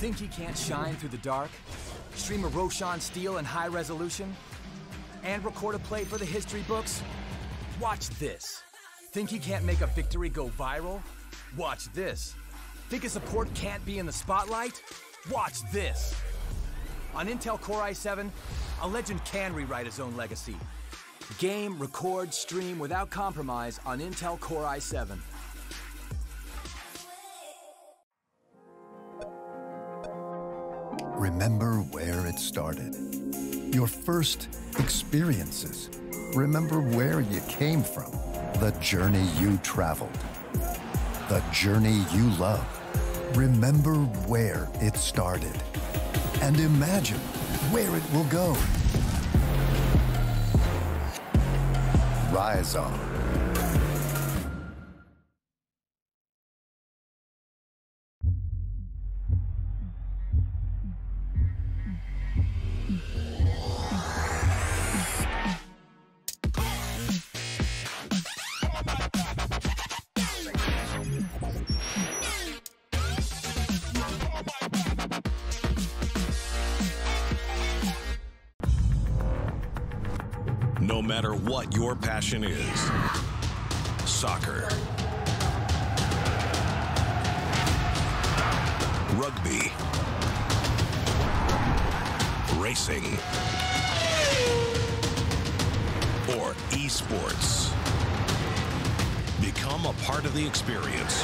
Think he can't shine through the dark? Stream a Roshan Steele in high resolution? And record a play for the history books? Watch this. Think he can't make a victory go viral? Watch this. Think a support can't be in the spotlight? Watch this. On Intel Core i7, a legend can rewrite his own legacy. Game, record, stream without compromise on Intel Core i7. Remember where it started. Your first experiences. Remember where you came from. The journey you traveled. The journey you love. Remember where it started. And imagine where it will go. Rise on. No matter what your passion is, soccer, rugby, racing, or esports, become a part of the experience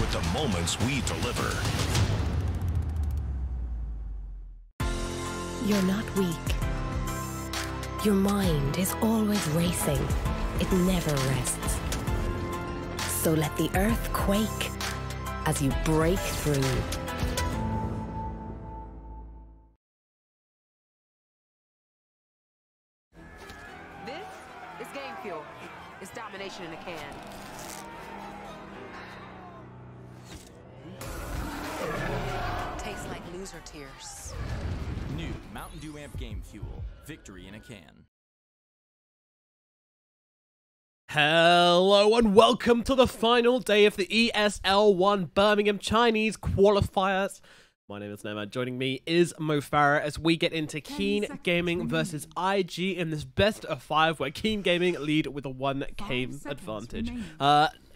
with the moments we deliver. You're not weak. Your mind is always racing. It never rests. So let the earth quake as you break through. This is game fuel. It's domination in a can. Tastes like loser tears. New Mountain Dew Amp Game Fuel. Victory in a can. Hello and welcome to the final day of the ESL One Birmingham Chinese qualifiers. My name is Nema. Joining me is Mo Farah as we get into Keen Gaming versus IG in this best of 5 where Keen Gaming lead with a 1 game advantage.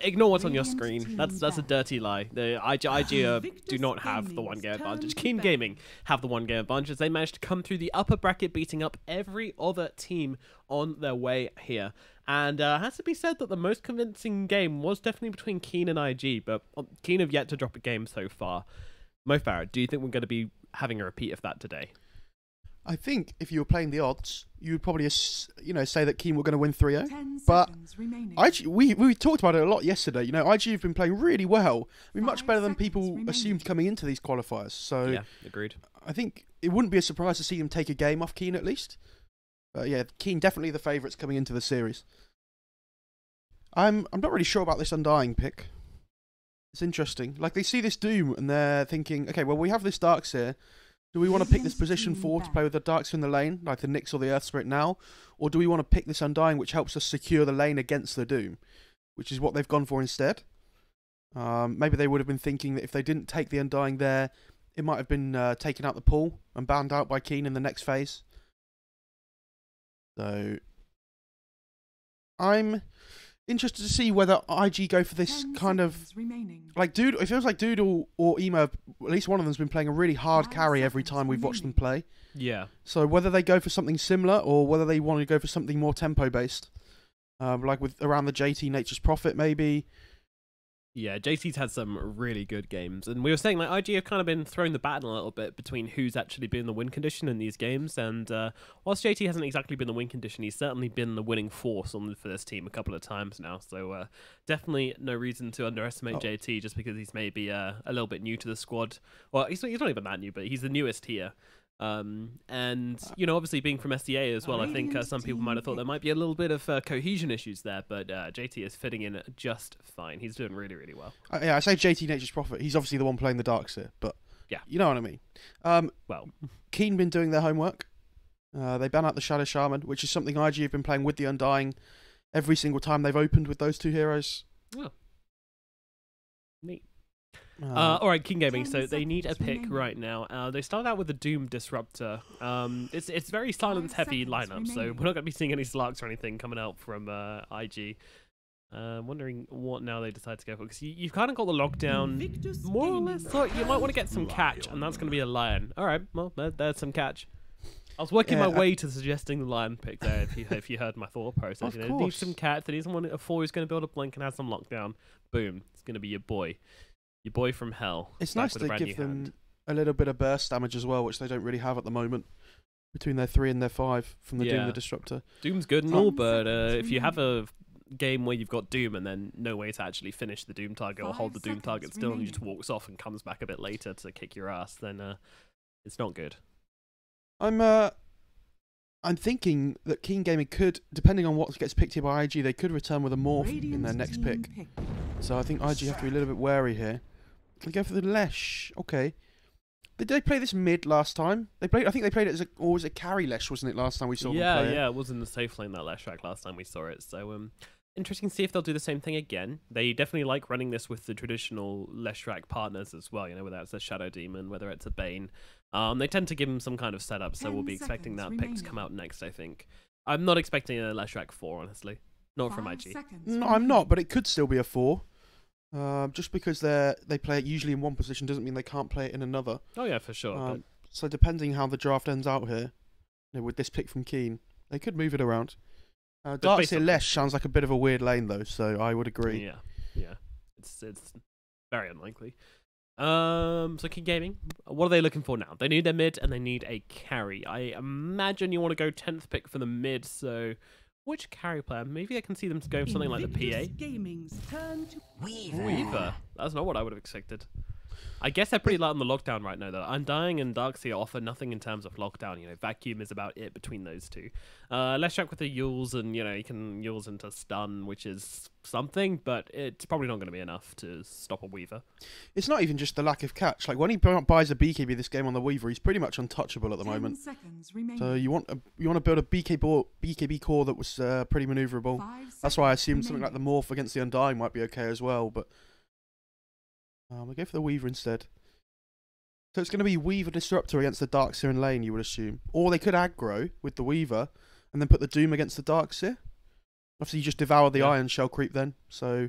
Ignore what's on your screen. That's a dirty lie. The IG do not have the 1 game advantage. Keen Gaming have the 1 game advantage. They managed to come through the upper bracket, beating up every other team on their way here. And has to be said that the most convincing game was definitely between Keen and IG, but Keen have yet to drop a game so far. Mo Farah, do you think we're going to be having a repeat of that today? I think if you were playing the odds, you would probably, say that Keen were going to win 3-0. But IG, we talked about it a lot yesterday. You know, IG have been playing really well. I mean, much better than people assumed coming into these qualifiers. So yeah, agreed. I think it wouldn't be a surprise to see them take a game off Keen at least. Yeah, Keen definitely the favourites coming into the series. I'm not really sure about this Undying pick. It's interesting. Like, they see this Doom and they're thinking, okay, well, we have this Darks here. Do we want to pick this position 4 to play with the Darks in the lane, like the Nyx or the Earth Spirit now? Or do we want to pick this Undying, which helps us secure the lane against the Doom? Which is what they've gone for instead. Maybe they would have been thinking that if they didn't take the Undying there, it might have been taken out the pool and banned out by Keen in the next phase. So, I'm interested to see whether IG go for this kind of like Doodle. It feels like Doodle or Emo, at least one of them's been playing a really hard carry every time we've watched them play. Yeah. So whether they go for something similar or whether they want to go for something more tempo based, like with around the JT Nature's Prophet maybe. Yeah, JT's had some really good games, and we were saying like IG have kind of been throwing the baton a little bit between who's actually been the win condition in these games, and whilst JT hasn't exactly been the win condition, he's certainly been the winning force for this team a couple of times now, so definitely no reason to underestimate JT just because he's maybe a little bit new to the squad. Well, he's not even that new, but he's the newest here. And, you know, obviously being from SDA as well, I think some people might have thought there might be a little bit of cohesion issues there, but JT is fitting in just fine. He's doing really, really well. Yeah, I say JT Nature's Prophet. He's obviously the one playing the Darks here, but yeah, you know what I mean. Well, Keen been doing their homework. They ban out the Shadow Shaman, which is something IG have been playing with the Undying every single time they've opened with those 2 heroes. Oh. Neat. Alright, King Gaming, so they need a pick right now. They started out with the Doom Disruptor. It's very silence heavy lineup, so we're not going to be seeing any Slarks or anything coming out from IG. Wondering what now they decide to go for, because you've kind of got the lockdown more or less. So you might want to get some catch, and that's going to be a Lion. Alright, well, there's some catch. I was working my way to suggesting the Lion pick there, if you heard my thought process. You know, need some catch, they need someone, a 4 who's going to build a blink and have some lockdown. Boom, it's going to be your boy. Your boy from hell. It's nice to give them a little bit of burst damage as well, which they don't really have at the moment. Between their 3 and their 5 from the Doom the Disruptor. Doom's good and all, but if you have a game where you've got Doom and then no way to actually finish the Doom target or hold the Doom target still and he just walks off and comes back a bit later to kick your ass, then it's not good. I'm thinking that Keen Gaming could, depending on what gets picked here by IG, they could return with a Morph in their next pick. So I think IG have to be a little bit wary here. They go for the Lesh. Okay. Did they play this mid last time? I think they played it as was it carry Lesh, wasn't it, last time we saw them play it? Yeah, it was in the safe lane, that Lesh track, last time we saw it. So interesting to see if they'll do the same thing again. They definitely like running this with the traditional Leshrac partners as well, you know, whether it's a Shadow Demon, whether it's a Bane. They tend to give him some kind of setup, so we'll be expecting that pick to come out next, I think. I'm not expecting a Leshrac 4, honestly. Not from IG. No, I'm not, but it could still be a 4. Just because they play it usually in one position doesn't mean they can't play it in another. Oh yeah, for sure. So depending how the draft ends out here, you know, with this pick from Keen, they could move it around. Darkseer Lesh sounds like a bit of a weird lane though, so I would agree. Yeah, it's very unlikely. So King Gaming, what are they looking for now? They need their mid and they need a carry. I imagine you want to go 10th pick for the mid, so which carry player? Maybe I can see them going for something like the PA. Weaver. That's not what I would have expected. I guess they're pretty light on the lockdown right now, though. Undying and Darkseer offer nothing in terms of lockdown. You know, Vacuum is about it between those two. Leshrac with the Yules, and you know, you can Yules into stun, which is something, but it's probably not going to be enough to stop a Weaver. It's not even just the lack of catch. Like when he buys a BKB this game on the Weaver, he's pretty much untouchable at the moment. So you want to build a BKB core that was pretty maneuverable. That's why I assumed something like the Morph against the Undying might be okay as well, but. We'll go for the Weaver instead. So it's going to be Weaver Disruptor against the Darkseer in lane, you would assume. Or they could aggro with the Weaver and then put the Doom against the Darkseer. Obviously, you just devour the Iron Shell creep then. So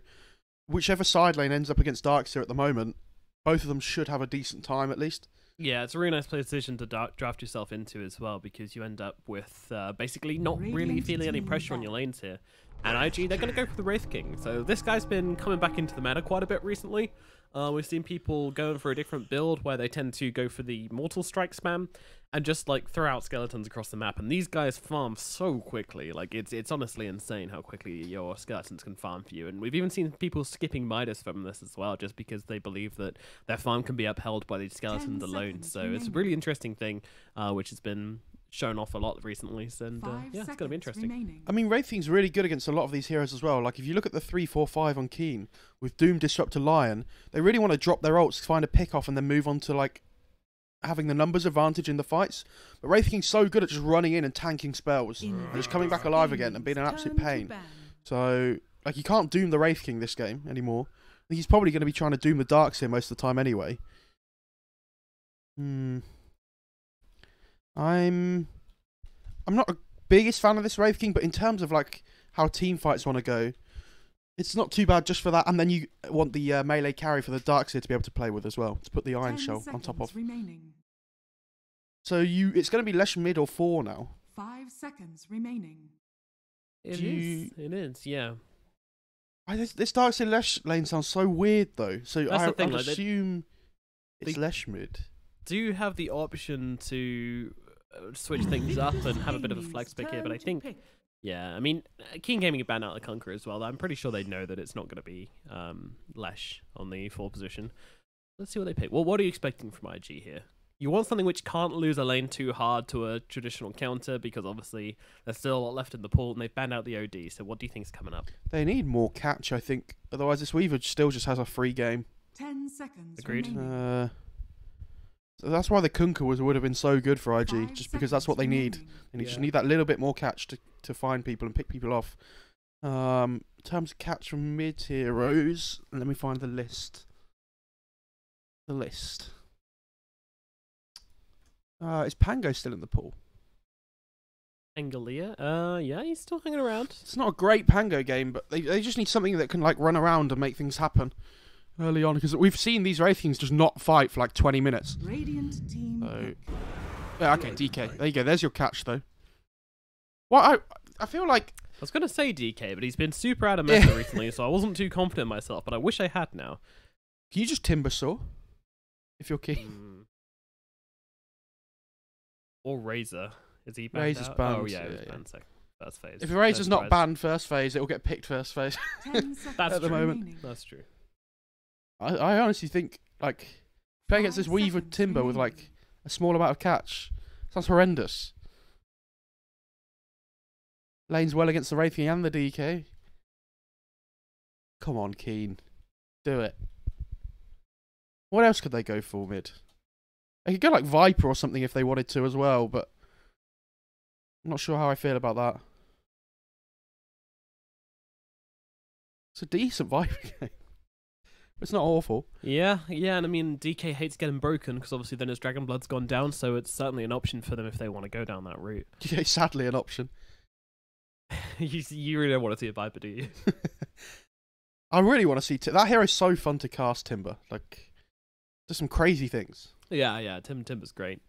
whichever side lane ends up against Darkseer at the moment, both of them should have a decent time at least. Yeah, it's a really nice position to draft yourself into as well, because you end up with basically not really feeling any pressure on your lanes here. And IG, they're going to go for the Wraith King. So this guy's been coming back into the meta quite a bit recently. We've seen people going for a different build where they tend to go for the Mortal Strike spam and just like throw out skeletons across the map. And these guys farm so quickly. Like it's honestly insane how quickly your skeletons can farm for you. And we've even seen people skipping Midas from this as well, just because they believe that their farm can be upheld by these skeletons alone. So it's a really interesting thing, which has been shown off a lot recently, and yeah, it's going to be interesting. I mean, Wraith King's really good against a lot of these heroes as well. Like, if you look at the 3-4-5 on Keen, with Doom, Disruptor, Lion, they really want to drop their ults, find a pick-off, and then move on to, like, having the numbers advantage in the fights. But Wraith King's so good at just running in and tanking spells, and just coming back alive again and being an absolute pain. So, like, you can't Doom the Wraith King this game anymore. I think he's probably going to be trying to Doom the Darkseer most of the time anyway. I'm not a biggest fan of this Wraith King, but in terms of like how team fights want to go, it's not too bad just for that. And then you want the melee carry for the Darkseer to be able to play with as well, to put the Iron Shell on top of. So it's going to be Lesh mid or 4 now. 5 seconds remaining. It is, yeah. This Darkseer Lesh lane sounds so weird though. So I would assume it's Lesh mid. Do you have the option to switch things up and have a bit of a flex pick here? But I think, yeah, I mean, Keen Gaming banned out the Conqueror as well. I'm pretty sure they know that it's not going to be Lesh on the 4 position. Let's see what they pick. Well, what are you expecting from IG here? You want something which can't lose a lane too hard to a traditional counter, because obviously there's still a lot left in the pool and they've banned out the OD. So what do you think is coming up? They need more catch, I think. Otherwise, this Weaver still just has a free game. 10 seconds. Agreed. So that's why the Kunkka would have been so good for IG, just because that's what they need. They just need that little bit more catch to find people and pick people off. In terms of catch from mid heroes, let me find the list. the list. Is Pango still in the pool? Angalia? Yeah, he's still hanging around. It's not a great Pango game, but they just need something that can like run around and make things happen early on, because we've seen these Wraithkings just not fight for like 20 minutes. Radiant team. So, yeah, okay, DK. There you go. There's your catch, though. Well, I feel like... I was going to say DK, but he's been super out of meta recently, so I wasn't too confident in myself, but I wish I had now. Can you just Timbersaw? If you're keen. Or Razor. Is he banned Razor's out? banned. Oh, yeah, he was banned first phase. If a Razor's not banned first phase, it'll get picked first phase. That's at the moment. That's true. I honestly think, like, playing against this Weaver Timber with, like, a small amount of catch sounds horrendous. Lanes well against the Wraithking and the DK. Come on, Keen. Do it. What else could they go for mid? They could go like Viper or something if they wanted to as well, but I'm not sure how I feel about that. It's a decent Viper game. It's not awful. Yeah, and I mean, DK hates getting broken because obviously then his Dragon Blood's gone down, so it's certainly an option for them if they want to go down that route. Yeah, sadly an option. You really don't want to see a Viper, do you? I really want to see... that hero's so fun to cast, Timber. Like, does some crazy things. Yeah, Timber's great.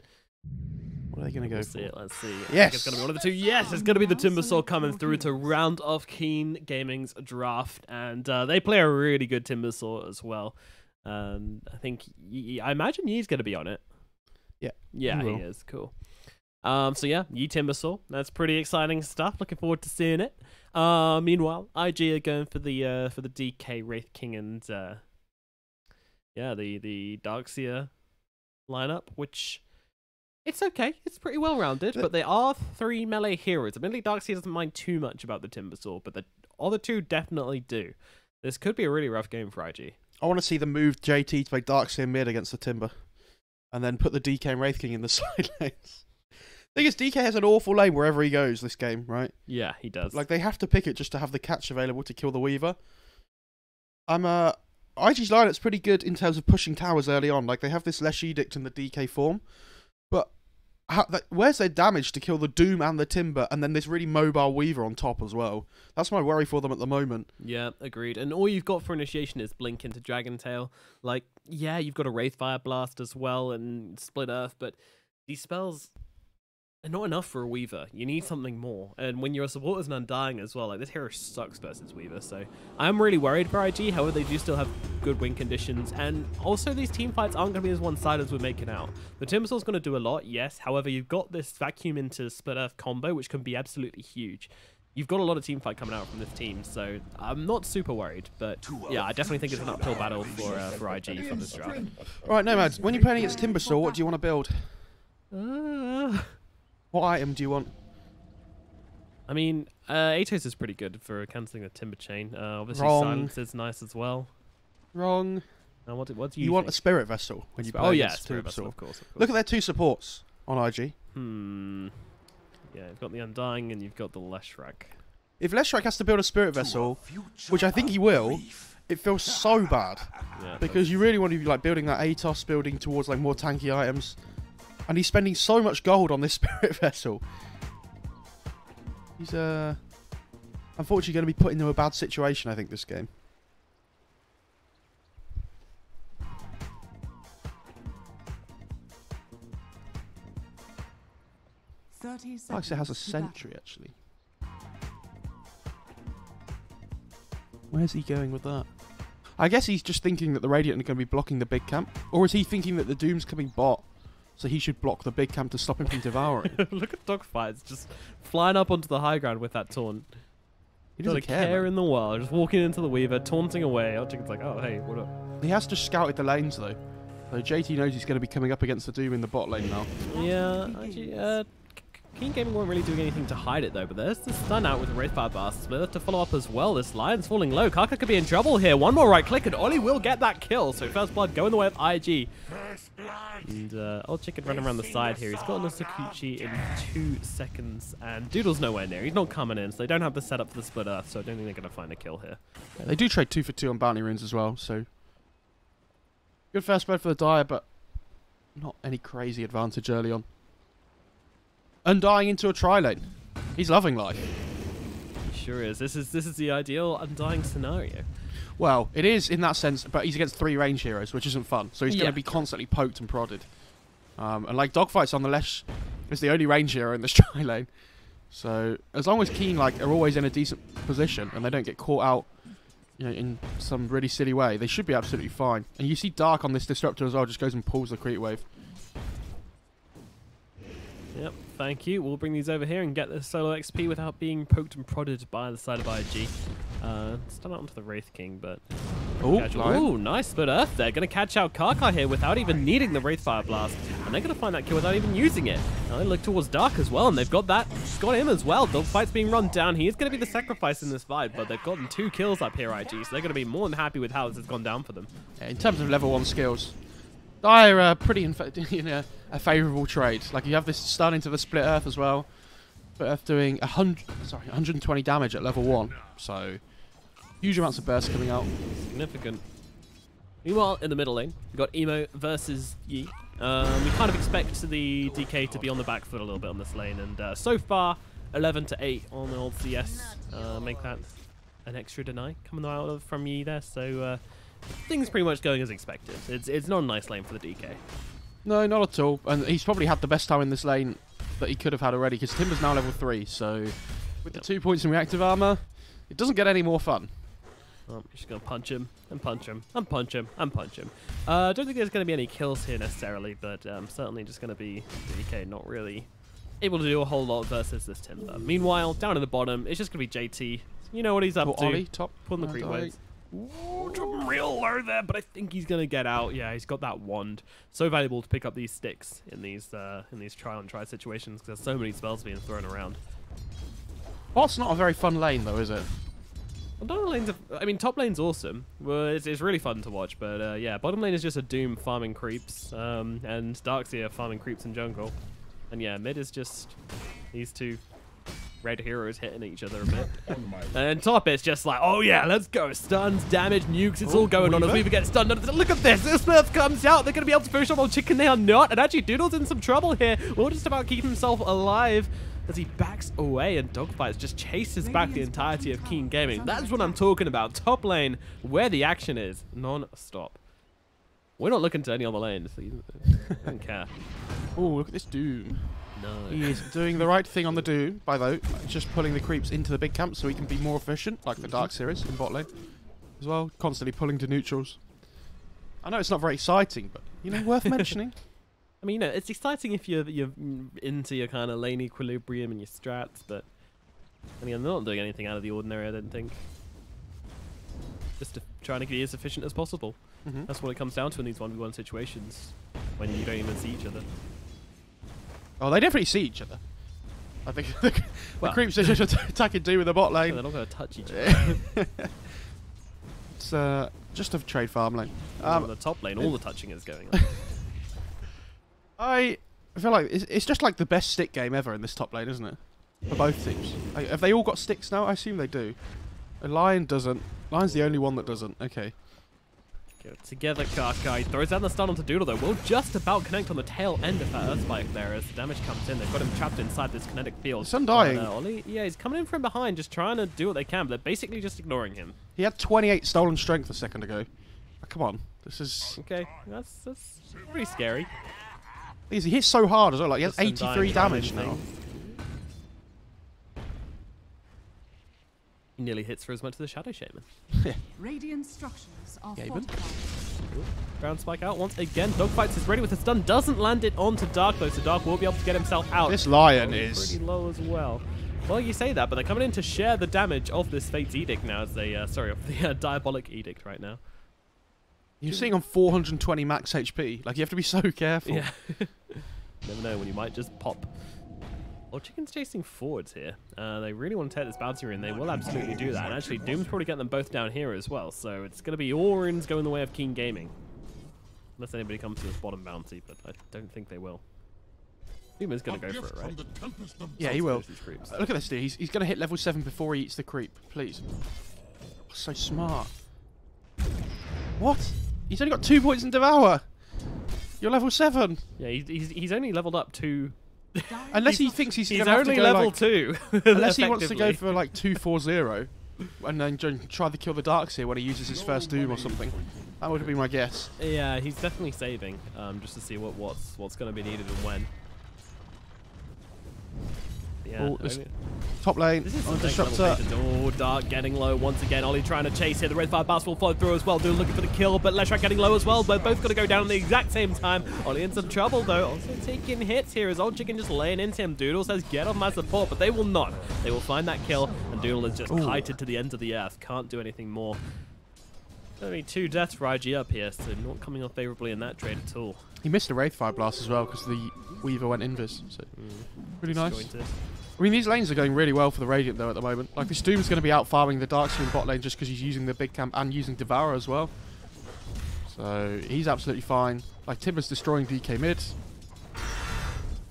What are they going to go Let's for? see it, let's see. Yes! I think it's going to be one of the two. Yes, it's going to be the Timbersaw coming through to round off Keen Gaming's draft. And they play a really good Timbersaw as well. I think... I imagine Yee's going to be on it. Yeah, he is. Cool. So yeah, Yi Timbersaw. That's pretty exciting stuff. Looking forward to seeing it. Meanwhile, IG are going for the DK Wraith King and the Darkseer lineup, which it's okay. It's pretty well rounded, but they are 3 melee heroes. Admittedly, Darkseer doesn't mind too much about the Timbersaw, but the other two definitely do. This could be a really rough game for IG. I want to see them move JT to play Darkseer mid against the Timber, and then put the DK and Wraith King in the side lanes. Thing is, DK has an awful lane wherever he goes this game, right? Yeah, he does. Like, they have to pick it just to have the catch available to kill the Weaver. IG's lineup's pretty good in terms of pushing towers early on. Like, they have this Lesh Edict in the DK form, but where's their damage to kill the Doom and the Timber, and then this really mobile Weaver on top as well? That's my worry for them at the moment. Yeah, agreed. And all you've got for initiation is Blink into Dragon Tail. Like, yeah, you've got a Wraithfire Blast as well and Split Earth, but these spells... and not enough for a Weaver. You need something more. And when you're a support as an Undying as well, like this hero sucks versus Weaver. So I'm really worried for IG. However, they do still have good win conditions. And also these team fights aren't going to be as one-sided as we're making out. The Timbersaw's going to do a lot, yes. However, you've got this Vacuum into Split Earth combo, which can be absolutely huge. You've got a lot of team fight coming out from this team, so I'm not super worried. But yeah, I definitely think it's an uphill battle for IG for this draft. All right, Nomads, when you're playing against Timbersaw, what do you want to build? What item do you want? I mean, Atos is pretty good for cancelling the Timber Chain. Obviously, Wrong. Silence is nice as well. Wrong. What do you You want a think? Spirit Vessel when you play Oh yeah, against Spirit Timbersaw. Vessel, of course. Look at their 2 supports on IG. Yeah, you've got the Undying and you've got the Leshrac. If Leshrac has to build a Spirit Vessel, which I think he will, it feels so bad. Yeah, because you really want to be like building that Atos, building towards like more tanky items. And he's spending so much gold on this Spirit Vessel. He's unfortunately going to be put into a bad situation, I think, this game. Alex has a sentry, actually. Where's he going with that? I guess he's just thinking that the Radiant are going to be blocking the big camp. Or is he thinking that the Doom's coming bot, so he should block the big camp to stop him from devouring? Look at Dogfights just flying up onto the high ground with that taunt. He doesn't care in the world. Just walking into the Weaver, taunting away. Chicken's like, oh, hey, what up? He has just scouted the lanes, though. So JT knows he's going to be coming up against the Doom in the bot lane now. Yeah, actually, Keen Gaming weren't really doing anything to hide it, though, but there's this stun out with the Wraithfire Blast. Split to follow up as well. This Lion's falling low. Kaka could be in trouble here. One more right click, and Ollie will get that kill. So First Blood going the way of IG. And Old Chicken running around the side here. He's got Nosakuchi in 2 seconds, and Doodle's nowhere near. He's not coming in, so they don't have the setup for the Split Earth, so I don't think they're going to find a kill here. Yeah, they do trade 2 for 2 on bounty runes as well, so... Good first blood for the Dire, but not any crazy advantage early on. Undying into a tri-lane. He's loving life. He sure is. This is the ideal Undying scenario. Well, it is in that sense, but he's against 3 range heroes, which isn't fun. So he's going to be constantly poked and prodded. And like Dogfight's on the Lesh is the only range hero in this tri-lane. So as long as Keen are always in a decent position and they don't get caught out, in some really silly way, they should be absolutely fine. And you see Dark on this Disruptor as well, just goes and pulls the creep wave. Yep, thank you. We'll bring these over here and get the solo XP without being poked and prodded by the side of IG. Stun out onto the Wraith King, but... Ooh, nice split Earth there. Going to catch out Karkai here without even needing the Wraithfire Blast. And they're going to find that kill without even using it. Now they look towards Dark as well, and they've got that. Got him as well. Dogfight's being run down. He is going to be the sacrifice in this fight, but they've gotten 2 kills up here, IG, so they're going to be more than happy with how this has gone down for them. Yeah, in terms of level 1 skills, they're pretty in a favourable trade. Like, you have this stun into the Split Earth as well. Split Earth doing 120 damage at level 1, so... huge amounts of bursts coming out. Significant. Meanwhile, in the middle lane, we've got Emo versus Yi. We kind of expect the DK to be on the back foot a little bit on this lane, and so far, 11-8 on the old CS. Make that an extra deny coming out from Yi there, so things pretty much going as expected. It's not a nice lane for the DK. No, not at all. And he's probably had the best time in this lane that he could have had already, because Timber's now level 3, so with the 2 points in reactive armor, it doesn't get any more fun. I'm just going to punch him, and punch him, and punch him, and punch him. I don't think there's going to be any kills here necessarily, but certainly just going to be DK not really able to do a whole lot versus this Timber. Meanwhile, down at the bottom, it's just going to be JT. You know what he's up to. Ollie, top. Pulling the creep waves. Ooh, dropping real low there, but I think he's going to get out. Yeah, he's got that wand. So valuable to pick up these sticks in these try and try situations, because there's so many spells being thrown around. Bot's not a very fun lane, though, is it? I mean, top lane's awesome. Well, it's really fun to watch, but yeah, bottom lane is just a Doom farming creeps, and Darkseer farming creeps in jungle. And yeah, mid is just these 2 red heroes hitting each other a bit. And top it's just like, oh yeah, let's go. Stuns, damage, nukes, it's all going on as Weaver gets stunned. Look at this, this Smurf comes out. They're going to be able to finish off on Chicken, they are not. And actually, Doodle's in some trouble here. Will just about keep himself alive as he backs away, and Dogfights just chases back the entirety of Keen Gaming. That's what I'm talking about. Top lane, where the action is, non-stop. We're not looking to any other lanes. I don't care. Oh, look at this Doom. No. He is doing the right thing on the Doom, by though, just pulling the creeps into the big camp so he can be more efficient, like the Dark Series in bot lane as well, constantly pulling to neutrals. I know it's not very exciting, but, worth mentioning. I mean, it's exciting if you're into your kind of lane equilibrium and your strats, but I mean, they're not doing anything out of the ordinary, I don't think. Just trying to be as efficient as possible. That's what it comes down to in these 1v1 situations, when you don't even see each other. Oh, they definitely see each other. I think the creeps are just attacking Doom with the bot lane. Yeah, they're not going to touch each other. It's just a trade farm lane. The top lane, all the touching is going on. I feel like it's just like the best stick game ever in this top lane, isn't it? For both teams. Have they all got sticks now? I assume they do. Lion doesn't. Lion's the only one that doesn't. Okay. Go together, Karkai. Throws down the stun onto Doodle, though. Will just about connect on the tail end of that Earth Spike there as the damage comes in. They've got him trapped inside this kinetic field. It's undying. Ollie, yeah, he's coming in from behind, just trying to do what they can, but they're basically just ignoring him. He had 28 stolen strength a second ago. Oh, come on. This is... Okay, that's pretty scary. He hits so hard as well. Like, he has 83 damage now. He nearly hits for as much as the Shadow Shaman. Radiant structures are fortified. Ground spike out once again. Dogfights is ready with the stun. Doesn't land it onto Dark though, so Dark will be able to get himself out. This Lion is pretty low as well. Well, you say that, but they're coming in to share the damage of this Fate's Edict now, as they of the Diabolic Edict right now. You're seeing on 420 max HP. Like, you have to be so careful. Yeah. Never know when you might just pop. Well, Chicken's chasing forwards here. They really want to take this bounty rune. They will absolutely do that. And actually, Doom's probably getting them both down here as well. So it's going to be all runes going the way of Keen Gaming. Unless anybody comes to this bottom bounty, but I don't think they will. Doom is going to go for it, right? Yeah, he will. Look at this dude. He's going to hit level 7 before he eats the creep. Please. Oh, so smart. What? He's only got 2 points in Devour. You're level 7. Yeah, he's only leveled up to... Unless he thinks he's going to only level 2. Unless he wants to go for like 2-4-0 and then try to kill the Darkseer when he uses his first Doom or something. That would be my guess. Yeah, he's definitely saving, just to see what's going to be needed and when. Yeah. Oh, top lane on Disruptor. Oh, Dark getting low once again. Ollie trying to chase here. The red fire blast will follow through as well. Doom looking for the kill, but Leshrac getting low as well. But both going to go down at the exact same time. Ollie in some trouble though. Also taking hits here as Old Chicken just laying into him. Doodle says get off my support, but they will not. They will find that kill, and Doodle is just kited to the end of the earth. Can't do anything more. Only 2 deaths for IG up here, so not coming off favourably in that trade at all. He missed a Wraith Fire Blast as well because the Weaver went invis. So really nice. Disjointed. I mean, these lanes are going really well for the Radiant though at the moment. Like, this Doom's going to be out farming the Darkseer in bot lane just because he's using the big camp and using Devourer as well. So he's absolutely fine. Like, Timber's destroying DK mid.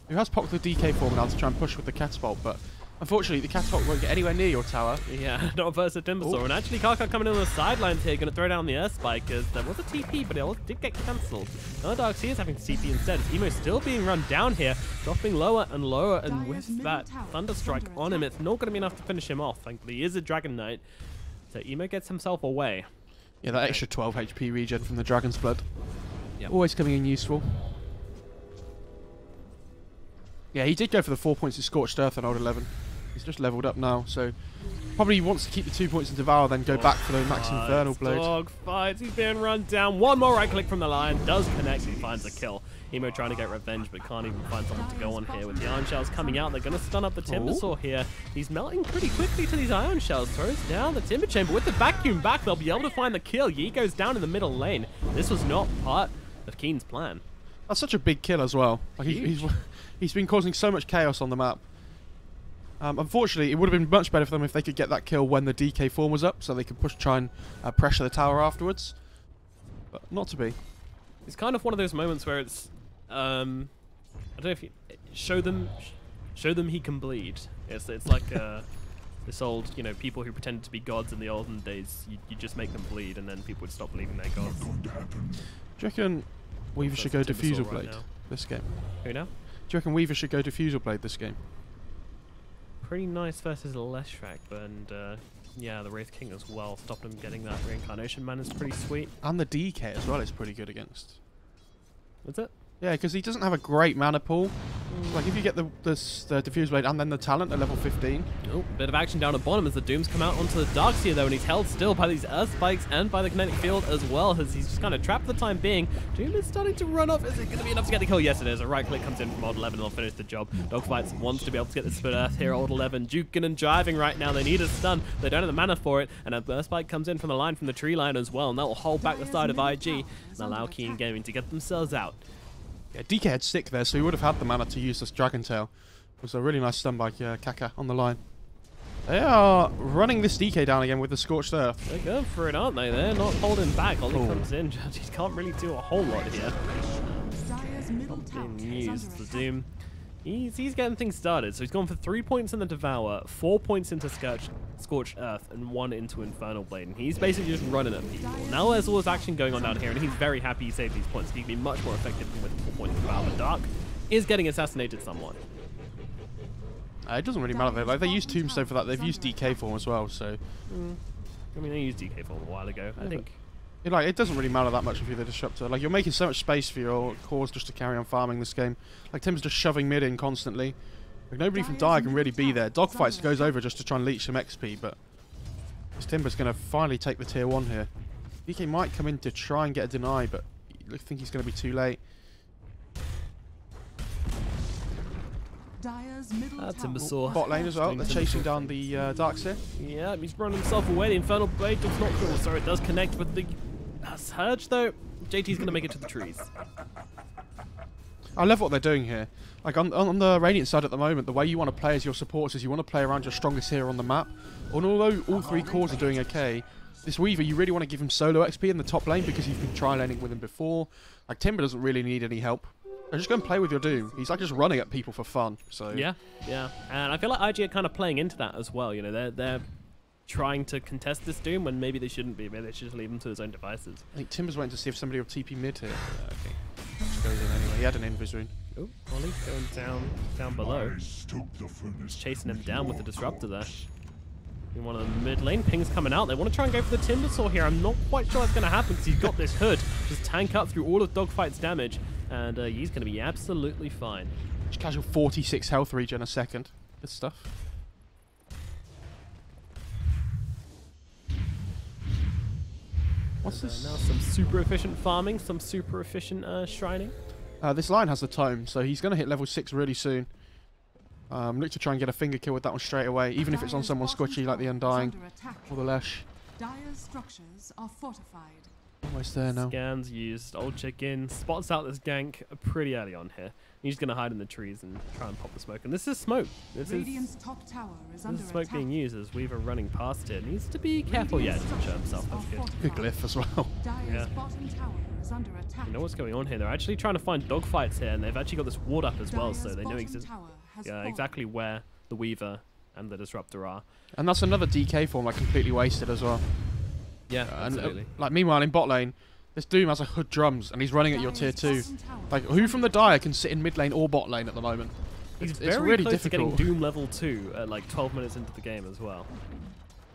He has popped the DK form now to try and push with the Catapult, but unfortunately the Catapult won't get anywhere near your tower. Yeah, not versus Timbersaw. And actually Kaka coming in on the sidelines here, going to throw down the Earth Spike because there was a TP, but it did get cancelled. Now Darkseer is having TP instead. Emo still being run down here, dropping lower and lower, and with that Thunderstrike on him, it's not going to be enough to finish him off. Thankfully, he is a Dragon Knight, so Emo gets himself away. Yeah, that extra 12 HP regen from the Dragon's Blood. Yep. Always coming in useful. Yeah, he did go for the 4 points of Scorched Earth on old 11. He's just leveled up now, so probably wants to keep the 2 points in Devour, then go back for the Max Infernal Blade. Dog fights, he's being run down. One more right click from the Lion, does connect, he finds a kill. Emo trying to get revenge, but can't even find someone to go on here. With the Iron Shells coming out, they're going to stun up the Timbersaw here. He's melting pretty quickly to these Iron Shells, throws down the Timber Chamber. With the vacuum back, they'll be able to find the kill. Yi goes down in the middle lane. This was not part of Keen's plan. That's such a big kill as well. Like, he's been causing so much chaos on the map. Unfortunately, it would have been much better for them if they could get that kill when the DK form was up, so they could try and pressure the tower afterwards. But not to be. It's kind of one of those moments where it's, I don't know if you show them he can bleed. It's like this old, people who pretended to be gods in the olden days. You just make them bleed, and then people would stop believing they're gods. Do you reckon Weaver should go Diffusal Blade this game? Who now? Do you reckon Weaver should go Diffusal Blade this game? Pretty nice versus Leshrac, and yeah, the Wraith King as well. Stopped him getting that Reincarnation Man is pretty sweet. And the DK as well is pretty good against. Is it? Yeah, because he doesn't have a great mana pool. Like, if you get the Diffuse Blade and then the Talent at level 15. Oh, bit of action down at bottom as the Dooms come out onto the Darkseer though, and he's held still by these Earth Spikes and by the Kinetic Field as well, as he's just kind of trapped for the time being. Doom is starting to run off. Is it going to be enough to get the kill? Yes, it is. A right click comes in from Old 11 and they'll finish the job. Dogfights wants to be able to get this Split Earth here. Old 11 juking and driving right now. They need a stun. They don't have the mana for it, and a Earth Spike comes in from the line from the tree line as well, and that will hold back the side of IG and allow Keen Gaming to get themselves out. Yeah, DK had stick there, so he would have had the mana to use this Dragon Tail. It was a really nice stun by Kaka on the line. They are running this DK down again with the Scorched Earth. They're going for it, aren't they? They're not holding back. Ollie comes in. He can't really do a whole lot here. Not being used. The Doom. He's getting things started. So he's gone for 3 points in the Devour, 4 points into Scorched Earth, and 1 into Infernal Blade. And he's basically just running at people. Now there's all this action going on down here, and he's very happy he saved these points. He can be much more effective with 4 points in Devour. But Dark is getting assassinated somewhat. It doesn't really matter though. Like, they used Tombstone for that. They've used DK form as well. So, I mean, they used DK form a while ago. I think. Like, it doesn't really matter that much if you're the Disruptor. Like, you're making so much space for your cores just to carry on farming this game. Like, Tim's just shoving mid in constantly. Like, nobody from Dire can really be there. Dogfights goes over just to try and leech some XP, but this Timber's going to finally take the tier 1 here. DK might come in to try and get a deny, but I think he's going to be too late. Timbersaw. Bot lane as well. They're chasing down the Darkseer. Yeah, he's running himself away. The Infernal Blade does not kill. So it does connect with the Surge, though. JT's going to make it to the trees. I love what they're doing here. Like, on the Radiant side at the moment, the way you want to play as your supports is you want to play around your strongest hero on the map. And although all 3 cores are doing okay, this Weaver, you really want to give him solo XP in the top lane because you've been tri-laning with him before. Like, Timber doesn't really need any help. Just go and play with your Doom. He's like just running at people for fun. So yeah, and I feel like IG are kind of playing into that as well. You know, they're trying to contest this Doom when maybe they shouldn't be. Maybe they should just leave him to his own devices. I think Timber's waiting to see if somebody will TP mid here. Okay. Just goes in anyway. He had an invis rune. Oh, Ollie's going down below. He's chasing him down with the disruptor there. In one of the mid lane, Ping's coming out. They want to try and go for the Timbersaw here. I'm not quite sure that's going to happen because he's got this hood. Just tank up through all of Dogfight's damage, and he's going to be absolutely fine. Just casual 46 health regen a second. Good stuff. What's this? Now some super efficient farming, some super efficient shrining. This line has the tome, so he's going to hit level 6 really soon. Look to try and get a finger kill with that one straight away, even if it's on someone squishy like the Undying or the Lesh. Dire's structures are fortified. Almost there now. Scans used, old chicken, spots out this gank pretty early on here. He's going to hide in the trees and try and pop the smoke. And this is smoke. This is top tower is this is smoke being used as Weaver running past it. Needs to be careful yet to show himself. That's good. Good glyph as well. Dire's bottom tower is under attack. You know what's going on here? They're actually trying to find dogfights here, and they've actually got this ward up as well, so they know exactly where the Weaver and the Disruptor are. And that's another DK form, like completely wasted as well. Yeah, absolutely. Like meanwhile in bot lane, this Doom has a hood drums and he's running at your tier 2. Like who from the Dire can sit in mid lane or bot lane at the moment? He's it's very really close difficult. to getting Doom level 2 at like 12 minutes into the game as well.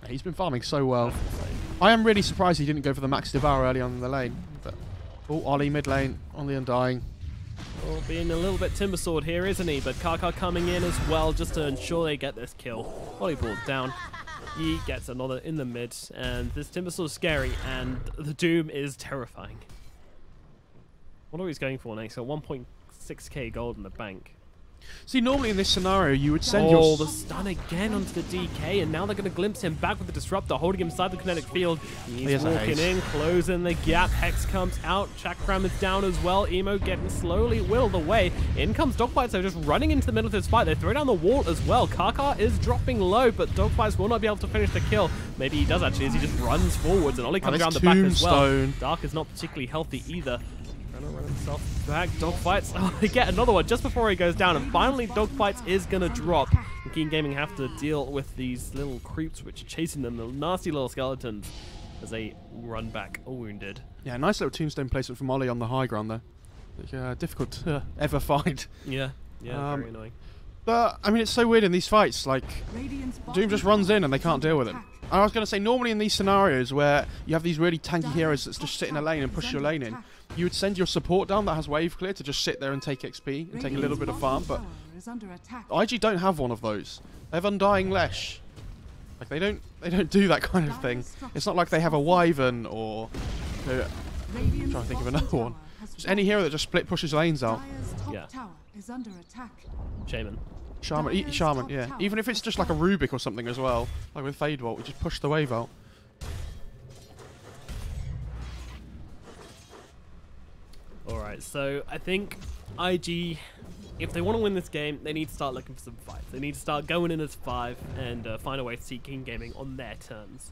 He's been farming so well. I am really surprised he didn't go for the max devour early on in the lane. But Ollie mid lane on the Undying. Well, being a little bit Timbersword here, isn't he? But Kaka coming in as well just to ensure they get this kill. Ollie brought down. He gets another in the mid, and this Timbersword is scary, and the Doom is terrifying. What are we going for next? So 1.6k gold in the bank. See, normally in this scenario, you would send the stun again onto the DK, and now they're going to glimpse him back with the Disruptor, holding him inside the kinetic field. He's walking in, closing the gap. Hex comes out. Chakram is down as well. Emo getting slowly whittled away. In comes Dogfight, so just running into the middle of this fight. They throw down the wall as well. Kaka is dropping low, but Dogfight will not be able to finish the kill. Maybe he does actually, as he just runs forwards, and Ollie comes around the back as well. Dark is not particularly healthy either. Trying to run himself back. Dogfights. Oh, they get another one just before he goes down. And finally, Dogfights is going to drop. And Keen Gaming have to deal with these little creeps which are chasing them. The nasty little skeletons as they run back wounded. Yeah, nice little tombstone placement from Ollie on the high ground there. Difficult to ever find. Yeah, very annoying. But, I mean, it's so weird in these fights. Like, Doom just runs in and they can't deal with him. I was going to say, normally in these scenarios where you have these really tanky heroes that just sit in a lane and push your lane in, you would send your support down that has wave clear to just sit there and take XP and take a little bit of farm, but IG don't have one of those. They have Undying Lesh. Like they don't do that kind of thing. It's not like they have a Wyvern or I'm trying to think of another one. Just any hero that just split pushes lanes out. Yeah. Shaman. Shaman, yeah. Even if it's just like a Rubik or something as well, like with Fade Vault, we just push the wave out. Alright, so I think IG, if they want to win this game, they need to start looking for some fights. They need to start going in as 5 and find a way to see Keen Gaming on their terms.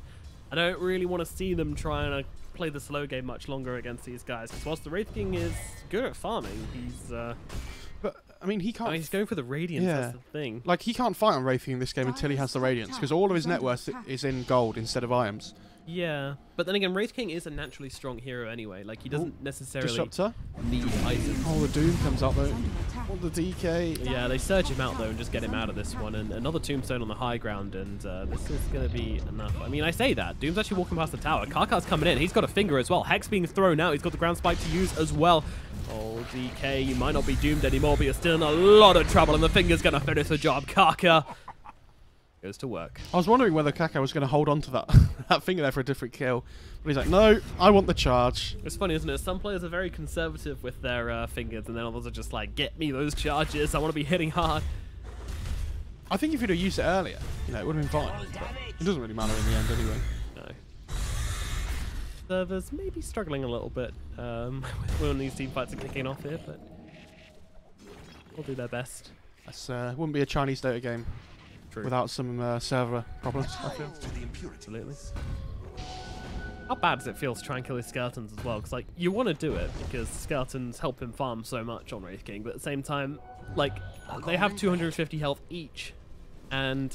I don't really want to see them trying to play the slow game much longer against these guys, because whilst the Wraith King is good at farming, he's... But, I mean, he can't... he's going for the Radiance, that's the thing. Like, he can't fight on Wraith King in this game until he has the Radiance, because all of his net worth is in gold instead of items. Yeah, but then again, Wraith King is a naturally strong hero anyway. Like, he doesn't necessarily Disruptor? need items. Oh, the Doom comes up though. Oh, the DK. Yeah, they surge him out though and just get him out of this one. And another Tombstone on the high ground, and this is going to be enough. I mean, I say that. Doom's actually walking past the tower. Kaka's coming in. He's got a finger as well. Hex being thrown out. He's got the ground spike to use as well. Oh, DK, you might not be doomed anymore, but you're still in a lot of trouble, and the finger's going to finish the job. Kaka goes to work. I was wondering whether Kaka was going to hold on to that that finger there for a different kill. But he's like, no, I want the charge. It's funny, isn't it? Some players are very conservative with their fingers, and then others are just like, get me those charges. I want to be hitting hard. I think if you'd have used it earlier, it would have been fine. But it doesn't really matter in the end anyway. No. Servers maybe struggling a little bit when these team fights are kicking off here, but we'll do their best. That's wouldn't be a Chinese Dota game. True. Without some server problems, I feel. Absolutely. How bad does it feel to try and kill his skeletons as well? Because, like, you want to do it because skeletons help him farm so much on Wraith King, but at the same time, like, they have 250 health each, and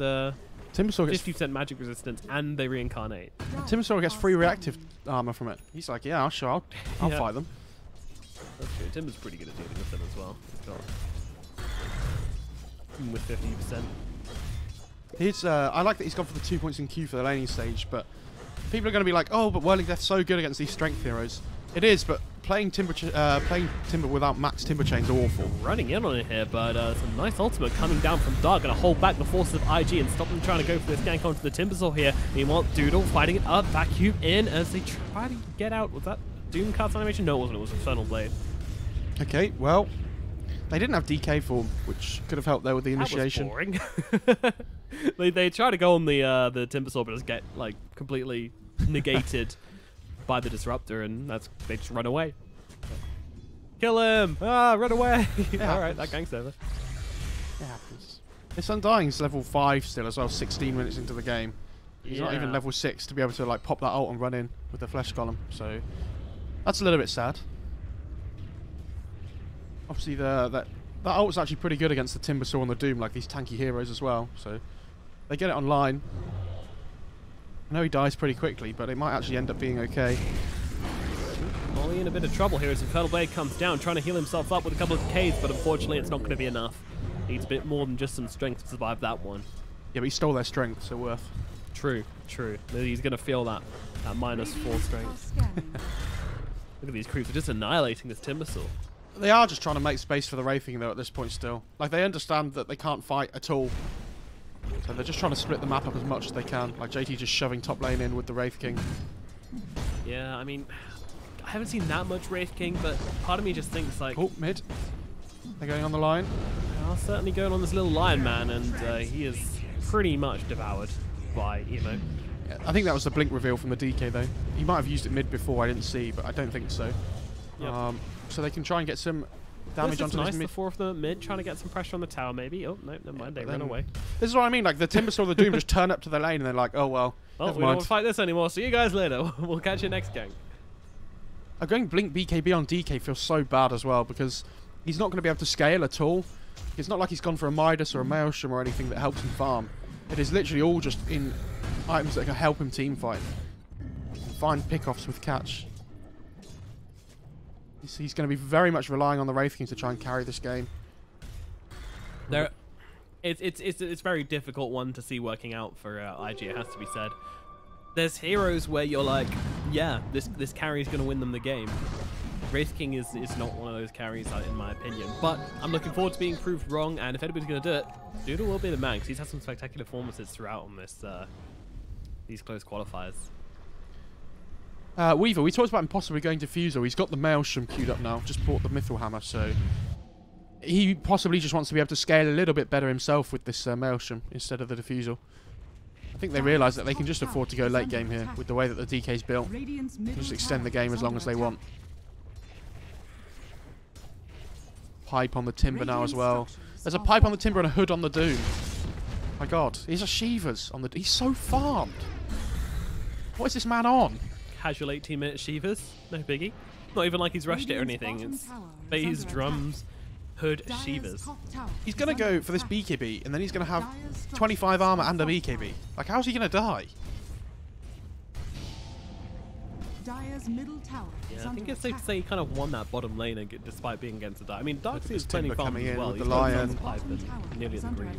Timbersaw gets 50% magic resistance, and they reincarnate. Timbersaw gets free reactive armor from it. He's like, yeah, I'll Yeah. fight them. That's true. Timber's pretty good at dealing with them as well. He's got even with 50%. I like that he's gone for the 2 points in Q for the laning stage, but people are going to be like, oh, but Whirling Death's so good against these strength heroes. It is, but playing Timber without max Timber Chain's awful. Running in on it here, but it's a nice ultimate coming down from Dark, going to hold back the forces of IG and stop them trying to go for this gank onto the Timbersaw here. Meanwhile, Doodle fighting it up, vacuum in as they try to get out. Was that Doom cast animation? No, it wasn't. It was Infernal Blade. Okay, well, they didn't have DK form, which could have helped there with the initiation. That was boring. they try to go on the Timbersaw, but just get like completely negated by the Disruptor, and they just run away. Kill him! Ah, run away! Alright, that gang's over. It happens. This Undying's level 5 still as well, 16 minutes into the game. He's not even level 6 to be able to like pop that ult and run in with the Flesh Golem, so that's a little bit sad. Obviously that ult's actually pretty good against the Timbersaw and the Doom, like these tanky heroes as well, so they get it online. I know he dies pretty quickly, but it might actually end up being okay. Molly in a bit of trouble here as Infernal Blade comes down, trying to heal himself up with a couple of Ks, but unfortunately it's not going to be enough. Needs a bit more than just some strength to survive that one. Yeah, but he stole their strength, so worth. True. He's going to feel that -4 strength. Look at these creeps, they're just annihilating this Timbersaw. They are just trying to make space for the Wraith King though at this point still. Like they understand that they can't fight at all. So they're just trying to split the map up as much as they can. Like JT just shoving top lane in with the Wraith King. Yeah, I mean, I haven't seen that much Wraith King, but part of me just thinks like... Oh, mid. They're going on the line. They are certainly going on this little Lion Man, and he is pretty much devoured by Emo. Yeah, I think that was the blink reveal from the DK though. He might have used it mid before, I didn't see, but I don't think so. Yep. So they can try and get some damage onto nice, this mid. the 4 of them mid, trying to get some pressure on the tower maybe. Oh, no, never mind, they ran away. This is what I mean, like the Timbersaw and the Doom just turn up to the lane and they're like, oh well, we never don't want mind. to fight this anymore, see you guys later. We'll catch you next gang. Going blink BKB on DK feels so bad as well because he's not going to be able to scale at all. It's not like he's gone for a Midas or a Maelstrom or anything that helps him farm. It is literally all just in items that can help him team fight. Find pickoffs with catch. He's going to be very much relying on the Wraith King to try and carry this game. It's very difficult one to see working out for IG, it has to be said. There's heroes where you're like, yeah, this carry is going to win them the game. Wraith King is not one of those carries, in my opinion. But I'm looking forward to being proved wrong, and if anybody's going to do it, Doodle will be the man, because he's had some spectacular performances throughout on these close qualifiers. Weaver, we talked about him possibly going Diffusal. He's got the Maelstrom queued up now, just bought the Mithril Hammer, so he possibly just wants to be able to scale a little bit better himself with this Maelstrom instead of the Diffusal. I think they realise that they can just afford to go late game here with the way that the DK's built. Just extend the game as long as they want. Pipe on the Timber now as well. There's a pipe on the Timber and a hood on the Doom. My god, he's a Shivers on the... He's so farmed. What is this man on? Casual 18-minute Shivers, no biggie. Not even like he's rushed it or anything. It's phase, drums, hood, Shivers. He's going to go for this BKB, and then he's going to have 25 armor and a BKB. Like, how's he going to die? Yeah, I think it's safe to say he kind of won that bottom lane despite being against the Dark. I mean, Darkseid is plenty farm as well. With the Lion. Nearly as agreed.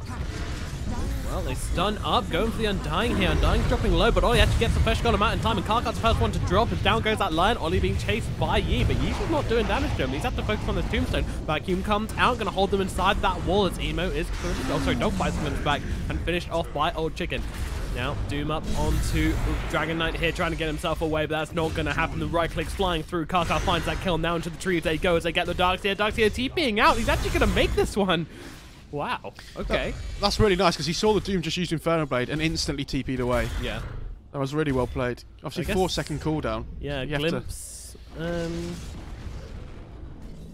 Well, they stun up, going for the Undying here. Undying's dropping low, but Ollie actually gets the Flesh Golem out in time, and Karkat's the first one to drop, and down goes that Lion. Ollie being chased by Yi, but Yi's just not doing damage to him. He's had to focus on this Tombstone. Vacuum comes out, going to hold them inside that wall as Emo is... Oh, sorry, Dogfire's coming back, and finished off by Old Chicken. Now, Doom up onto Dragon Knight here, trying to get himself away, but that's not going to happen. The right click's flying through. Karkat finds that kill. Now into the trees they go as they get the Darkseer. Darkseer TPing out. He's actually going to make this one. Wow. Okay. That's really nice, because he saw the Doom just used Inferno Blade and instantly TP'd away. Yeah. That was really well played. Obviously, 4-second cooldown. Yeah, Glimpse.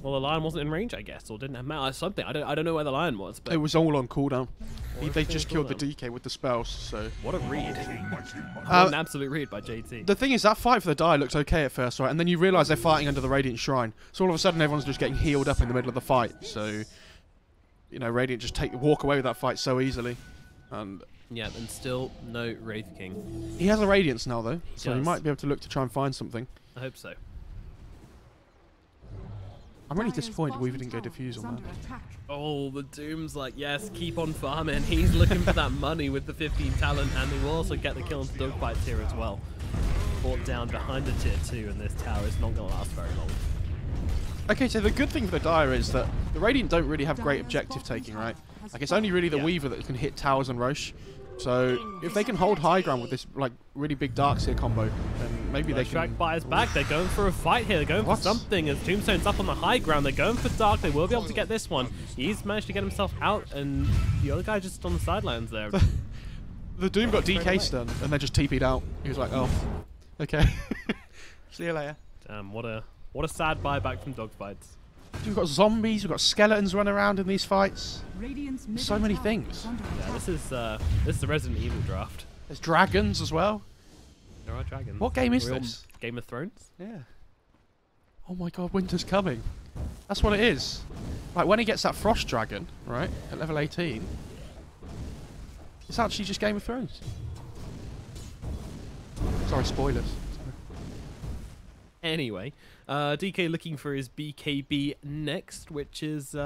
Well, the Lion wasn't in range, I guess, or didn't have matter something. I don't know where the Lion was, but it was all on cooldown. They just killed the DK with the spells. So what a read! What an absolute read by JT. The thing is, that fight for the die looks okay at first, right? And then you realise they're fighting under the Radiant Shrine. So all of a sudden, everyone's just getting healed up in the middle of the fight. So, you know, Radiant just walk away with that fight so easily. And Yeah, and still no Wraith King. He has a Radiance now, though, so he does. might be able to look to try and find something. I hope so. I'm really Dire's disappointed Weaver bottom didn't go tower Diffuse is on that. under attack. Oh, the Doom's like, yes, keep on farming. He's looking for that money with the 15 talent, and he will also get the kill into dogfights here as well. Brought down behind the tier 2, and this tower is not going to last very long. Okay, so the good thing for the Dire is that the Radiant don't really have great objective taking, right? Like, it's only really the Weaver that can hit towers and Roche. So, if they can hold high ground with this, like, really big Darkseer combo, then maybe they can... Shrek buys back. They're going for a fight here. They're going for something. As Tombstone's up on the high ground, they're going for Dark. They will be able to get this one. He's managed to get himself out, and the other guy just on the sidelines there. The Doom got DK stunned, and then just TP'd out. He was like, oh, okay. See you later. Damn, what a sad buyback from dogfights. We've got zombies, we've got skeletons running around in these fights. Radiant's middle So many tower things. is under Yeah, attack. this is the Resident Evil draft. There's dragons as well. There are dragons. What game is Real this? Game of Thrones? Yeah. Oh my god, winter's coming. That's what it is. Like, when he gets that Frost Dragon, right, at level 18, it's actually just Game of Thrones. Sorry, spoilers. Anyway, DK looking for his BKB next, which is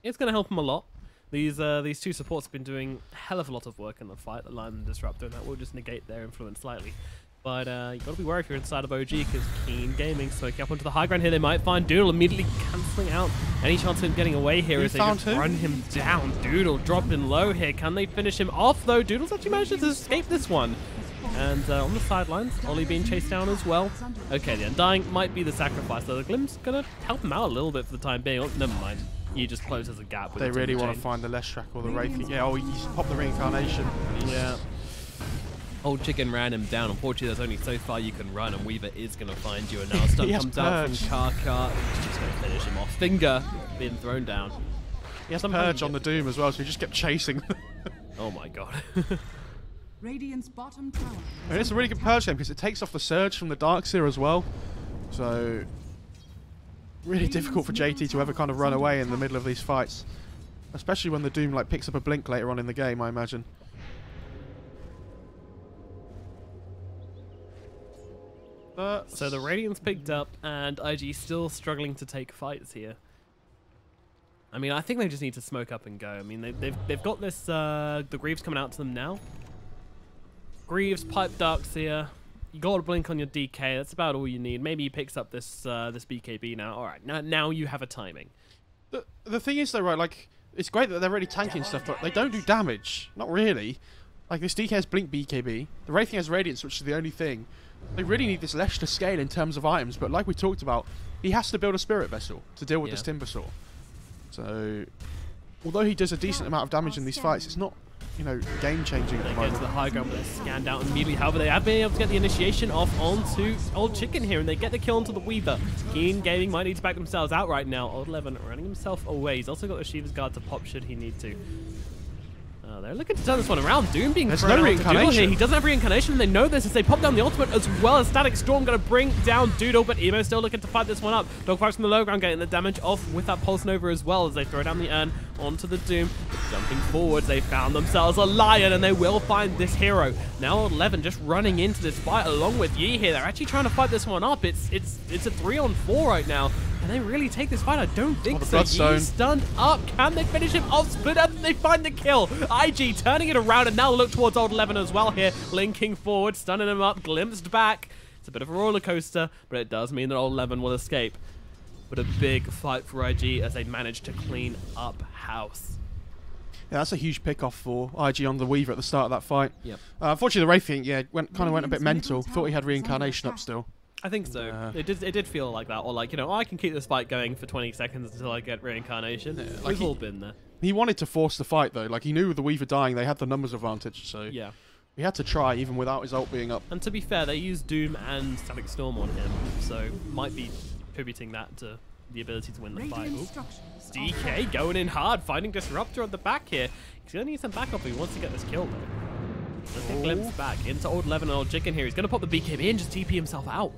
it's going to help him a lot. These two supports have been doing a hell of a lot of work in the fight, the Lion and Disruptor, and that will just negate their influence slightly. But you've got to be worried if you're inside of OG, because Keen Gaming smoking up onto the high ground here. They might find Doodle, immediately cancelling out any chance of him getting away here as they just run him down. Doodle dropping low here. Can they finish him off, though? Doodle's actually managed to escape this one. And on the sidelines, Ollie being chased down as well. Okay, the Undying might be the sacrifice, though. The Glim's going to help him out a little bit for the time being. Oh, never mind. You just closes a gap. With They the really want chain. to find the Leshrac or the Wraith. Yeah, oh, he's popped the Reincarnation. Yeah. Old Chicken ran him down. Unfortunately, there's only so far you can run, and Weaver is going to find you. And now Stun comes out from Karkar. He's just going to finish him off. Finger being thrown down. He has Purge on the Doom as well, so he just kept chasing. Oh my god. Radiant's bottom tower. And it's a really good Purge game because it takes off the Surge from the Darkseer as well. So, really difficult for JT to ever kind of run away in the middle of these fights. Especially when the Doom like picks up a blink later on in the game, I imagine. So the Radiant's picked up, and IG still struggling to take fights here. I mean, I think they just need to smoke up and go. I mean, they've got this, the Greaves coming out to them now. Greaves, Pipe Darkseer. You got to blink on your DK. That's about all you need. Maybe he picks up this this BKB now. All right, now you have a timing. The thing is though, right? Like, it's great that they're really tanking stuff, but they don't do damage. Not really. Like, this DK has Blink BKB. The Wraith has Radiance, which is the only thing. They really need this Lesh to scale in terms of items, but like we talked about, he has to build a Spirit Vessel to deal with this Timbersaw. So, although he does a decent amount of damage in these fights, it's not, you know, game-changing at the They get moment. to the high ground, but they're scanned out immediately. However, they have been able to get the initiation off onto Old Chicken here, and they get the kill onto the Weaver. Keen Gaming might need to back themselves out right now. Old 11 running himself away. He's also got the Shiva's Guard to pop should he need to. They're looking to turn this one around. Doom being There's thrown no out to reincarnation. Doodle here. He doesn't have reincarnation, and they know this as they pop down the ultimate as well as Static Storm going to bring down Doodle, but Emo still looking to fight this one up. Dogfights from the low ground getting the damage off with that Pulse Nova as well as they throw down the urn onto the Doom. Jumping forwards, they found themselves a Lion, and they will find this hero. Now Old 11 just running into this fight along with Yi here. They're actually trying to fight this one up. It's a 3-on-4 right now. Can they really take this fight? I don't think so. He's stunned up. Can they finish him off? Split up, and they find the kill. IG turning it around and now look towards Old 11 as well here. Linking forward, stunning him up, glimpsed back. It's a bit of a roller coaster, but it does mean that Old 11 will escape. But a big fight for IG as they manage to clean up house. Yeah, that's a huge pick-off for IG on the Weaver at the start of that fight. Yep. Unfortunately, the Wraith King, kind of went a bit mental. Thought he had reincarnation up still. I think so. It did feel like that, or like, you know, I can keep this fight going for 20 seconds until I get reincarnation. Yeah, like We've all been there. He wanted to force the fight though. Like, he knew with the Weaver dying, they had the numbers advantage. So yeah, he had to try even without his ult being up. And to be fair, they used Doom and Static Storm on him, so might be attributing that to the ability to win the fight. DK going in hard, finding Disruptor on the back here. He's going to need some backup if he wants to get this kill though. Let's get glimpse back into Old 11 and Old Chicken here. He's going to pop the BKB and just TP himself out.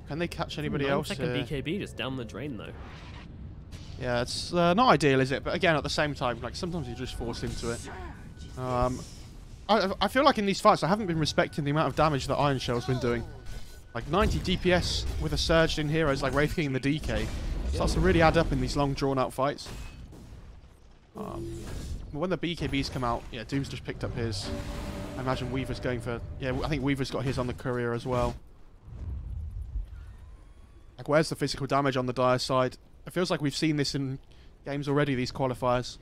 Can they catch anybody else? Second BKB just down the drain though. Yeah, it's not ideal, is it? But again, at the same time, like, sometimes you just force into it. I feel like in these fights I haven't been respecting the amount of damage that Iron Shell's been doing. Like 90 DPS with a surged in heroes like Wraith King and the DK starts to really add up in these long drawn out fights. When the BKBs come out, yeah, Doom's just picked up his. I imagine Weaver's going for... Yeah, I think Weaver's got his on the courier as well. Like, where's the physical damage on the Dire side? It feels like we've seen this in games already, these qualifiers.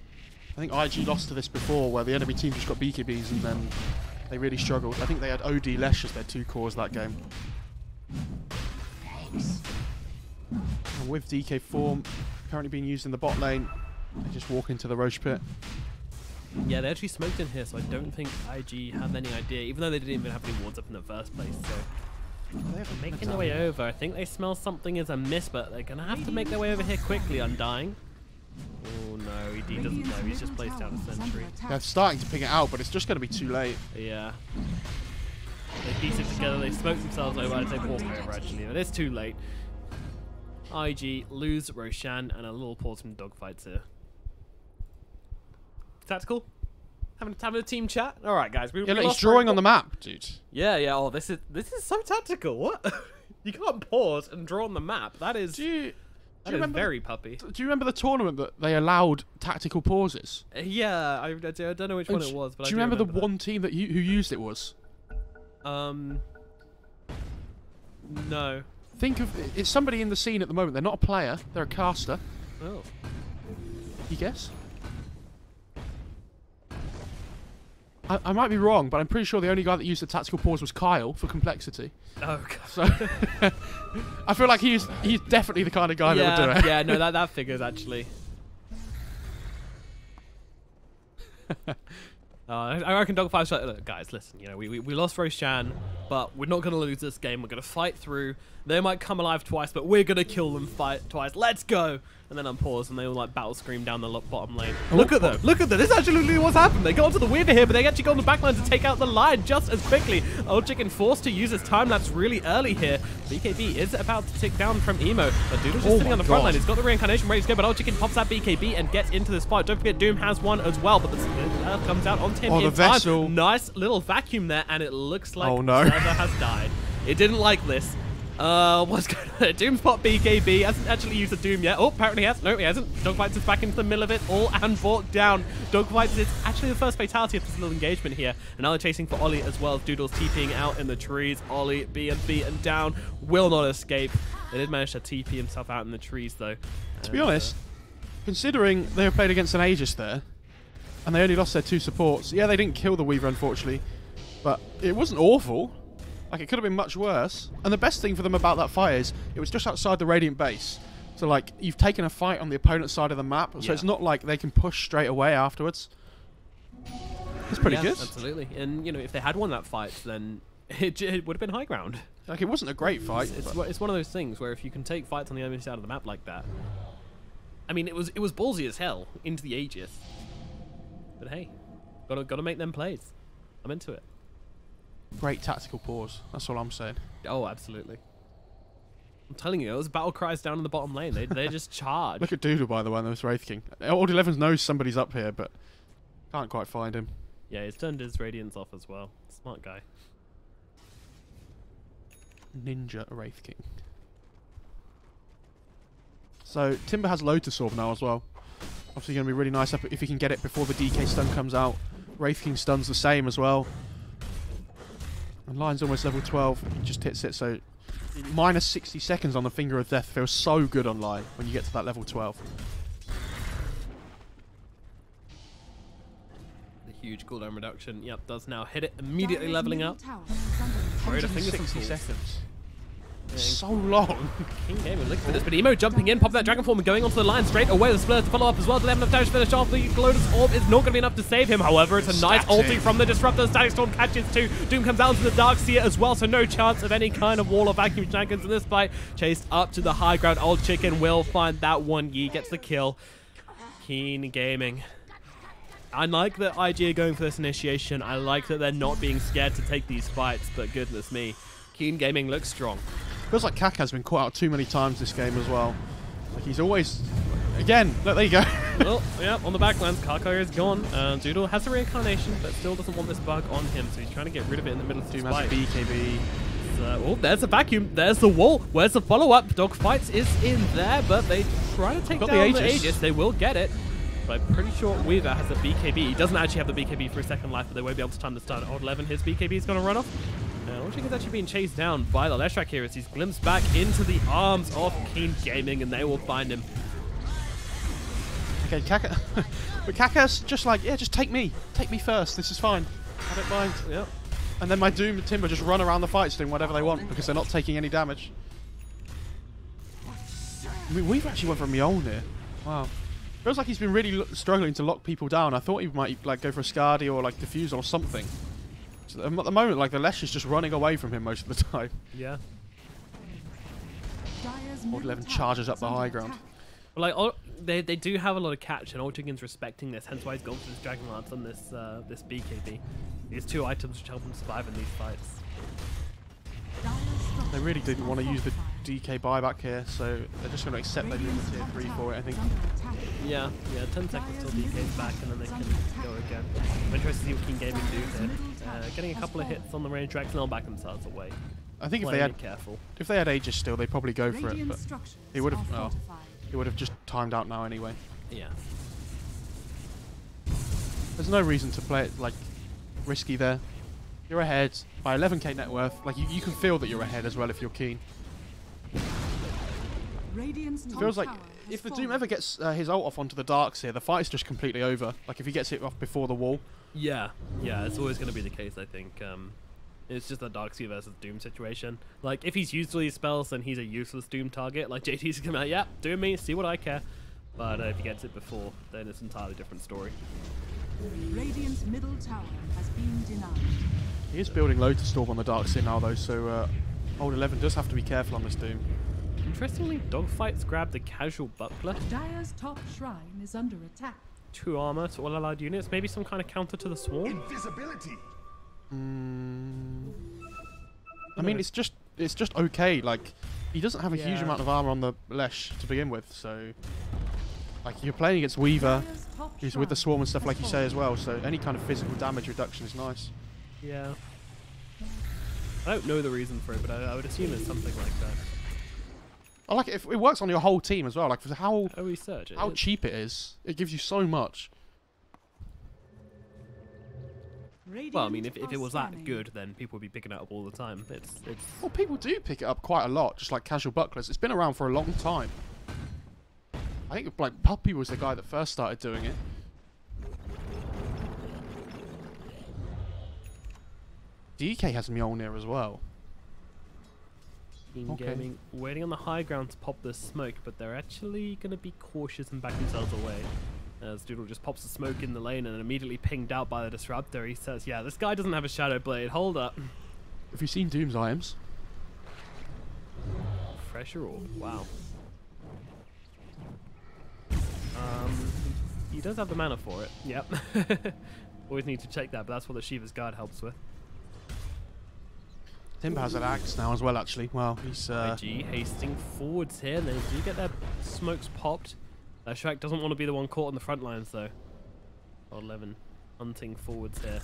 I think IG lost to this before, where the enemy team just got BKBs and then they really struggled. I think they had OD Lesh as their 2 cores that game. And with DK form currently being used in the bot lane, they just walk into the Roche pit. Yeah, they actually smoked in here, so I don't think IG have any idea, even though they didn't even have any wards up in the first place. So they're making their way over. I think they smell something as a miss, but they're going to have to make their way over here quickly, Undying. Oh no, he doesn't know. He's just placed down a sentry. They're starting to ping it out, but it's just going to be too late. Yeah. They piece it together. They smoke themselves over. I'd say walk over, actually, but it's too late. IG lose Roshan and a little pause from dogfights here. Tactical? Having a team chat? Alright, guys. Yeah, look, he's drawing on the map, dude. Yeah, yeah. Oh, this is so tactical. What? You can't pause and draw on the map. That is... Do you remember very puppy. Do you remember the tournament that they allowed tactical pauses? Yeah, I don't know which one it was, but do you remember the one team that who used it was? No. Think of it's somebody in the scene at the moment. They're not a player. They're a caster. Oh. You guess? I might be wrong, but I'm pretty sure the only guy that used the tactical pause was Kyle for complexity. Oh god. So I feel like he's definitely the kind of guy that would do it. Yeah, no, that figures actually. I reckon Dogfire's like, look, guys, listen, you know, we lost Roshan, but we're not going to lose this game. We're going to fight through. They might come alive twice, but we're going to kill them twice. Let's go. And then unpause, and they all like battle scream down the bottom lane. Look at them. Look at them. This is actually what's happened. They got onto the Weaver here, but they actually got on the back line to take out the line just as quickly. Old Chicken forced to use his time lapse really early here. BKB is about to tick down from Emo, but Doodle's just sitting on the front line. He's got the reincarnation ready to go, but Old Chicken pops that BKB and gets into this fight. Don't forget, Doom has one as well, but the comes out onto him in the vessel. time. Nice little vacuum there, and it looks like no. Trevor has died. It didn't like this. What's going on? Doom's popped BKB. Hasn't actually used the Doom yet. Oh, apparently he has. No, he hasn't. Dogfights is back into the middle of it. All and brought down. Dogfights is actually the first fatality of this little engagement here. And now they're chasing for Ollie as well. Doodle's TPing out in the trees. Ollie being beaten down. Will not escape. They did manage to TP himself out in the trees, though. To be honest, considering they were played against an Aegis there, and they only lost their 2 supports. Yeah, they didn't kill the Weaver, unfortunately. But it wasn't awful. Like, it could have been much worse. And the best thing for them about that fight is it was just outside the Radiant base. So, like, you've taken a fight on the opponent's side of the map. So it's not like they can push straight away afterwards. It's pretty good. Absolutely. And, you know, if they had won that fight, then it would have been high ground. Like, it wasn't a great fight. It's one of those things where if you can take fights on the enemy side of the map like that... I mean, it was ballsy as hell into the Aegis. But hey, gotta make them plays. I'm into it. Great tactical pause. That's all I'm saying. Oh, absolutely. I'm telling you, those battle cries down in the bottom lane. They just charge. Look at Doodle, by the way, and this Wraith King. Old 11 knows somebody's up here, but can't quite find him. Yeah, he's turned his Radiance off as well. Smart guy. Ninja Wraith King. So, Timber has Lotus Orb now as well. Obviously going to be really nice if he can get it before the DK stun comes out. Wraith King stun's the same as well. And Lion's almost level 12. He just hits it, so minus 60 seconds on the Finger of Death feels so good on Lion when you get to that level 12. The huge cooldown reduction, yep, does now hit it, immediately leveling up. 60 seconds. So long. King Gaming looking for this, but Emo jumping in, popping that Dragon Form and going onto the line straight away. The Splurge to follow up as well. Do they have enough damage to finish off? The Lotus Orb is not going to be enough to save him. However, it's a nice ulti from the Disruptor. Static Storm catches too. Doom comes out into the Dark Seer as well, so no chance of any kind of wall of vacuum shenanigans in this fight. Chased up to the high ground. Old Chicken will find that one. Yi gets the kill. Keen Gaming. I like that IG are going for this initiation. I like that they're not being scared to take these fights, but goodness me. Keen Gaming looks strong. Feels like Kaka's been caught out too many times this game as well. Like he's always Again, look, there you go. Well, yeah, on the backlands, Karkar is gone. Doodle has a reincarnation, but still doesn't want this bug on him, so he's trying to get rid of it in the middle of the Doom has fight. a BKB. Oh, there's a vacuum. There's the wall. Where's the follow-up? Dogfights is in there, but they try to take Got down the Aegis. They will get it. But I'm pretty sure Weaver has a BKB. He doesn't actually have the BKB for a second life, but they won't be able to time the stun. Old 11, his BKB is going to run off. Logic is actually being chased down by the Leshrac here as he's glimpsed back into the arms of Keen Gaming, and they will find him. Okay, Kaka. But Kaka's just like, yeah, just take me. Take me first. This is fine. I don't mind. Yep. And then my Doom and Timber just run around the fights doing whatever they want because they're not taking any damage. I mean, we've actually went for Mjolnir. Wow. Feels like he's been really struggling to lock people down. I thought he might like go for a Skadi or like Diffuse or something. So at the moment, like the Lesh is just running away from him most of the time. Yeah. Old 11 charges up the high ground. But like, they do have a lot of catch, and Ultigan's respecting this, hence why he's gone for this Dragon Lance on this this BKB. These two items which help him survive in these fights. They really didn't want to use the DK buyback here, so they're just going to accept they lose tier 3 for it, I think. Yeah, 10 seconds till DK's back, and then they can go again. I'm interested to see what Keen Gaming do here. Getting a couple of hits on the range tracks, and they'll back themselves away. I think if they had Aegis still, they'd probably go for it, but he would have. Oh, he would have just timed out now anyway. Yeah. There's no reason to play it like risky there. You're ahead by 11k net worth. Like you can feel that you're ahead as well if you're keen. It feels like if the Doom ever gets his ult off onto the Darks here, the fight is just completely over. Like if he gets it off before the wall. Yeah, it's always going to be the case, I think. It's just a Darkseid versus Doom situation. Like, if he's used all these spells, then he's a useless Doom target. Like, JT's going to be like, yeah, Doom me, see what I care. But if he gets it before, then it's an entirely different story. Radiant's middle tower has been denied. He is building Lotus Storm on the Darkseid now, though, so Old 11 does have to be careful on this Doom. Interestingly, Dogfights grabbed the casual buckler. Dire's top shrine is under attack. 2 armor to all allied units. Maybe some kind of counter to the swarm. Invisibility. I mean, it's just okay. Like, he doesn't have a huge amount of armor on the Lesh to begin with, so like you're playing against Weaver, he's with the swarm and stuff like you say as well. So any kind of physical damage reduction is nice. Yeah. I don't know the reason for it, but I would assume it's something like that. I like it if it works on your whole team as well. Like for how cheap it is, it gives you so much. Well, I mean, if it was that good, then people would be picking it up all the time. It's Well, people do pick it up quite a lot, just like casual bucklers. It's been around for a long time. I think like Puppy was the guy that first started doing it. DK has Mjolnir as well. Keen Gaming waiting on the high ground to pop this smoke, but they're actually going to be cautious and back themselves away. As Doodle just pops the smoke in the lane and then immediately pinged out by the Disruptor. He says, yeah, this guy doesn't have a Shadow Blade. Hold up. Have you seen Doom's items? Fresher Orb. Wow. He does have the mana for it. Yep. Always need to check that, but that's what the Shiva's Guard helps with. Timber has an axe now as well, actually. Well, he's IG hasting forwards here. They do get their smokes popped. Shrek doesn't want to be the one caught on the front lines, though. 11 hunting forwards here.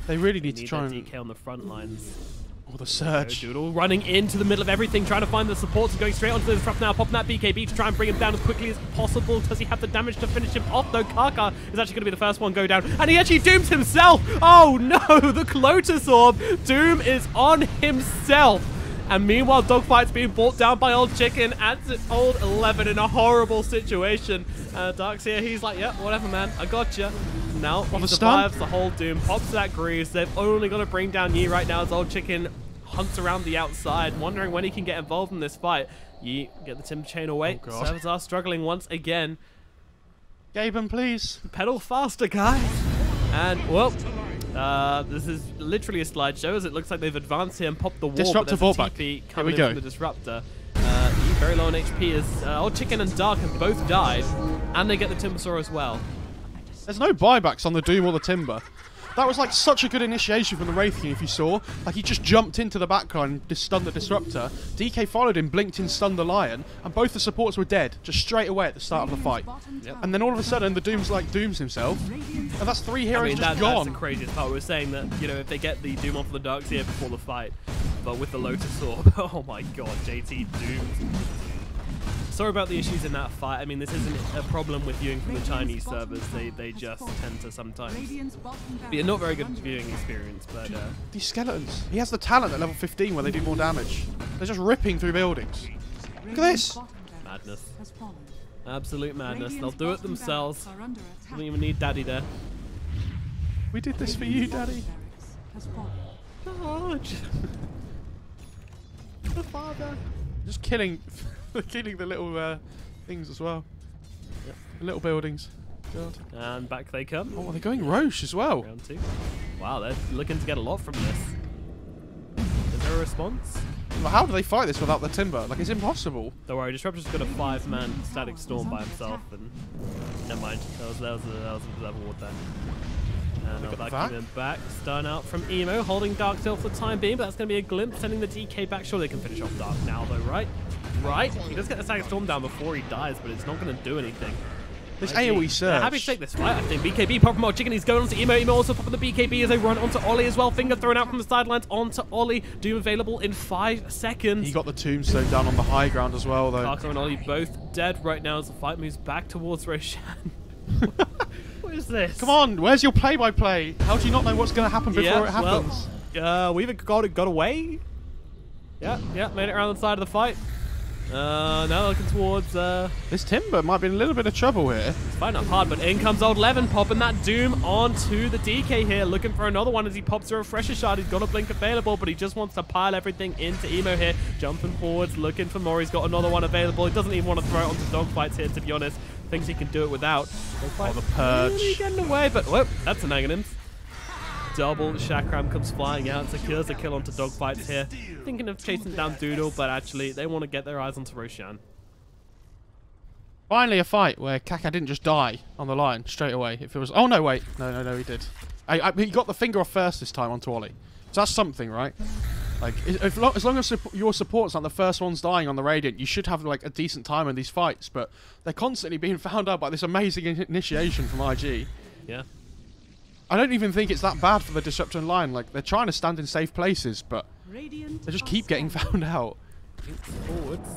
They really need to try and DK on the front lines. Oh, the surge. Doodle running into the middle of everything, trying to find the supports and going straight onto the disrupt now, popping that BKB to try and bring him down as quickly as possible. Does he have the damage to finish him off, though? Karkar is actually going to be the first one go down, and he actually dooms himself. Oh no, the Lotus Orb. Doom is on himself. And meanwhile, Dogfight's being brought down by Old Chicken at Old 11 in a horrible situation. Darkseer, he's like, yeah, whatever, man, I gotcha. Now he survives the whole Doom, pops that Grease. They've only got to bring down Yi right now as Old Chicken hunts around the outside, wondering when he can get involved in this fight. Yi, get the Timber Chain away. Oh, Servers are struggling once again. Gaben, please. Pedal faster, guys. And, well, this is literally a slideshow as it looks like they've advanced here and popped the wall. Disruptor fallback. Here we go. From the Disruptor. Very low on HP as Old Chicken and Dark have both died, and they get the Timbersaw as well. There's no buybacks on the Doom or the Timber. That was like such a good initiation from the Wraith King, if you saw. Like, he just jumped into the backline and stunned the Disruptor. DK followed him, blinked in, stunned the Lion, and both the supports were dead, just straight away at the start of the fight. Yep. And then all of a sudden, the Doom's like dooms himself, and that's 3 heroes just that's gone. the craziest part. We were saying that, you know, if they get the Doom off the Dark Seer before the fight, but with the Lotus Orb, oh my god, JT doomed. Sorry about the issues in that fight. I mean, this isn't a problem with viewing from the Chinese servers. They just tend to sometimes be a not very good viewing experience. But these skeletons. He has the talent at level 15 where they do more damage. They're just ripping through buildings. Look at this. Madness. Absolute madness. They'll do it themselves. Don't even need Daddy there. We did this for you, Daddy. George. The father. Just killing the little things as well. Yep. The little buildings. God. And back they come. Oh, they're going Roche as well. Round 2. Wow, they're looking to get a lot from this. Is there a response? Well, how do they fight this without the Timber? Like, it's impossible. Don't worry, Disruptor's got a 5-man Static Storm by himself, and never mind. That was a level ward there. And now back, stun out from Emo, holding Dark still for the time being, but that's going to be a glimpse, sending the DK back. Sure, they can finish off Dark now, though, right? Right? He does get the Static Storm down before he dies, but it's not going to do anything. This AoE surge. Happy to take this fight, I think. BKB popping more chicken. He's going onto Emo. Emo also popping the BKB as they run onto Ollie as well. Finger thrown out from the sidelines onto Ollie. Doom available in 5 seconds. He got the tombstone down on the high ground as well, though. Parker and Ollie both dead right now as the fight moves back towards Roshan. What is this? Come on, where's your play-by-play? How do you not know what's going to happen before it happens? Well, we've got away. Yeah, made it around the side of the fight. Now looking towards this Timber might be in a little bit of trouble here. It's fighting up hard, but in comes old Levin, popping that Doom onto the DK here, looking for another one as he pops a Refresher Shard. He's got a Blink available, but he just wants to pile everything into Emo here. Jumping forwards, looking for more. He's got another one available. He doesn't even want to throw it onto dogfights here, to be honest. Thinks he can do it without. Oh, the Purge. Really getting away, but whoop, that's an Aghanim's. Double Chakram comes flying out, secures a kill onto dogfights here. Thinking of chasing down Doodle, but actually they want to get their eyes onto Roshan. Finally a fight where Kaka didn't just die on the line straight away. If it was, oh no, wait, no, he did. He got the finger off first this time onto Ollie. So that's something, right? Like, as long as your support's not the first ones dying on the Radiant, you should have like a decent time in these fights. But they're constantly being found out by this amazing initiation from IG. Yeah. I don't even think it's that bad for the Disruptor and Lion. Like, they're trying to stand in safe places, but they just keep getting found out. Forwards.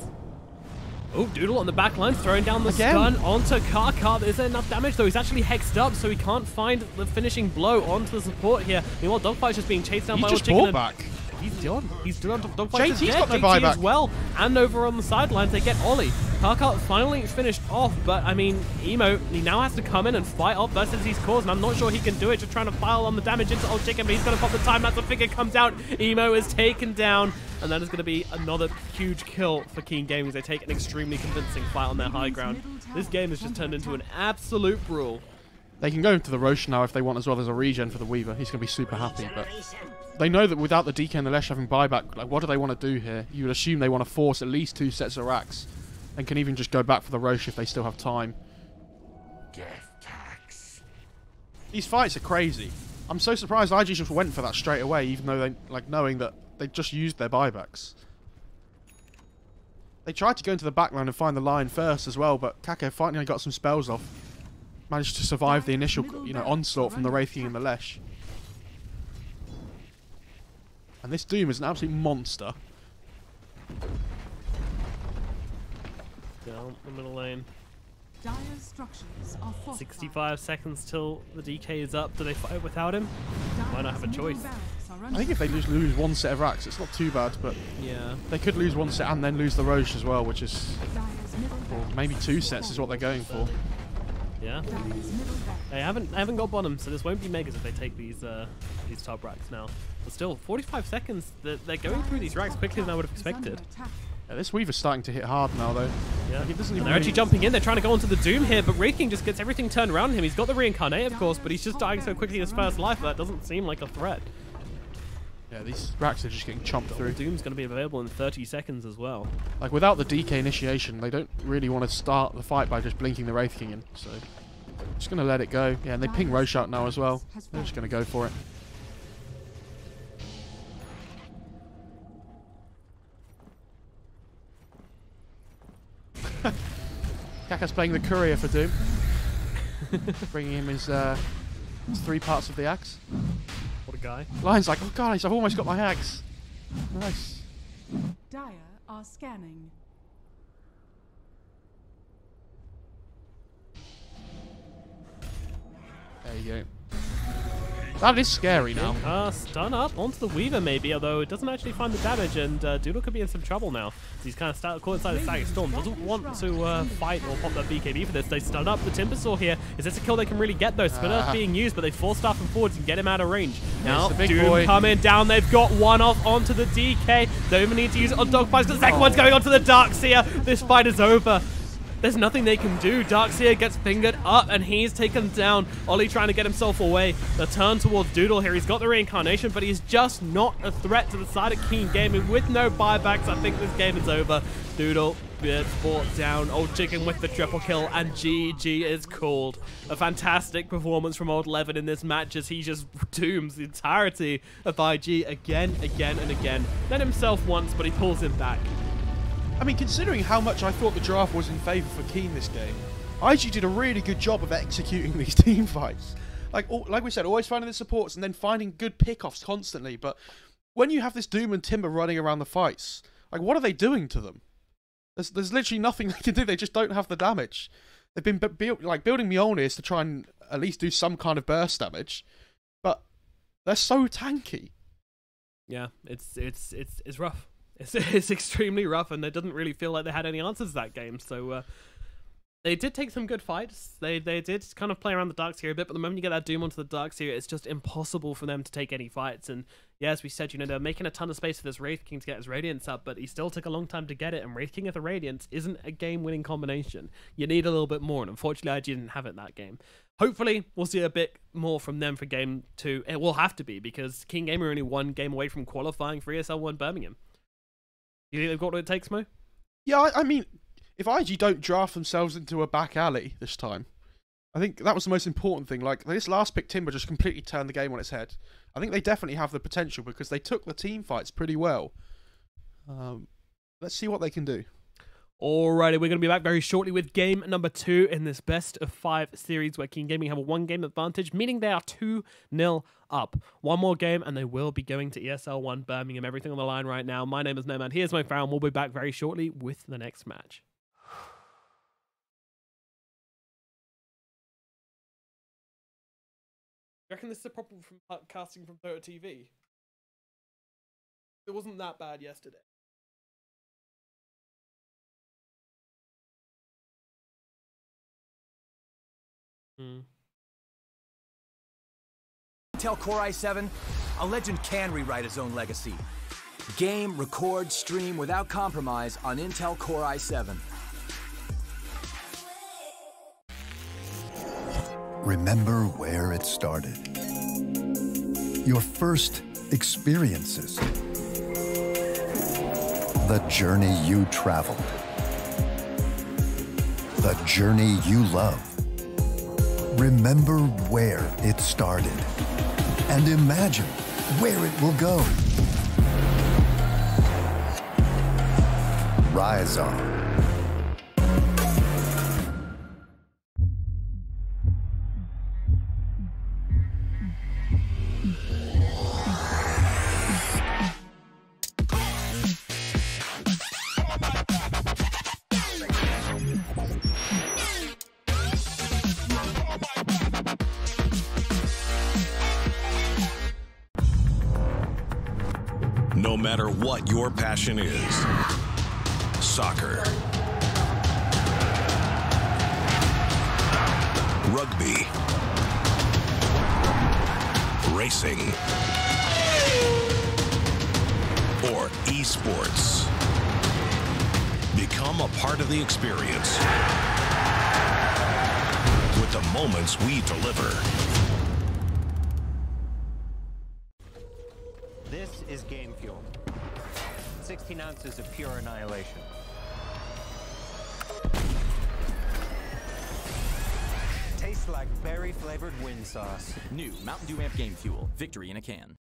Oh, Doodle on the back line, throwing down the stun onto Karkar. Is there enough damage, though? He's actually hexed up, so he can't find the finishing blow onto the support here. Meanwhile, Dogfight's just being chased down by old Chicken. He just bought back. He's done. He's done. Dogfight's JT's got no JT buyback as well. And over on the sidelines, they get Ollie. Karkar finally finished off, but I mean, Emo, he now has to come in and fight off versus his cause, and I'm not sure he can do it, just trying to pile on the damage into old Chicken, but he's going to pop the time. That's the figure comes out. Emo is taken down, and that is going to be another huge kill for Keen Gaming as they take an extremely convincing fight on their high ground. This game has just turned into an absolute brawl. They can go into the Roche now if they want as well. There's a regen for the Weaver. He's going to be super happy, but they know that without the DK and the Lesh having buyback, like, what do they want to do here? You would assume they want to force at least 2 sets of racks and can even just go back for the Roche if they still have time. These fights are crazy. I'm so surprised IG just went for that straight away, even though they, like, knowing that they just used their buybacks. They tried to go into the backline and find the line first as well, but Kaka finally got some spells off. Managed to survive the initial, onslaught from the Wraith King and the Lesh. And this Doom is an absolute monster. Down the middle lane. Dire structures are fortified. 65 seconds till the DK is up. Do they fight without him? Might not have a choice. I think if they just lose 1 set of racks, it's not too bad, but yeah, they could lose 1 set and then lose the Roche as well, which is, well, maybe 2 sets is what they're going for. Yeah. They haven't got bottom, so this won't be megas if they take these top racks now. But still, 45 seconds. They're going through these racks quicker than I would have expected. Yeah, this Weaver's starting to hit hard now, though. Yeah. Like, it doesn't even they're actually jumping in. They're trying to go onto the Doom here, but Wraith King just gets everything turned around him. He's got the Reincarnate, of course, but he's just dying so quickly in his first life that doesn't seem like a threat. Yeah, these racks are just getting chomped through. Doom's going to be available in 30 seconds as well. Like, without the DK initiation, they don't really want to start the fight by just blinking the Wraith King in, so Just going to let it go. Yeah, and they ping Roshan now as well. They're just going to go for it. Kaka's playing the courier for Doom. Bringing him his 3 parts of the axe. What a guy. Lion's like, oh guys, I've almost got my axe. Nice. Dire are scanning. There you go. That is scary now. Stun up onto the Weaver maybe, although it doesn't actually find the damage, and Doodle could be in some trouble now. He's kind of caught inside the Static Storm. Doesn't want to fight or pop that BKB for this. They stun up the Timbersaw here. Is this a kill they can really get though? Spin Earth being used, but they force stuff him forwards and get him out of range. Now Doom coming down. They've got one off onto the DK. Don't even need to use it on Dogfights because the second one's going onto the Darkseer. This fight is over. There's nothing they can do. Darkseer gets fingered up and he's taken down. Ollie trying to get himself away. The turn towards Doodle here. He's got the reincarnation, but he's just not a threat to the side of Keen Gaming. With no buybacks, I think this game is over. Doodle gets brought down. Old Chicken with the triple kill, and GG is called. A fantastic performance from Old Levin in this match as he just dooms the entirety of IG again, and again. Not himself once, but he pulls him back. I mean, considering how much I thought the draft was in favour for Keen this game, IG did a really good job of executing these team fights. Like we said, always finding the supports and then finding good pickoffs constantly. But when you have this Doom and Timber running around the fights, like, what are they doing to them? There's literally nothing they can do. They just don't have the damage. They've been building Mjolnirs to try and at least do some kind of burst damage, but they're so tanky. Yeah, it's rough. It's extremely rough, and it doesn't really feel like they had any answers to that game. So they did take some good fights. They did kind of play around the Darkseer a bit, but the moment you get that Doom onto the Darkseer, it's just impossible for them to take any fights. And yeah, as we said, you know, they're making a ton of space for this Wraith King to get his Radiance up, but he still took a long time to get it, and Wraith King with the Radiance isn't a game-winning combination. You need a little bit more, and unfortunately, IG didn't have it that game. Hopefully, we'll see a bit more from them for Game 2. It will have to be, because King Gamer are only one game away from qualifying for ESL One Birmingham. You think they've got what it takes, Mo? Yeah, I mean, if IG don't draft themselves into a back alley this time, I think that was the most important thing. Like, this last pick, Timber, just completely turned the game on its head. I think they definitely have the potential because they took the team fights pretty well. Let's see what they can do. Alrighty, we're going to be back very shortly with game number 2 in this best of 5 series where King Gaming have a 1-game advantage, meaning they are 2-0 up. One more game and they will be going to ESL One Birmingham. Everything on the line right now. My name is Nomad. Here's my Farron. We'll be back very shortly with the next match. You reckon this is a problem from casting from Dota TV? It wasn't that bad yesterday. Intel Core i7, a legend can rewrite his own legacy. Game, record, stream without compromise on Intel Core i7. Remember where it started. Your first experiences. The journey you traveled. The journey you love. Remember where it started. And imagine where it will go. Rise on. No matter what your passion is, soccer, rugby, racing, or esports, become a part of the experience with the moments we deliver. This is Game Fuel. 16 ounces of pure annihilation. Tastes like berry-flavored wind sauce. New Mountain Dew Amp Game Fuel. Victory in a can.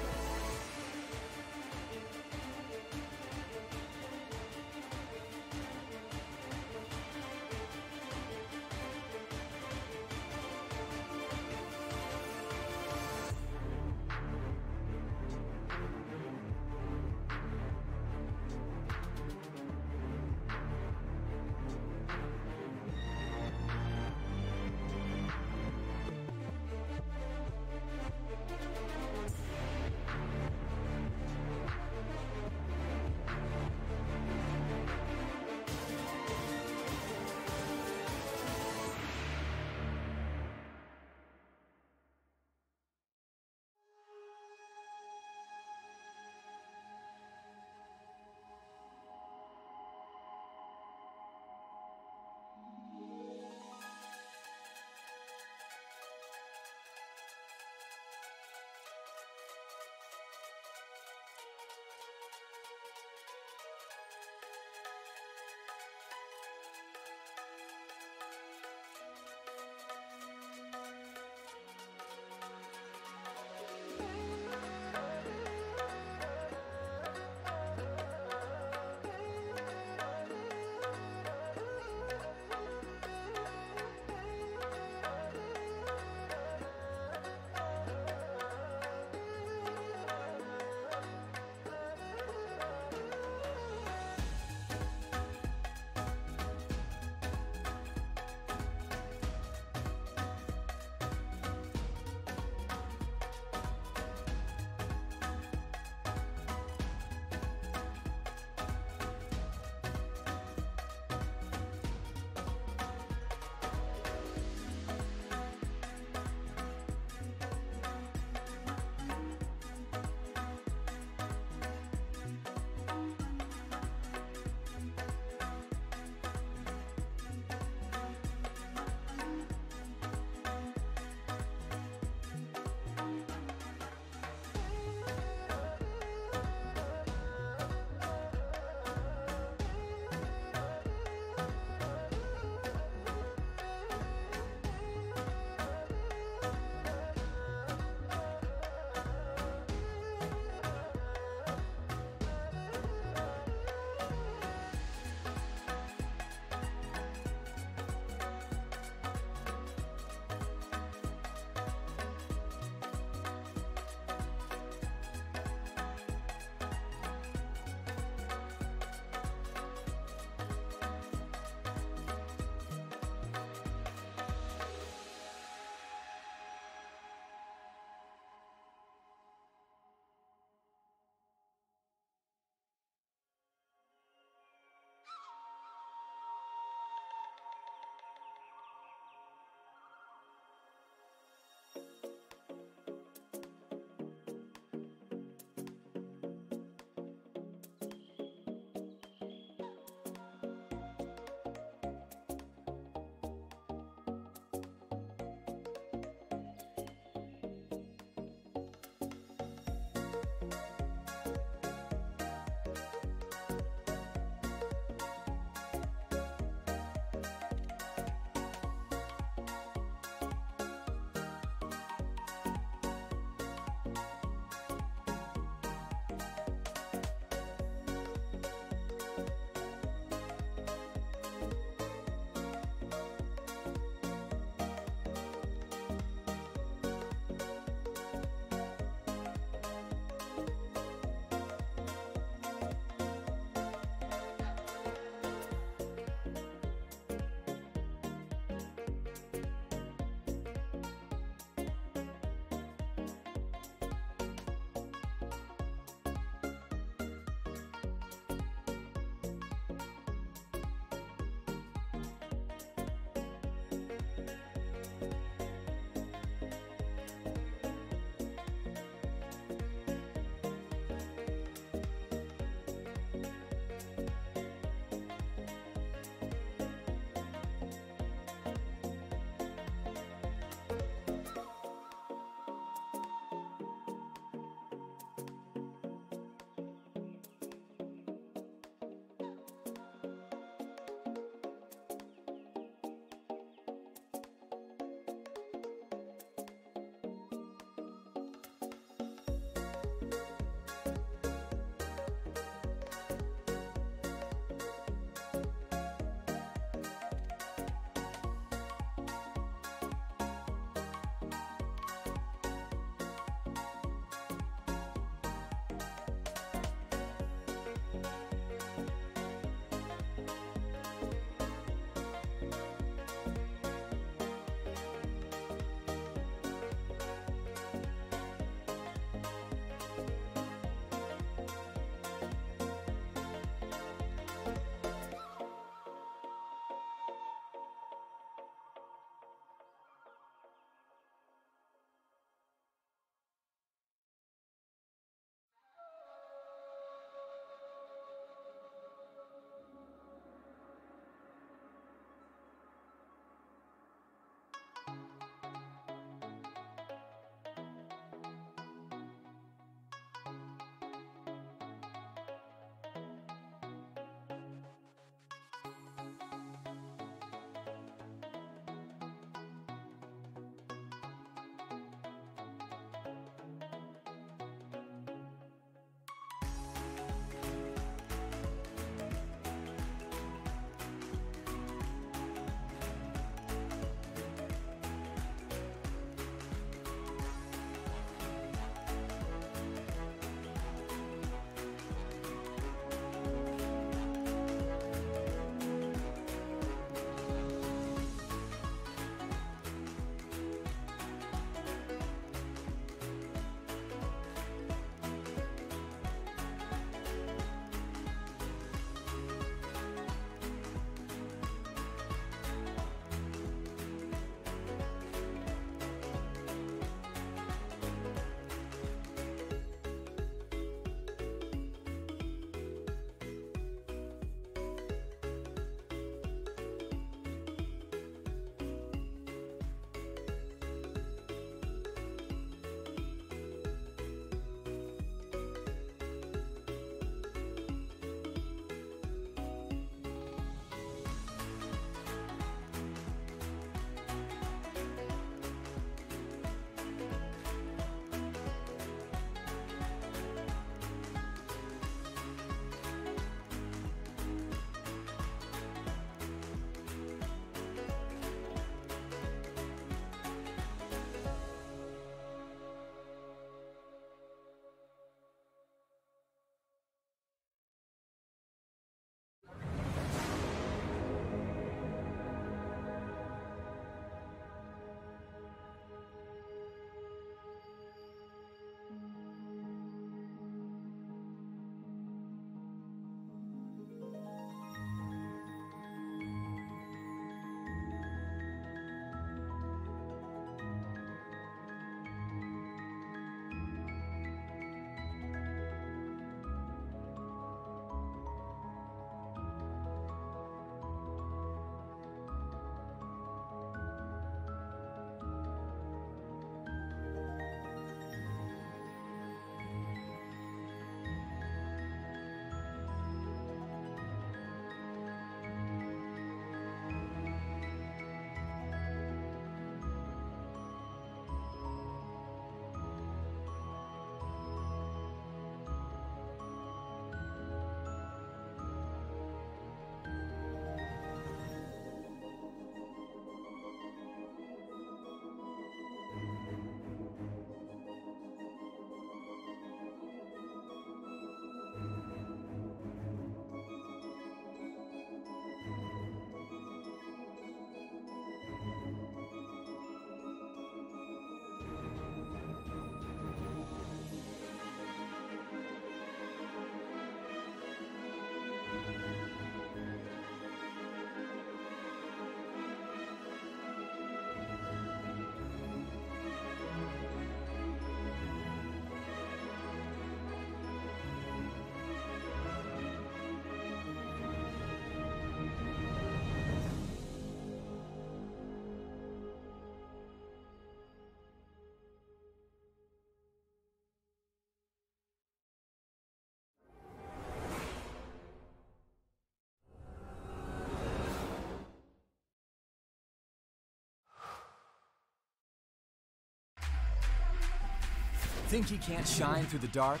Think you can't shine through the dark?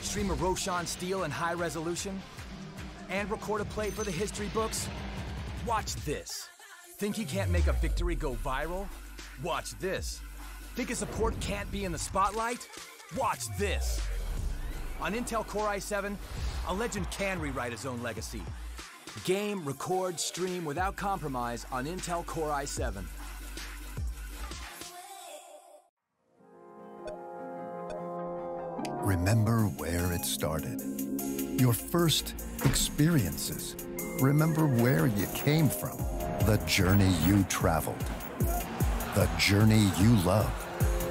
Stream a Roshan Steel in high resolution? And record a play for the history books? Watch this. Think you can't make a victory go viral? Watch this. Think a support can't be in the spotlight? Watch this. On Intel Core i7, a legend can rewrite his own legacy. Game, record, stream without compromise on Intel Core i7. Remember where it started. Your first experiences. Remember where you came from. The journey you traveled. The journey you love.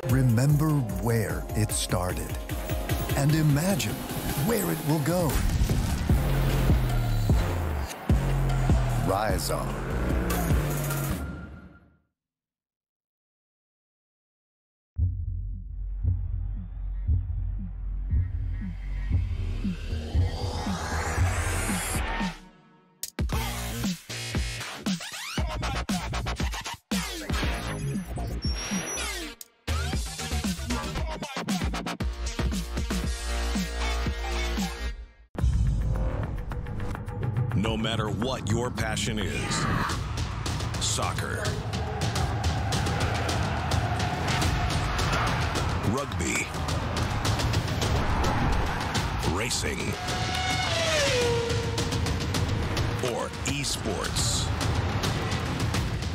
Remember where it started. And imagine where it will go. Rise on. No matter what your passion is, soccer, rugby, racing, or esports,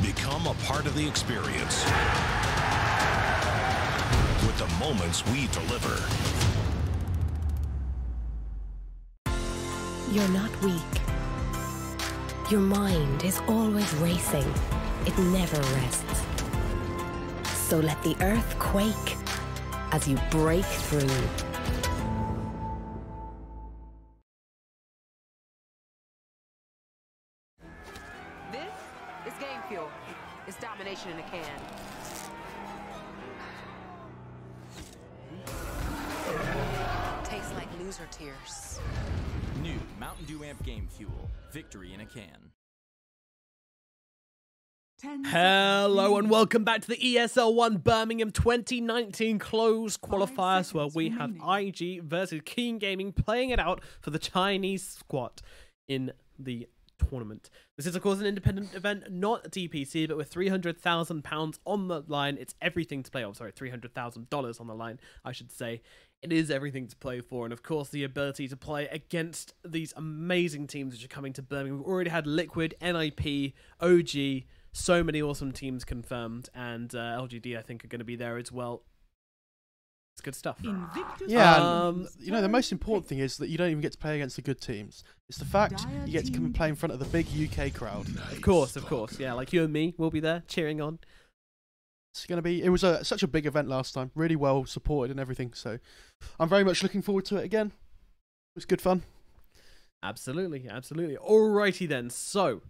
become a part of the experience with the moments we deliver. You're not weak. Your mind is always racing. It never rests. So let the earth quake as you break through. This is game fuel. It's domination in a can. Tastes like loser tears. New Mountain Dew Amp Game Fuel. Victory in a can. Hello and welcome back to the ESL One Birmingham 2019 closed qualifiers, where we have IG versus Keen Gaming playing it out for the Chinese squad in the tournament. This is of course an independent event, not a DPC, but with £300,000 on the line. It's everything to play. Oh, sorry, $300,000 on the line, I should say. It is everything to play for, and of course the ability to play against these amazing teams which are coming to Birmingham. We've already had Liquid, NIP, OG, so many awesome teams confirmed, and LGD I think are going to be there as well. It's good stuff. Yeah, you know, the most important thing is that you don't even get to play against the good teams. It's the fact you get to come and play in front of the big UK crowd. Of course, yeah, like you and me will be there cheering on. It's going to be, it was such a big event last time, really well supported and everything, so I'm very much looking forward to it again. It was good fun. Absolutely. Alrighty then, so,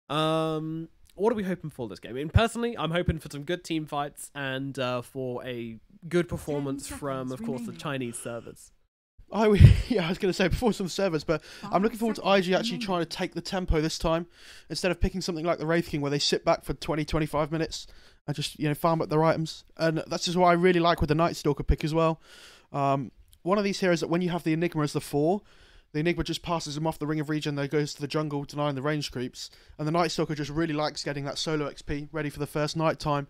what are we hoping for this game? I mean, personally, I'm hoping for some good team fights and for a good performance from, of course, the Chinese servers. I was going to say before some servers, but I'm looking forward to IG actually trying to take the tempo this time, instead of picking something like the Wraith King where they sit back for 20-25 minutes and just, you know, farm up their items. And that's just what I really like with the Night Stalker pick as well. One of these heroes that when you have the Enigma as the 4, the Enigma just passes him off the Ring of Regen, then goes to the jungle denying the range creeps, and the Night Stalker just really likes getting that solo XP ready for the first night time.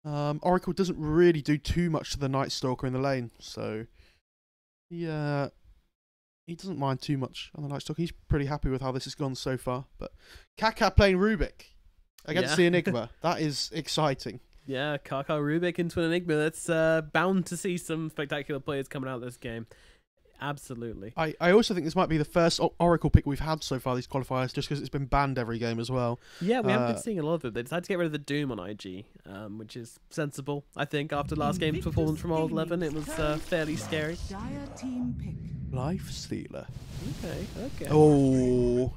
Oracle doesn't really do too much to the Night Stalker in the lane, so yeah, he doesn't mind too much on the Night Stalker. He's pretty happy with how this has gone so far. But Kaka playing Rubik against the Enigma, that is exciting. Yeah, Kaka Rubik into an Enigma. That's bound to see some spectacular players coming out of this game. Absolutely. I also think this might be the first Oracle pick we've had so far, these qualifiers, just because it's been banned every game as well. Yeah, we haven't been seeing a lot of it. They decided to get rid of the Doom on IG, which is sensible, I think. After last game's performance from Old 11, it was fairly scary. Life Stealer. Okay. Oh.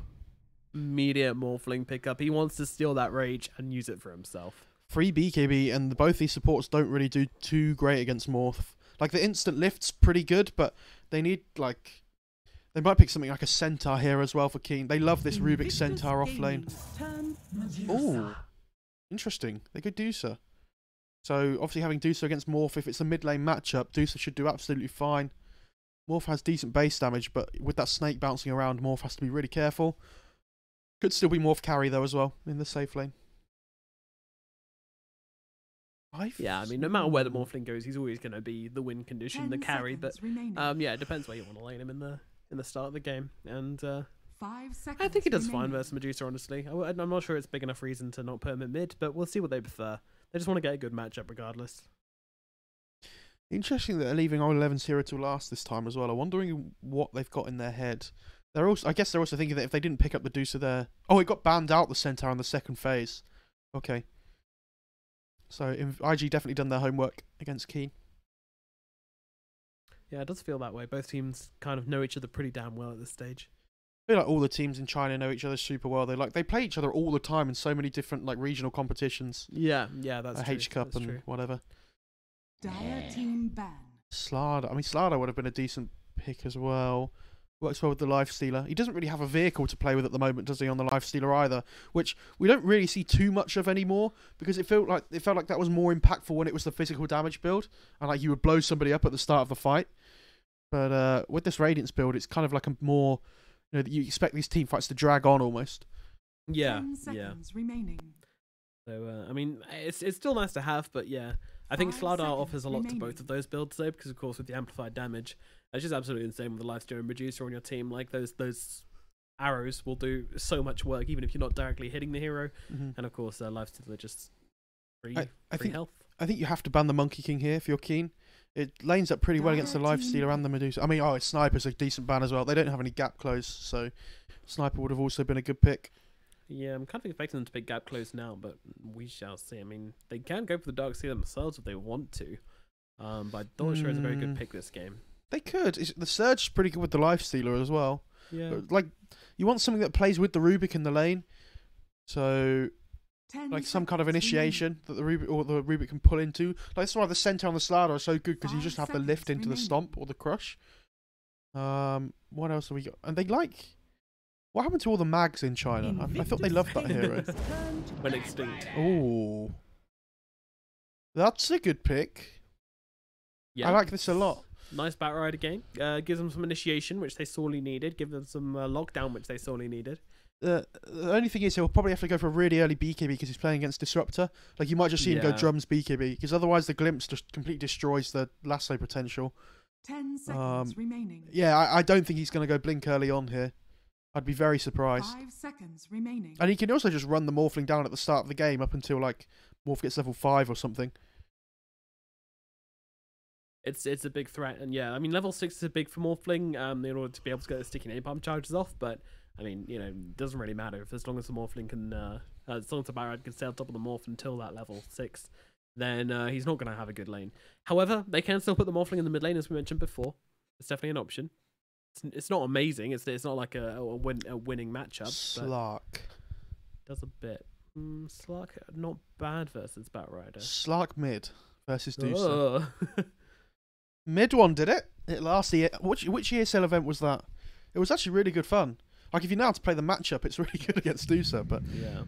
Immediate Morphling pickup. He wants to steal that rage and use it for himself. Free BKB, and both these supports don't really do too great against Morph. Like, the instant lift's pretty good, but they need, like... They might pick something like a Centaur here as well for Keen. They love this Rubik Centaur off lane. Oh, interesting. They could do so. So obviously having Dusa against Morph, if it's a mid lane matchup, Dusa should do absolutely fine. Morph has decent base damage, but with that snake bouncing around, Morph has to be really careful. Could still be Morph carry though as well in the safe lane. Yeah, I mean, no matter where the Morphling goes, he's always going to be the win condition, the carry. But yeah, it depends where you want to lane him in the start of the game. And 5 seconds I think he does remaining. fine versus Medusa, honestly. I'm not sure it's big enough reason to not put him in mid, but we'll see what they prefer. They just want to get a good matchup regardless. Interesting that they're leaving 0-11-0 till last this time as well. I'm wondering what they've got in their head. I guess they're also thinking that if they didn't pick up the Medusa there... Oh, it got banned out the Centaur in the second phase. Okay. So IG definitely done their homework against Keen. Yeah, it does feel that way. Both teams kind of know each other pretty damn well at this stage. I feel like all the teams in China know each other super well. They play each other all the time in so many different regional competitions. Yeah, that's true. H Cup that's and true. whatever. Dire team ban. Slarda. I mean, Slarda would have been a decent pick as well. Works well with the Lifestealer. He doesn't really have a vehicle to play with at the moment, does he, on the Lifestealer either? Which we don't really see too much of anymore, because it felt like that was more impactful when it was the physical damage build, and like you would blow somebody up at the start of the fight. But with this Radiance build, it's kind of like a more, you expect these team fights to drag on almost. Yeah, 10 seconds remaining. So I mean, it's still nice to have, but yeah, I think 5 Slardar seconds offers a lot to remaining. both of those builds though, because of course with the amplified damage, it's just absolutely insane with the Lifestealer and Medusa on your team. Like those arrows will do so much work, even if you're not directly hitting the hero. And of course, Lifestealer just free health. I think you have to ban the Monkey King here if you're keen. It lanes up pretty well against the Lifestealer and the Medusa. I mean, it's Sniper's a decent ban as well. They don't have any gap close, so Sniper would have also been a good pick. Yeah, I'm kind of expecting them to pick gap close now, but we shall see. I mean, they can go for the Dark Sea themselves if they want to, but I'm not sure it's a very good pick this game. They could. The Surge is pretty good with the Lifestealer as well. Yeah. But, like, you want something that plays with the Rubik in the lane, so like some kind of initiation that the Rubik can pull into. Like, that's why the Centaur and the Slardar are so good, because you just have the lift into the Stomp or the Crush. What else have we got? And they like... What happened to all the mags in China? I thought they loved that hero. Went extinct. Oh, that's a good pick. Yeah, I like this a lot. Nice Bat Rider game. Gives them some initiation, which they sorely needed. Give them some lockdown, which they sorely needed. The only thing is he'll probably have to go for a really early BKB because he's playing against Disruptor. Like, you might just see him go drums BKB, because otherwise the Glimpse just completely destroys the lasso potential. 10 seconds remaining. Yeah, I don't think he's going to go Blink early on here. I'd be very surprised. 5 seconds remaining. And he can also just run the Morphling down at the start of the game up until, like, Morph gets level 5 or something. It's a big threat, and yeah, I mean, level 6 is big for Morphling in order to be able to get the sticky napalm charges off, but I mean, it doesn't really matter as long as the Morphling can, as long as the Barrad can stay on top of the Morph until that level 6, then he's not going to have a good lane. However, they can still put the Morphling in the mid lane, as we mentioned before. It's definitely an option. It's not amazing. It's not like a winning matchup. Slark Does a bit. Slark not bad versus Batrider. Slark mid versus Dusa. Mid one did it. It last year. Which ESL event was that? It was actually really good fun. Like, if you know how to play the matchup, it's really good against Dusa. But yeah.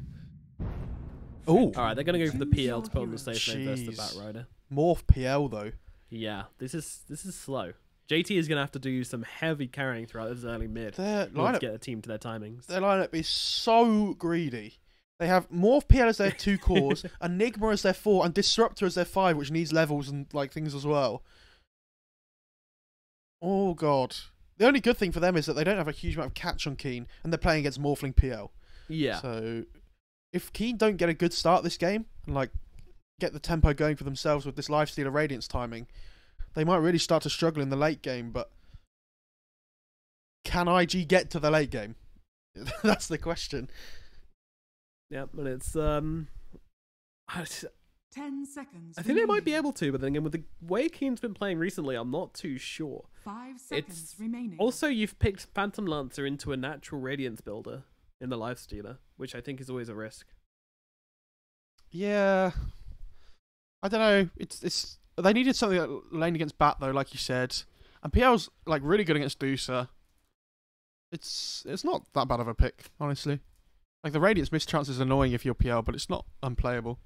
Oh. All right, they're gonna go for the PL to put on the safe lane versus the Batrider. Morph PL though. Yeah, this is slow. JT is going to have to do some heavy carrying throughout this early mid to get a team to their timings. Their lineup is so greedy. They have Morph PL as their 2 cores, Enigma as their 4, and Disruptor as their 5, which needs levels and like things as well. Oh god. The only good thing for them is that they don't have a huge amount of catch on Keen, and they're playing against Morphling PL. Yeah. So if Keen don't get a good start this game, and like get the tempo going for themselves with this Lifestealer Radiance timing, they might really start to struggle in the late game, but can IG get to the late game? That's the question. Yeah, and it's 10 seconds. I think they might be able to, but then again, with the way Keen's been playing recently, I'm not too sure. 5 seconds remaining. Also, you've picked Phantom Lancer into a natural Radiance builder in the Lifestealer, which I think is always a risk. Yeah, I don't know. It's they needed something that lane against Bat though, like you said, and PL's like really good against Dusa. It's not that bad of a pick, honestly. Like, the Radiance mischance is annoying if you're PL, but it's not unplayable.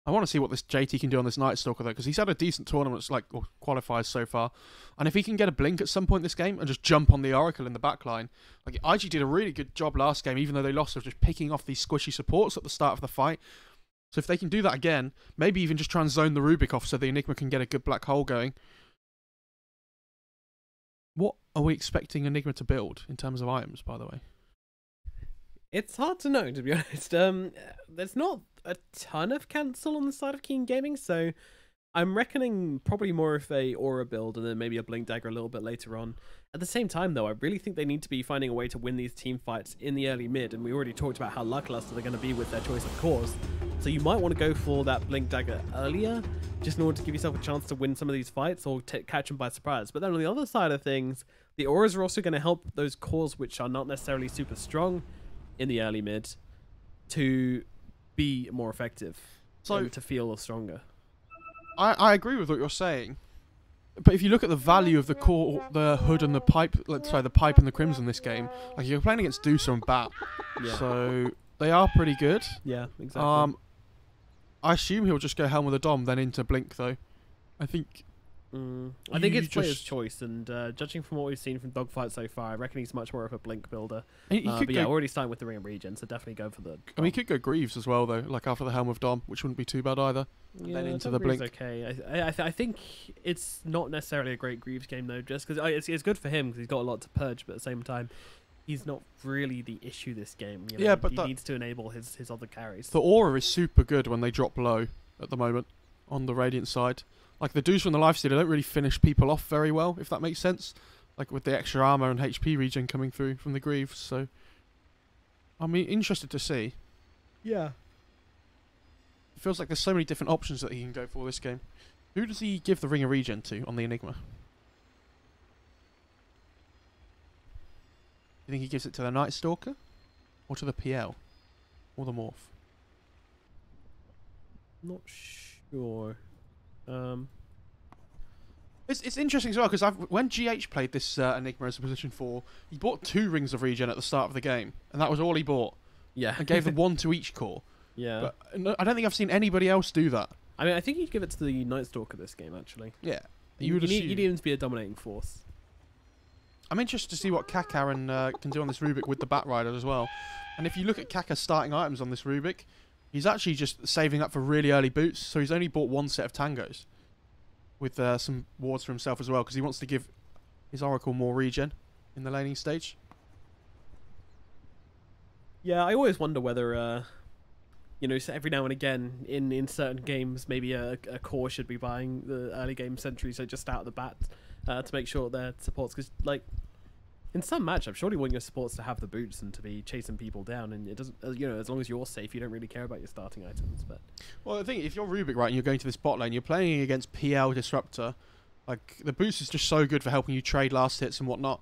I want to see what this JT can do on this Night Stalker, though, because he's had a decent tournament, like, or qualifiers so far. And if he can get a blink at some point this game and just jump on the Oracle in the backline, like, IG did a really good job last game, even though they lost, of just picking off these squishy supports at the start of the fight. So if they can do that again, maybe even just try and zone the Rubik off so the Enigma can get a good black hole going. What are we expecting Enigma to build in terms of items, by the way? It's hard to know, to be honest. There's not a ton of cancel on the side of Keen Gaming, so I'm reckoning probably more of a Aura build and then maybe a Blink Dagger a little bit later on. At the same time, though, I really think they need to be finding a way to win these team fights in the early mid, and we already talked about how lackluster they're going to be with their choice of cores. So you might want to go for that Blink Dagger earlier, just in order to give yourself a chance to win some of these fights or catch them by surprise. But then on the other side of things, the Auras are also going to help those cores which are not necessarily super strong in the early mid to be more effective, so to feel stronger. I agree with what you're saying, but if you look at the value of the core, the hood and the pipe, the pipe and the crimson this game, like you're playing against Deucer and Bat, so they are pretty good. Yeah, exactly. I assume he'll just go Helm of the Dom, then into Blink though. I think it's player's choice, and judging from what we've seen from Dogfight so far, I reckon he's much more of a Blink builder. But yeah, already starting with the Ring of Regen, so definitely go for the Dom. I mean, he could go Greaves as well though, like after the Helm of Dom, which wouldn't be too bad either. And then into the Blink. Okay, I think it's not necessarily a great Greaves game though, just because it's good for him because he's got a lot to purge, but at the same time, he's not really the issue this game. You know? Yeah, but he needs to enable his other carries. The Aura is super good when they drop low at the moment on the Radiant side. Like the Deucer and the Lifestealer don't really finish people off very well, if that makes sense. Like with the extra armor and HP regen coming through from the Greaves. So, I mean, interested to see. Yeah. It feels like there's so many different options that he can go for this game. Who does he give the Ring of Regen to on the Enigma? You think he gives it to the Night Stalker? Or to the PL? Or the Morph? Not sure. It's interesting as well because when GH played this Enigma as a position 4, he bought 2 rings of regen at the start of the game, and that was all he bought. Yeah, and gave them 1 to each core. Yeah, but no, I don't think I've seen anybody else do that. I mean, I think you'd give it to the Night Stalker this game actually. Yeah, you need him to be a dominating force. I'm interested to see what Kaka can do on this Rubik with the Bat Rider as well. And if you look at Kaka's starting items on this Rubik, he's actually just saving up for really early boots, so he's only bought 1 set of tangos. With some wards for himself as well, because he wants to give his Oracle more regen in the laning stage. Yeah, I always wonder whether, you know, so every now and again in certain games, maybe a core should be buying the early game sentries, so just out of the bat to make sure their supports, because like in some matchups, surely you want your supports to have the boots and to be chasing people down, and it doesn't, you know, as long as you're safe, you don't really care about your starting items. But well, I think if you're Rubik, right, and you're going to this bot lane, you're playing against PL Disruptor. Like the boost is just so good for helping you trade last hits and whatnot.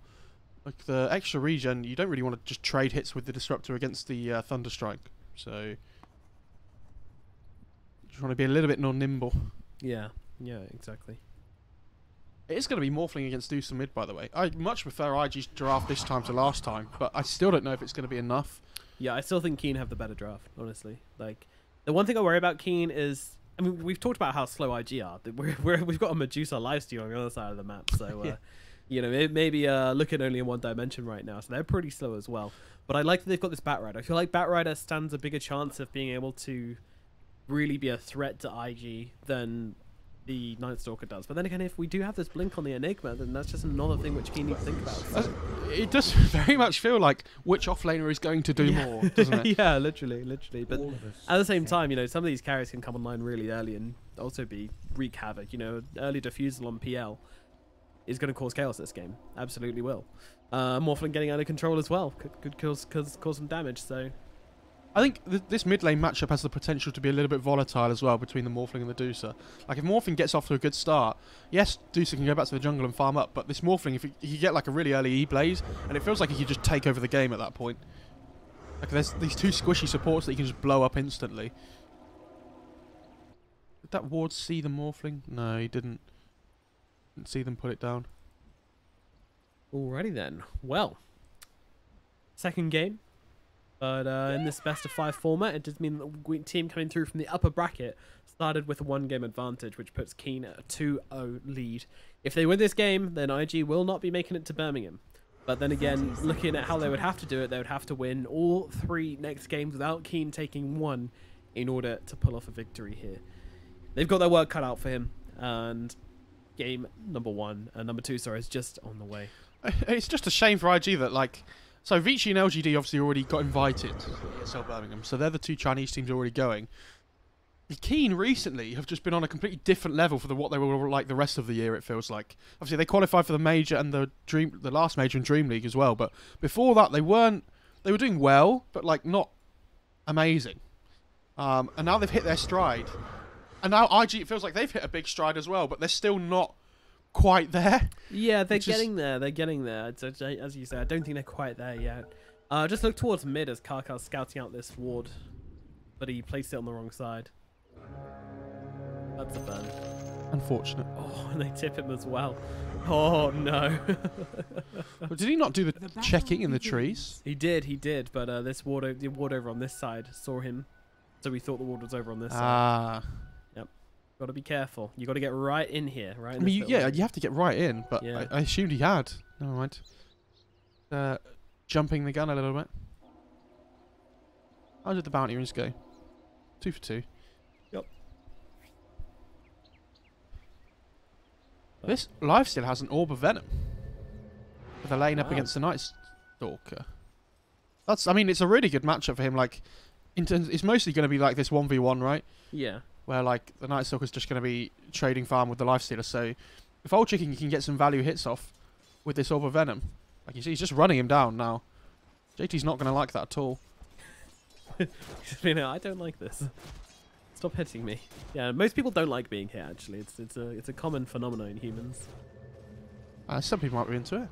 Like the extra regen, you don't really want to just trade hits with the Disruptor against the Thunderstrike. So you just want to be a little bit more nimble. Yeah, exactly. It is going to be Morphling against Deucer mid, by the way. I much prefer IG's draft this time to last time, but I still don't know if it's going to be enough. Yeah, I still think Keen have the better draft, honestly. Like, the one thing I worry about Keen is, I mean, we've talked about how slow IG are. We've got a Medusa lifesteal on the other side of the map, so, yeah. You know, maybe looking only in one dimension right now, so they're pretty slow as well. But I like that they've got this Bat Rider. I feel like Bat Rider stands a bigger chance of being able to really be a threat to IG than the Night Stalker does. But then again, if we do have this blink on the Enigma, then that's just another thing which Keen need to think about. So. It does very much feel like which offlaner is going to do more, doesn't it? Yeah, literally. But at the same time, you know, some of these carries can come online really early and also wreak havoc. You know, early defusal on PL is going to cause chaos this game. Absolutely will. Morphling getting out of control as well could cause some damage. So I think this mid lane matchup has the potential to be a little bit volatile as well between the Morphling and the Deucer. Like if Morphling gets off to a good start, yes, Deucer can go back to the jungle and farm up, but this Morphling, if he get like a really early E-Blaze, and it feels like he could just take over the game at that point. Like there's these 2 squishy supports that you can just blow up instantly. Did that ward see the Morphling? No, he didn't. Didn't see them put it down. Alrighty then. Well, second game. But in this best of 5 format, it does mean that the team coming through from the upper bracket started with a 1-game advantage, which puts Keen at a 2-0 lead. If they win this game, then IG will not be making it to Birmingham. But then again, looking at how they would have to do it, they would have to win all 3 next games without Keen taking 1 in order to pull off a victory here. They've got their work cut out for him, and game number 2, sorry, is just on the way. It's just a shame for IG that, like, so Vici and LGD obviously already got invited to ESL Birmingham, so they're the 2 Chinese teams already going. Keen recently have just been on a completely different level for what they were like the rest of the year, it feels like. Obviously, they qualified for the major and the last major in Dream League as well, but before that, they were doing well, but, like, not amazing. And now they've hit their stride. And now IG, it feels like they've hit a big stride as well, but they're still not quite there. Yeah, they're getting there. They're getting there. As you say, I don't think they're quite there yet. Just look towards mid as Karkar's scouting out this ward, but he placed it on the wrong side. That's a burn. Unfortunate. Oh, and they tip him as well. Oh, no. But did he not do the checking in the trees? He did, but the ward over on this side saw him, so we thought the ward was over on this side. Yep. Got to be careful. You got to get right in here, right? You have to get right in, but yeah. I assumed he had. Never mind. Jumping the gun a little bit. How did the bounty runes go? 2 for 2. Yep. This lifesteal has an orb of venom with a lane up against the Night Stalker. I mean, it's a really good matchup for him. Like, it's mostly going to be like this 1v1, right? Yeah. Where, like, the Night Stalker's just going to be trading farm with the Lifestealer. So, if Old Chicken can get some value hits off with this Orb of Venom, like you see, he's just running him down now. JT's not going to like that at all. You know, I don't like this. Stop hitting me. Yeah, most people don't like being hit, actually. It's a common phenomenon in humans. Some people might be into it.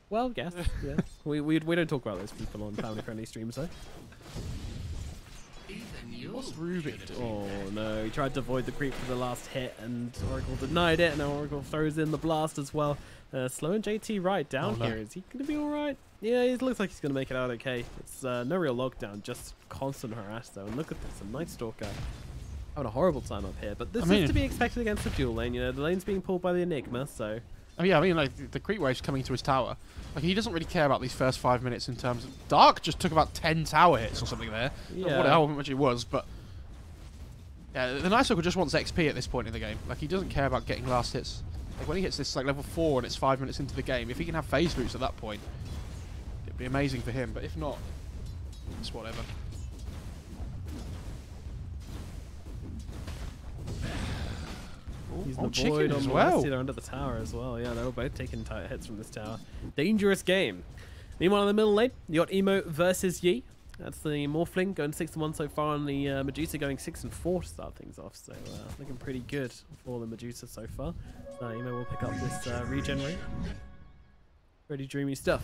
Well, yes. Yeah. We don't talk about those people on family-friendly streams, though. What's Rubik doing? Oh no, he tried to avoid the creep for the last hit and Oracle denied it, and now Oracle throws in the blast as well. Slowing JT right down here. Is he going to be alright? Yeah, it looks like he's going to make it out okay. It's no real lockdown, just constant harass though. And look at this, a Night Stalker having a horrible time up here. But this is to be expected against the dual lane. You know, the lane's being pulled by the Enigma, so... Oh yeah, I mean, like, the creep wave's coming to his tower. Like, he doesn't really care about these first 5 minutes in terms of... Dark just took about 10 tower hits or something there. Yeah. However much it was, but... Yeah, the Night Stalker just wants XP at this point in the game. Like, he doesn't care about getting last hits. Like, when he hits this, like, level 4 and it's 5 minutes into the game, if he can have phase boots at that point, it'd be amazing for him. But if not, it's whatever. He's Oh, the chicken void as on well. They're under the tower as well. Yeah, they were both taking tight hits from this tower. Dangerous game. Meanwhile, in the middle lane, you got Emo versus Yi. That's the Morphling going 6-1 so far, and the Medusa going 6-4 to start things off. So looking pretty good for the Medusa so far. Emo will pick up this regen rate. Pretty dreamy stuff.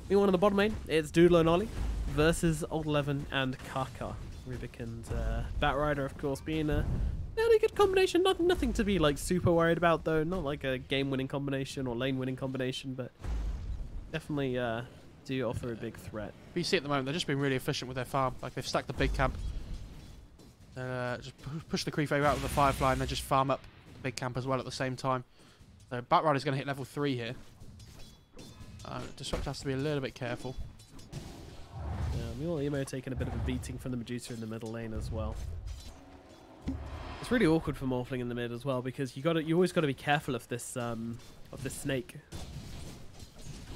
Meanwhile, on the bottom lane, it's Doodle and Ollie versus Old Eleven and Kaka. Rubik and Batrider, of course, being a fairly good combination. Nothing to be like super worried about though. Not like a game-winning combination or lane-winning combination, but definitely do offer a big threat. BC at the moment, they're just being really efficient with their farm. Like, they've stacked the big camp. Just push the creep wave out with the Firefly and then just farm up the big camp as well at the same time. So Batrider's going to hit level 3 here. Disrupt has to be a little bit careful. Yeah, meanwhile, Emo taking a bit of a beating from the Medusa in the middle lane as well. It's really awkward for Morphling in the mid as well, because you always got to be careful of this snake.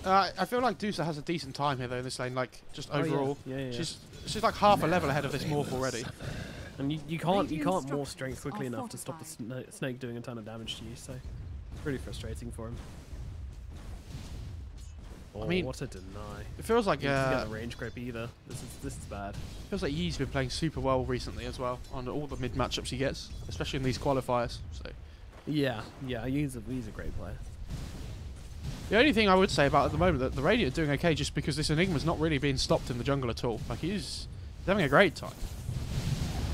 I feel like Dusa has a decent time here though in this lane, like just overall. Yeah. She's like half a level ahead of this Morph already. And you can't morph strength quickly enough to stop the snake doing a ton of damage to you, so it's pretty frustrating for him. Oh, I mean, what a deny! It feels like he doesn't get the range grip either. This is bad. It feels like Yi's been playing super well recently as well on all the mid matchups he gets, especially in these qualifiers. So yeah, he's a great player. The only thing I would say about at the moment that the Radiant are doing okay just because this Enigma's not really being stopped in the jungle at all. Like, he's having a great time.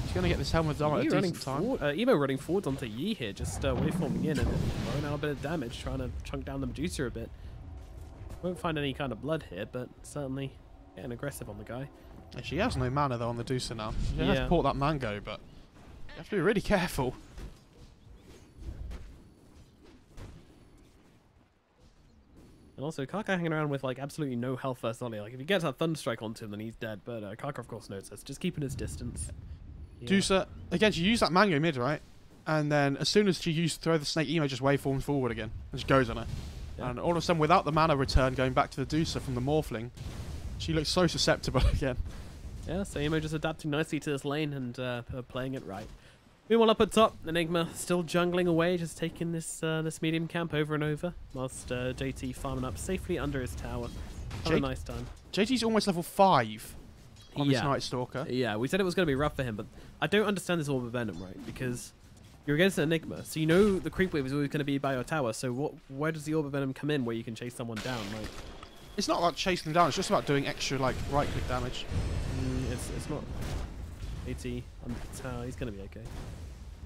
He's going to get this helmet done at a decent time. Emo running forwards onto Yi here, just waveforming in and throwing out a bit of damage, trying to chunk down the Medusa a bit. Won't find any kind of blood here, but certainly getting aggressive on the guy. She has no mana though on the Medusa now. She has to port that mango, but You have to be really careful. And also, Kaka hanging around with like absolutely no health first Ollie. Like if he gets that Thunderstrike onto him, then he's dead. But Kaka, of course, knows this. Just keeping his distance. Yeah. Dusa, again, she used that Mango mid, right? And then as soon as she throw the Snake Emo, just waveforms forward again. And just goes on her. Yeah. And all of a sudden, without the mana return going back to the Dusa from the Morphling, she looks so susceptible again. Yeah, so Emo just adapting nicely to this lane and playing it right. Meanwhile, up at top, Enigma still jungling away, just taking this this medium camp over and over, whilst JT farming up safely under his tower. Have a nice time. JT's almost level 5 on this Night Stalker. Yeah, we said it was going to be rough for him, but I don't understand this Orb of Venom, right? Because you're against an Enigma, so you know the creep wave is always going to be by your tower, so where does the Orb of Venom come in where you can chase someone down? Like, it's not like chasing them down, it's just about doing extra like right-click damage. It's not. AT on the tower, he's going to be okay.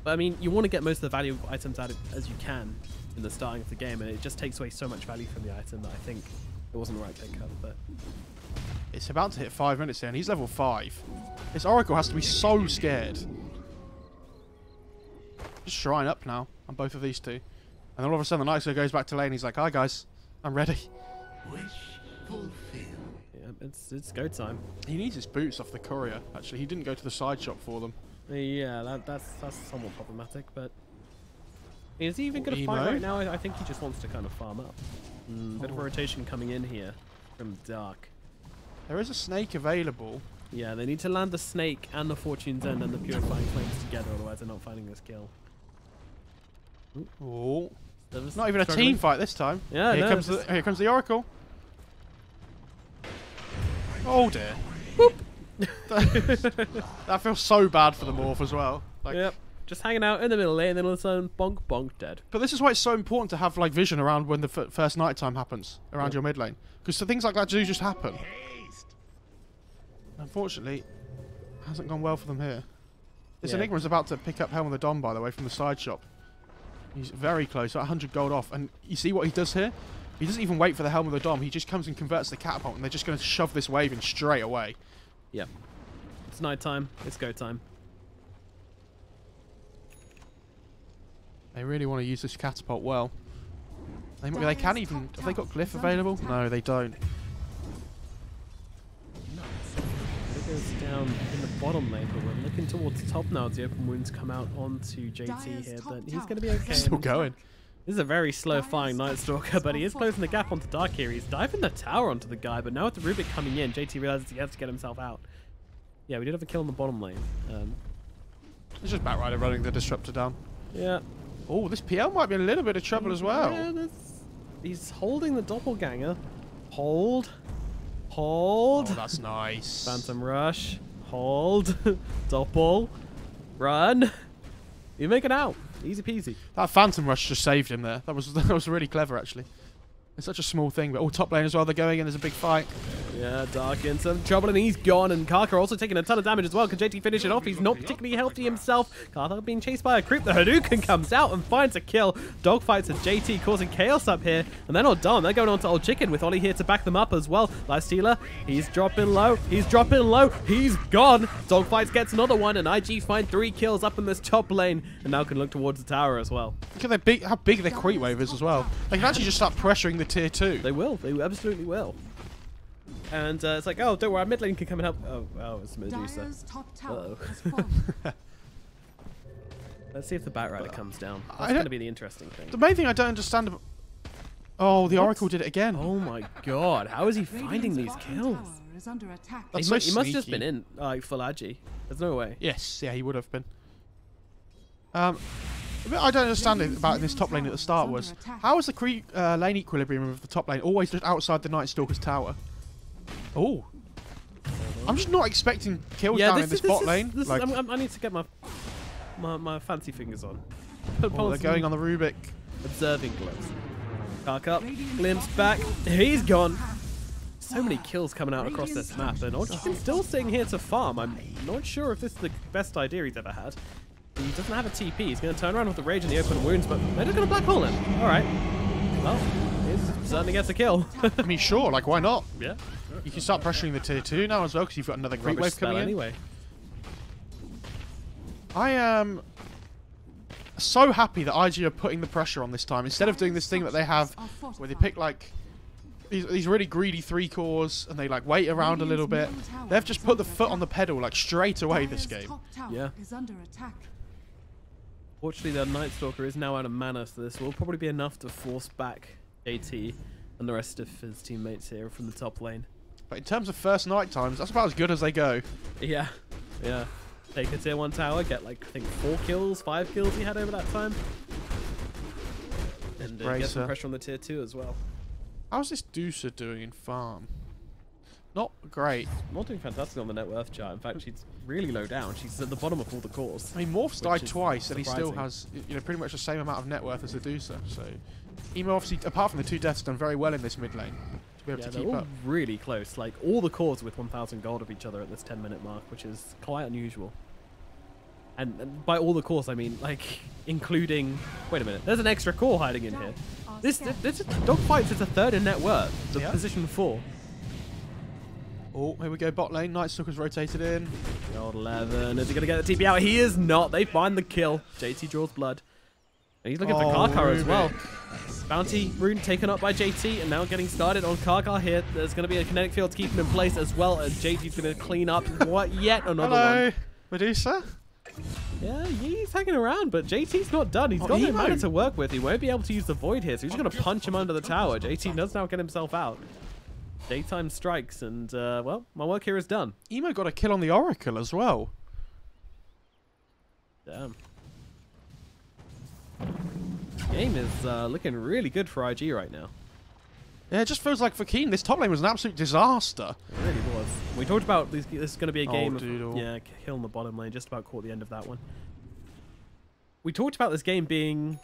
But I mean, you want to get most of the valuable items out as you can in the starting of the game, and it just takes away so much value from the item that I think it wasn't the right pick up. But it's about to hit 5 minutes here, and he's level 5. This Oracle has to be so scared. Just shrine up now on both of these two, and then all of a sudden the Nightster goes back to lane. He's like, "Hi guys, I'm ready." Wish fulfilled. Yeah, it's go time. He needs his boots off the courier. Actually, he didn't go to the side shop for them. Yeah, that's somewhat problematic, but is he even going to fight right now? I think he just wants to kind of farm up. Bit of a rotation coming in here from Dark. There is a snake available. Yeah, they need to land the snake and the Fortune's End and the Purifying Flames together, otherwise they're not finding this kill. Oh, not even a team fight this time. Yeah, here comes the Oracle. Oh dear. That feels so bad for the Morph as well. Like, yep. Just hanging out in the middle lane, and then all of a sudden, bonk, bonk, dead. But this is why it's so important to have like vision around when the first night time happens around your mid lane, because things like that do just happen. Unfortunately, it hasn't gone well for them here. This Enigma is about to pick up Helm of the Dawn, by the way, from the side shop. He's very close, 100 gold off, and you see what he does here? He doesn't even wait for the Helm of the Dom. He just comes and converts the catapult, and they're just going to shove this wave in straight away. Yep. It's night time. It's go time. They really want to use this catapult well. They can even... Have they got Glyph available? No, they don't. It goes down in the bottom lane, but we're looking towards the top now as the open wounds come out onto JT here, but he's going to be okay. Still going. This is a very slow-firing Night Stalker, but he is closing the gap onto Dark here. He's diving the tower onto the guy, but now with the Rubik coming in, JT realizes he has to get himself out. Yeah, we did have a kill in the bottom lane. It's just Batrider running the Disruptor down. Yeah. Oh, this PL might be in a little bit of trouble as well. Yeah, he's holding the Doppelganger. Hold. Hold. Oh, that's nice. Phantom Rush. Hold. Doppel. Run. You make it out. Easy peasy. That Phantom Rush just saved him there. That was really clever, actually. It's such a small thing, but top lane as well. They're going in. There's a big fight. Yeah, Dark in some trouble, and he's gone. And Kaka also taking a ton of damage as well. Can JT finish it off? He's not particularly healthy himself. Kaka being chased by a creep. The Hadouken comes out and finds a kill. Dogfights at JT, causing chaos up here. And they're not done. They're going on to Old Chicken with Ollie here to back them up as well. Lifestealer, he's dropping low. He's dropping low. He's gone. Dogfights gets another one, and IG find 3 kills up in this top lane. And now can look towards the tower as well. Look at how big their creep wave is as well. They can actually just start pressuring the tier 2. They will. They absolutely will. And it's like, oh, don't worry, mid lane can come and help. Oh, it's Medusa. Uh-oh. Let's see if the Batrider comes down. That's going to be the interesting thing. The main thing I don't understand about... Oh, the Oracle did it again. Oh my god, how is he finding these kills? He must have just been in full agi. There's no way. Yes, yeah, he would have been. I don't understand it about this top lane at the start was, how is the lane equilibrium of the top lane always just outside the Night Stalker's tower? Oh. I'm just not expecting kills down in this bot lane. I need to get my fancy fingers on. Oh, they're going on the Rubik. Observing gloves. Dark up, glimpse back. He's gone. So many kills coming out across this map, and Ochikin's still sitting here to farm. I'm not sure if this is the best idea he's ever had. He doesn't have a TP. He's going to turn around with the Rage in the open wounds, but they're just going to black hole him. All right. Well, he certainly gets a kill. I mean, sure. Like, why not? Yeah. You can start pressuring the tier 2 now as well, because you've got another creep wave coming in. Anyway. I am so happy that IG are putting the pressure on this time. Instead of doing this thing that they have where they pick like these really greedy 3 cores and they like wait around a little bit. They've just put the foot on the pedal like straight away this game. Yeah. Fortunately, the Night Stalker is now out of mana, so this will probably be enough to force back JT and the rest of his teammates here from the top lane. But in terms of first night times, that's about as good as they go. Yeah, yeah. Take a tier 1 tower, get like, I think 4 kills, 5 kills he had over that time. And get some pressure on the tier 2 as well. How's this Deucer doing in farm? Not great. Not doing fantastic on the net worth chart. In fact, she's really low down. She's at the bottom of all the cores. I mean, Morph's died twice, and he still has, you know, pretty much the same amount of net worth as the Deucer. So, Emo obviously, apart from the 2 deaths, done very well in this mid lane to be able to keep up. Really close. Like all the cores with 1,000 gold of each other at this 10-minute mark, which is quite unusual. And by all the cores, I mean like including. Wait a minute. There's an extra core hiding in here. This dogfight is a 3rd in net worth. The position 4. Oh, here we go, bot lane. Night Stalker's rotated in. Gold 11. Is he going to get the TP out? He is not. They find the kill. JT draws blood. And he's looking for Karkar as well. Bounty rune taken up by JT and now getting started on Karkar here. There's going to be a kinetic field to keep him in place as well as JT's going to clean up yet another one. Medusa? Yeah, he's hanging around, but JT's not done. He's got no mana to work with. He won't be able to use the Void here, so he's just going to punch him under the tower. JT does now get himself out. Daytime strikes, and, well, my work here is done. Emo got a kill on the Oracle as well. Damn. Game is looking really good for IG right now. Yeah, it just feels like for Keen, this top lane was an absolute disaster. It really was. We talked about this is going to be a game of killing the bottom lane. Just about caught the end of that one. We talked about this game being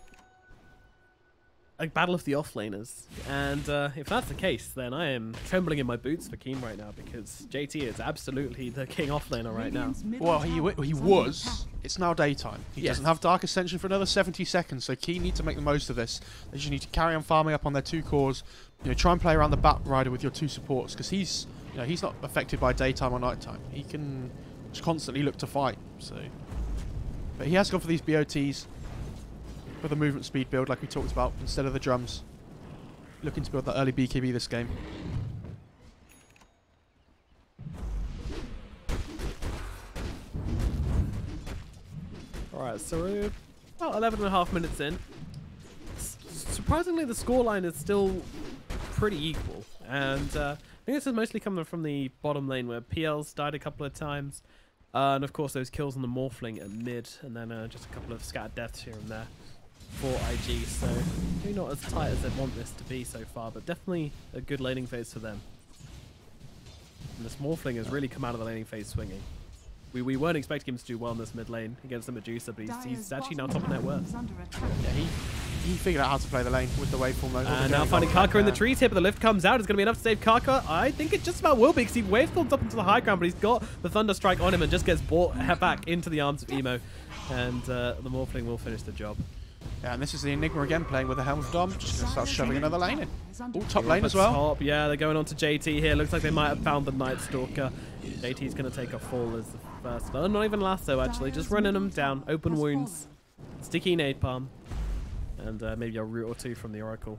a battle of the offlaners, and if that's the case, then I am trembling in my boots for Keen right now because JT is absolutely the king offlaner right now. Well, he was. It's now daytime. He doesn't have Dark Ascension for another 70 seconds, so Keen need to make the most of this. They just need to carry on farming up on their 2 cores. You know, try and play around the Bat Rider with your 2 supports because he's not affected by daytime or nighttime. He can just constantly look to fight. So, but he has gone for these BOTs. With a movement speed build like we talked about instead of the drums. Looking to build that early BKB this game. Alright, so we're about 11.5 minutes in. Surprisingly, the scoreline is still pretty equal. And I think this is mostly coming from the bottom lane where PL's died a couple of times. And of course those kills on the Morphling at mid. And then just a couple of scattered deaths here and there for IG, so maybe not as tight as they'd want this to be so far, but definitely a good laning phase for them. And this Morphling has really come out of the laning phase swinging. We weren't expecting him to do well in this mid lane against the Medusa, but he's actually now top of net worth. Yeah, he figured out how to play the lane with the waveform. And now finding Karkar in the trees here, but the lift comes out. It's going to be enough to save Karkar. I think it just about will be, because he waveforms up into the high ground, but he's got the Thunder Strike on him and just gets brought back into the arms of Emo. And the Morphling will finish the job. Yeah, and this is the Enigma again, playing with the Helm of Dom. Just going to start shoving another lane in. All top lane as well. Top. Yeah, they're going on to JT here. Looks like they might have found the Night Stalker. JT's going to take a fall as the first. No, not even lasso, actually. Just running them down. Open wounds. Sticky nade palm. And maybe a root or 2 from the Oracle.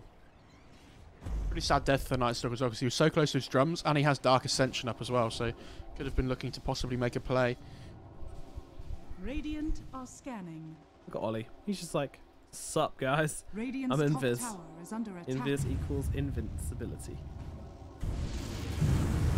Pretty sad death for Night Stalker as well, because he was so close to his drums, and he has Dark Ascension up as well, so could have been looking to possibly make a play. Radiant are scanning. Look at Ollie. He's just like, sup, guys. Radiant's I'm invis. Invis equals invincibility.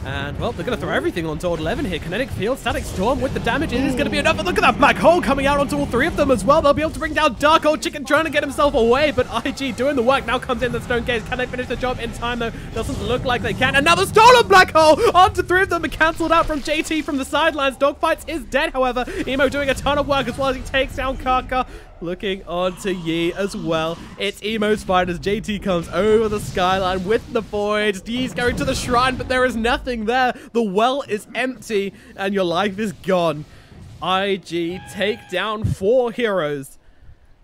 And, well, they're going to throw everything onto Old 11 here. Kinetic Field, Static Storm with the damage. It is going to be enough. But look at that black hole coming out onto all 3 of them as well. They'll be able to bring down Dark Old Chicken trying to get himself away. But IG doing the work. Now comes in the Stone Gaze. Can they finish the job in time, though? Doesn't look like they can. Another stolen black hole onto 3 of them and cancelled out from JT from the sidelines. Dogfights is dead, however. Emo doing a ton of work as well as he takes down Karkar. Looking on to Yi as well. It's Emo's fight as JT comes over the skyline with the Void. Yi's going to the shrine, but there is nothing there. The well is empty, and your life is gone. IG take down 4 heroes.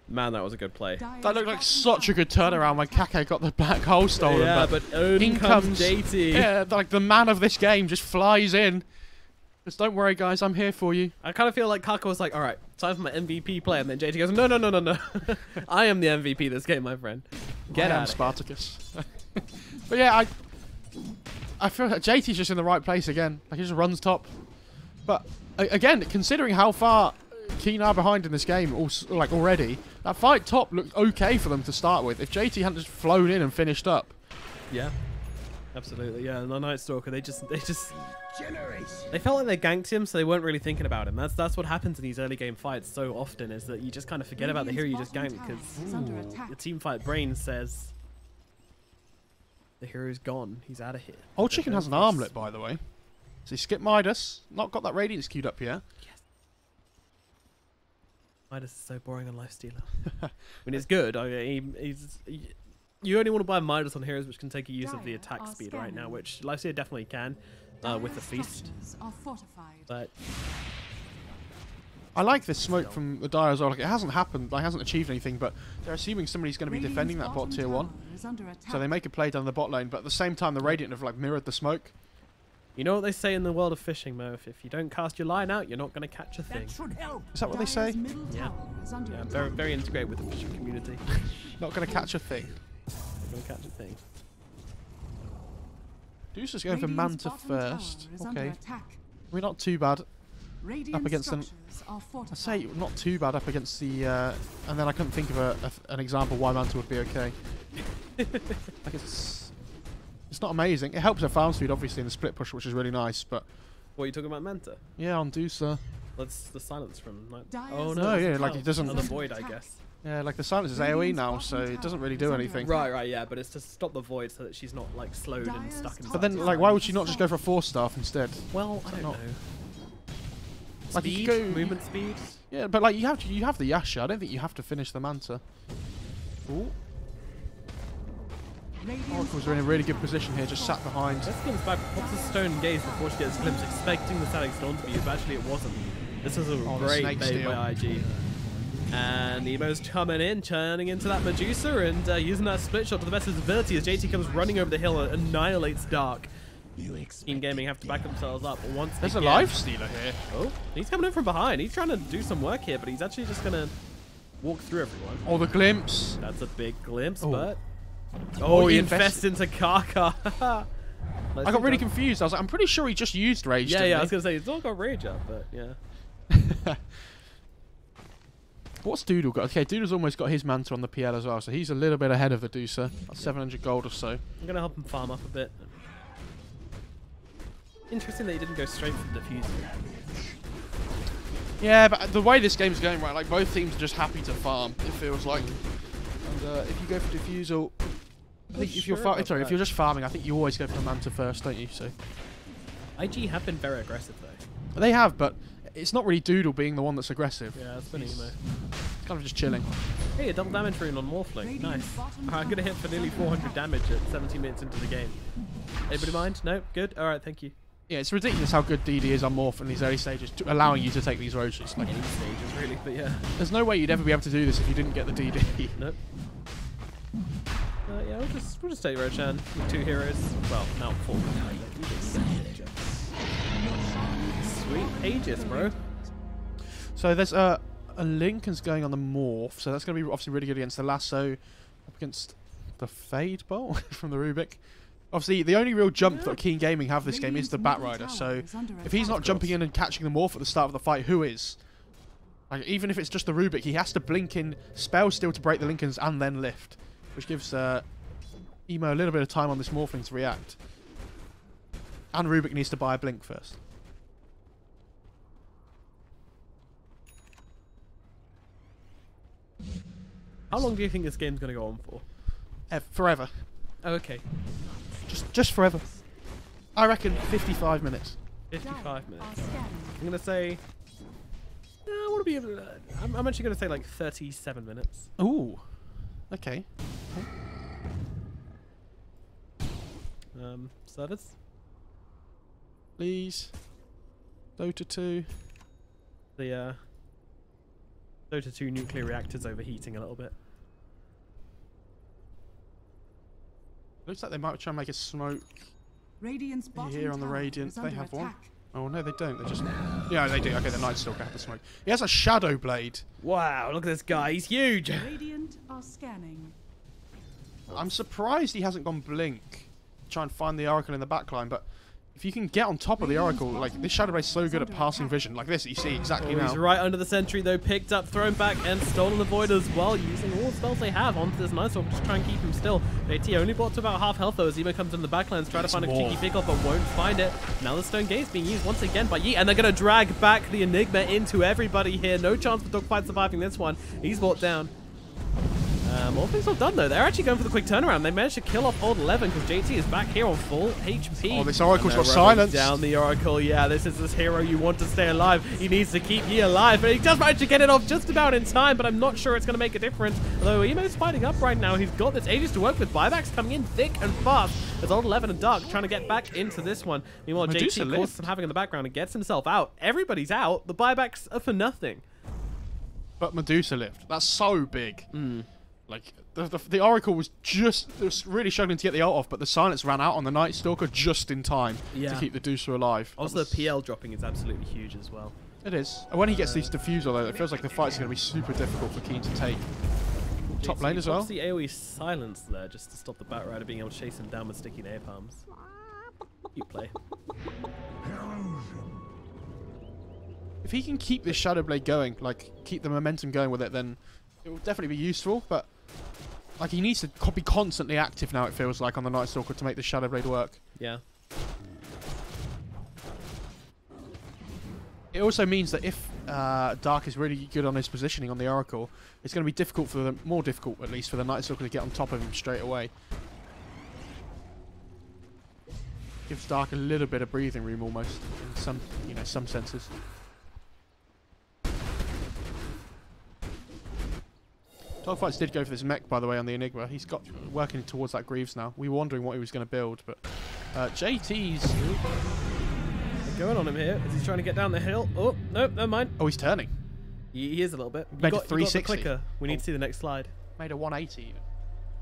Man, that was a good play. That looked like such a good turnaround when Kake got the black hole stolen. Yeah, but in comes JT. Yeah, like the man of this game just flies in. Just don't worry, guys. I'm here for you. I kind of feel like Kaka was like, all right, time for my MVP play. And then JT goes, no, no, no, no, no. I am the MVP this game, my friend. Get out of Spartacus. But yeah, I feel like JT's just in the right place again. Like, he just runs top. But again, considering how far Keen are behind in this game, also, like already, that fight top looked okay for them to start with. If JT hadn't just flown in and finished up. Yeah. Absolutely, yeah. And the Night Stalker, they felt like they ganked him, so they weren't really thinking about him. That's what happens in these early game fights so often, is that you just kind of forget about the hero you just ganked, because your team fight brain says the hero's gone. He's out of here. Old Chicken has an armlet, by the way. So he skipped Midas. Not got that Radiance queued up yet. Yes. Midas is so boring on Lifestealer. I mean, it's good. I mean, you only want to buy Midas on heroes which can take a use of the attack speed right now, which Lifestealer definitely can with the Feast. But I like this smoke from the Dire as well. Like, it hasn't happened, like, hasn't achieved anything, but they're assuming somebody's going to be defending that bot tier 1. So they make a play down the bot lane, but at the same time, the Radiant have like mirrored the smoke. You know what they say in the world of fishing, Mo? If you don't cast your line out, you're not going to catch a thing. Is that what they say? Yeah. Yeah, very, very integrated with the fishing community. Not going to catch a thing. Not going to catch a thing. Deuce is going for Manta first. Okay. We're not too bad up against them. I say not too bad up against the... and then I couldn't think of an example why Manta would be okay. Like, it's not amazing. It helps their farm speed, obviously, in the split push, which is really nice, but... What, are you talking about Manta? Yeah, on Deucer. That's the silence from... Oh, no, yeah, like, it doesn't... Another void, I guess. Yeah, like, the silence is AoE now, so it doesn't really do anything. Right, yeah, but it's to stop the void so that she's not, like, slowed and stuck in... But then, like, why would she not just go for a Force Staff instead? Well, I don't know. Like, Speed? you go, Movement speed? Yeah, but, like, you have the Yasha. I don't think you have to finish the Manta. Ooh. Oracles are in a really good position here, just sat behind. This comes back, pops the stone gaze before she gets glimpse, expecting the static storm to be used, but actually it wasn't. This was a great bait by IG. And Nemo's coming in, turning into that Medusa, and using that split shot to the best of his ability as JT comes running over the hill and annihilates Dark. Team Gaming have to back themselves up once There's a Lifestealer here. Oh, he's coming in from behind. He's trying to do some work here, but he's actually just going to walk through everyone. Oh, the glimpse. That's a big glimpse, but... Oh, he infests into Kaka. I got really confused. I was like, I'm pretty sure he just used Rage. Yeah, I was going to say, he's all got Rage up, but yeah. What's Doodle got? Okay, Doodle's almost got his Manta on the PL as well, so he's a little bit ahead of the Deucer. That's 700 gold or so. I'm going to help him farm up a bit. Interesting that he didn't go straight for the diffuser. Yeah, but the way this game's going, right, like, both teams are just happy to farm, it feels like. And if you go for Diffusal... I think if you're just farming, I think you always go for the Manta first, don't you? So IG have been very aggressive though. They have, but it's not really Doodle being the one that's aggressive. Yeah, it's been emo. It's kind of just chilling. Hey, a double damage rune on Morphling. Nice. I'm gonna hit for nearly 400 damage at 17 minutes into the game. Anybody mind? No? Good? Alright, thank you. Yeah, it's ridiculous how good DD is on Morph in these early stages, allowing you to take these roaches. Like, any stages really, but yeah. There's no way you'd ever be able to do this if you didn't get the DD. Nope. Yeah, we'll just take Roshan with 2 heroes. Well, now 4. Sweet Aegis, bro. So there's a Lincoln's going on the Morph, so that's going to be obviously really good against the Lasso, up against the Fade Bolt from the Rubik. Obviously, the only real jump that Keen Gaming have this game is the Batrider, so if he's not jumping in and catching the Morph at the start of the fight, who is? Like, even if it's just the Rubik, he has to blink in Spell Steal to break the Lincolns and then lift, which gives Emo a little bit of time on this Morphling to react. And Rubik needs to buy a blink first. How long do you think this game's going to go on for? Forever. Oh, okay. Just forever. I reckon 55 minutes. 55 minutes. I'm going to say... I want to be able to... I'm actually going to say like 37 minutes. Ooh. Okay. Service? Please. Dota 2. The Dota 2 nuclear reactor's overheating a little bit. Looks like they might try and make a smoke here on the Radiant. They have one. Oh, no, they don't. They just... Yeah, they do. Okay, the Night Stalker had the smoke. He has a Shadow Blade. Wow, look at this guy. He's huge. Radiant are scanning. I'm surprised he hasn't gone Blink. Try and find the Oracle in the backline, but if you can get on top of the Oracle, like, this Shadow Blade's so good at passing vision. Like this, you see exactly now. He's right under the sentry, though. Picked up, thrown back, and stolen the Void as well, using all the spells they have onto this Night Stalker to try and keep him still. JT only brought to about half health, though, as Zemo comes in the backlines, trying to find a cheeky pickup, but won't find it. Now the Stone Gate's being used once again by Yi, and they're going to drag back the Enigma into everybody here. No chance for Dogfight surviving this one. He's brought down. All things all done, though. They're actually going for the quick turnaround. They managed to kill off Old 11 because JT is back here on full HP. Oh, this Oracle's got silence. Down the Oracle. Yeah, this is this hero you want to stay alive. He needs to keep Yi alive, but he does manage to get it off just about in time, but I'm not sure it's going to make a difference. Although Emo's fighting up right now. He's got this ages to work with. Buybacks coming in thick and fast as Old 11 and Dark trying to get back into this one. Meanwhile, Medusa JT causes some havoc in the background and gets himself out. Everybody's out. The buybacks are for nothing. But Medusa lived. That's so big. Like, the Oracle was really struggling to get the ult off, but the silence ran out on the Night Stalker just in time to keep the Deucer alive. Also, the PL dropping is absolutely huge as well. It is. And when he gets these Diffusal, though, it feels like the fight's going to be super difficult for Keen to take. Top lane as well. The AoE silence there just to stop the Batrider being able to chase him down with sticky napalms. You play. If he can keep this Shadow Blade going, like, keep the momentum going with it, then it will definitely be useful, but like, he needs to be constantly active now, it feels like, on the Night Stalker to make the Shadow Blade work. Yeah. It also means that if Dark is really good on his positioning on the Oracle, it's going to be difficult for them, more difficult at least, for the Night Stalker to get on top of him straight away. Gives Dark a little bit of breathing room almost, in some, some senses. Dogfights did go for this mech, by the way, on the Enigma. He's got working towards that Greaves now. We were wondering what he was going to build, but JT's... They're going on him here. Is he trying to get down the hill? Oh, no, never mind. Oh, he's turning. He is a little bit. Made a 360. You got the clicker. We need to see the next slide. Made a 180 even.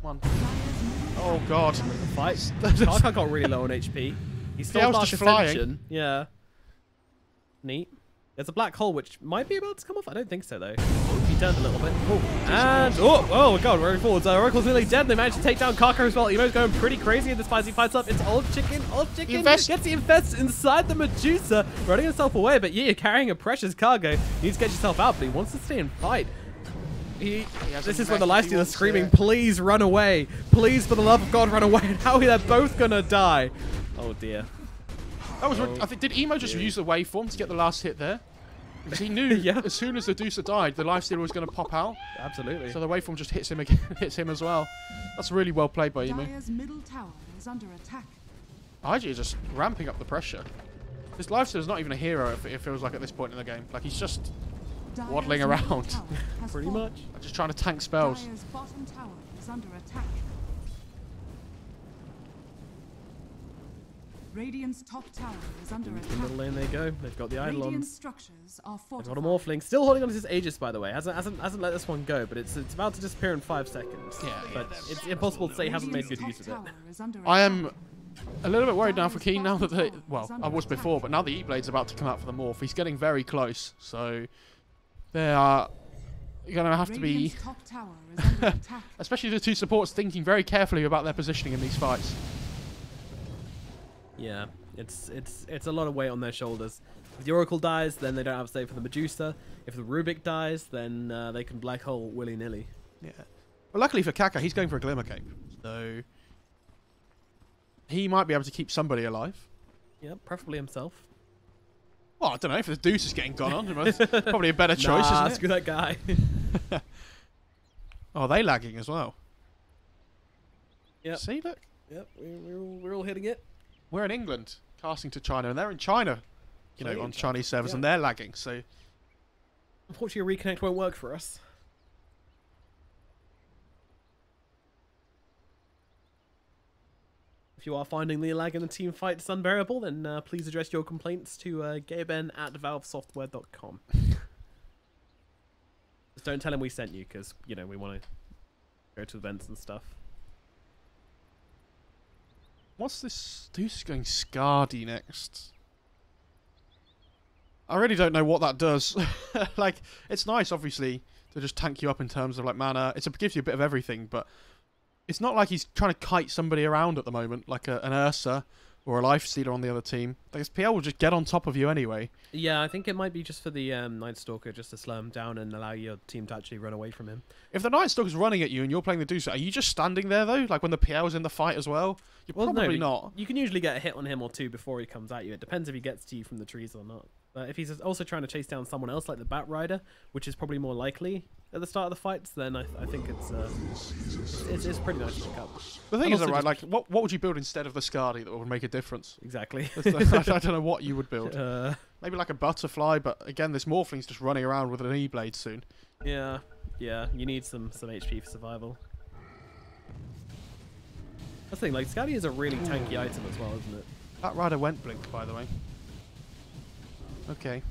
One. Oh, God. Fight. Tarkar got really low on HP. He's still just flying. Yeah. Neat. There's a black hole which might be about to come off. I don't think so, though. He turned a little bit. And oh god, very forwards. Oracle's nearly dead. They managed to take down Kaka as well. Emo's going pretty crazy in this fight. He fights up into Old Chicken. Old Chicken gets the Infest inside the Medusa, running himself away. But yeah, you're carrying a precious cargo. You need to get yourself out, but he wants to stay and fight. This is when the Lifestealer's screaming, please run away. Please, for the love of God, run away. And how they're both going to die. Oh, dear. That was I think, did Emo just use the waveform to get the last hit there? Because he knew as soon as the Deucer died, the Lifestealer was going to pop out. Absolutely. So the waveform just hits him again, hits him as well. That's really well played by Emo. Dire's middle tower is under attack. IG is just ramping up the pressure. This Lifestealer's not even a hero, it feels like, at this point in the game. Like, he's just waddling around. Pretty much. Just trying to tank spells. Dire's bottom tower is under attack. Radiant's top tower is under attack. Middle lane they go. They've got the Eidolons. Radiant structures are fortified. They've got a Morphling. Still holding on to his Aegis, by the way. Hasn't let this one go, but it's about to disappear in 5 seconds. But it's impossible to say he hasn't made good use of it. I am a little bit worried now for Keen now that they... Well, I was before, but now the E-Blade's about to come out for the Morph. He's getting very close, so... They are going to have to be... especially the two supports thinking very carefully about their positioning in these fights. Yeah, it's a lot of weight on their shoulders. If the Oracle dies, then they don't have to save for the Medusa. If the Rubik dies, then they can black hole willy-nilly. Yeah. Well, luckily for Kaka, he's going for a Glimmer Cape. So he might be able to keep somebody alive. Yeah, preferably himself. Well, I don't know. If the Deuce is getting gone on, it's probably a better choice, isn't it? Screw that guy. Oh, are they lagging as well? Yep. See, look. Yep, we're all hitting it. We're in England, casting to China, and they're in China, on Chinese servers, and they're lagging, so... Unfortunately, a reconnect won't work for us. If you are finding the lag in the team fights unbearable, then please address your complaints to gaben@valvesoftware.com. Just don't tell him we sent you, because, we want to go to events and stuff. What's this? Deuce is going Scardy next. I really don't know what that does. Like, it's nice, obviously, to just tank you up in terms of, like, mana. It gives you a bit of everything, but it's not like he's trying to kite somebody around at the moment, like an Ursa or a Lifestealer on the other team. Like, PL will just get on top of you anyway. Yeah, I think it might be just for the Night Stalker, just to slow him down and allow your team to actually run away from him. If the Night Stalker's running at you and you're playing the Deucer, are you just standing there, though? Like, when the PL's in the fight as well? You're probably not. You can usually get a hit on him or two before he comes at you. It depends if he gets to you from the trees or not. But if he's also trying to chase down someone else, like the Bat Rider, which is probably more likely at the start of the fights, then I think it's pretty nice to pick up. The thing is, right, like, what would you build instead of the Skadi that would make a difference? Exactly. I don't know what you would build. Maybe like a Butterfly, but again, this Morphling's just running around with an E-Blade soon. Yeah, you need some HP for survival. That's the thing, like, Skadi is a really tanky item as well, isn't it? That Rider went blink, by the way. Okay.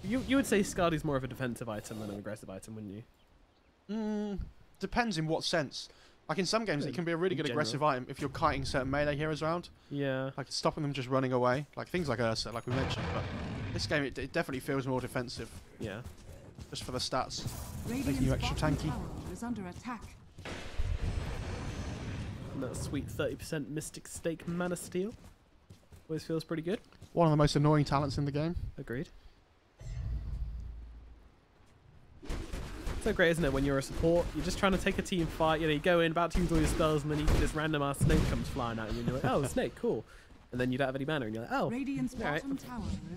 You would say Skadi's more of a defensive item than an aggressive item, wouldn't you? Depends in what sense. Like, in some games, it can be a really good aggressive item if you're kiting certain melee heroes around. Yeah. Like, stopping them just running away. Like, things like Ursa, like we mentioned. But this game, it definitely feels more defensive. Yeah. Just for the stats. Making you extra tanky. Is under attack. And that sweet 30% Mystic Stake Mana Steal. Always feels pretty good. One of the most annoying talents in the game. Agreed. So great, isn't it, when you're a support, you're just trying to take a team fight, you go in, about to use all your spells, and then this random ass snake comes flying at you, and you're like, oh, snake, cool. And then you don't have any mana, and you're like, oh, alright.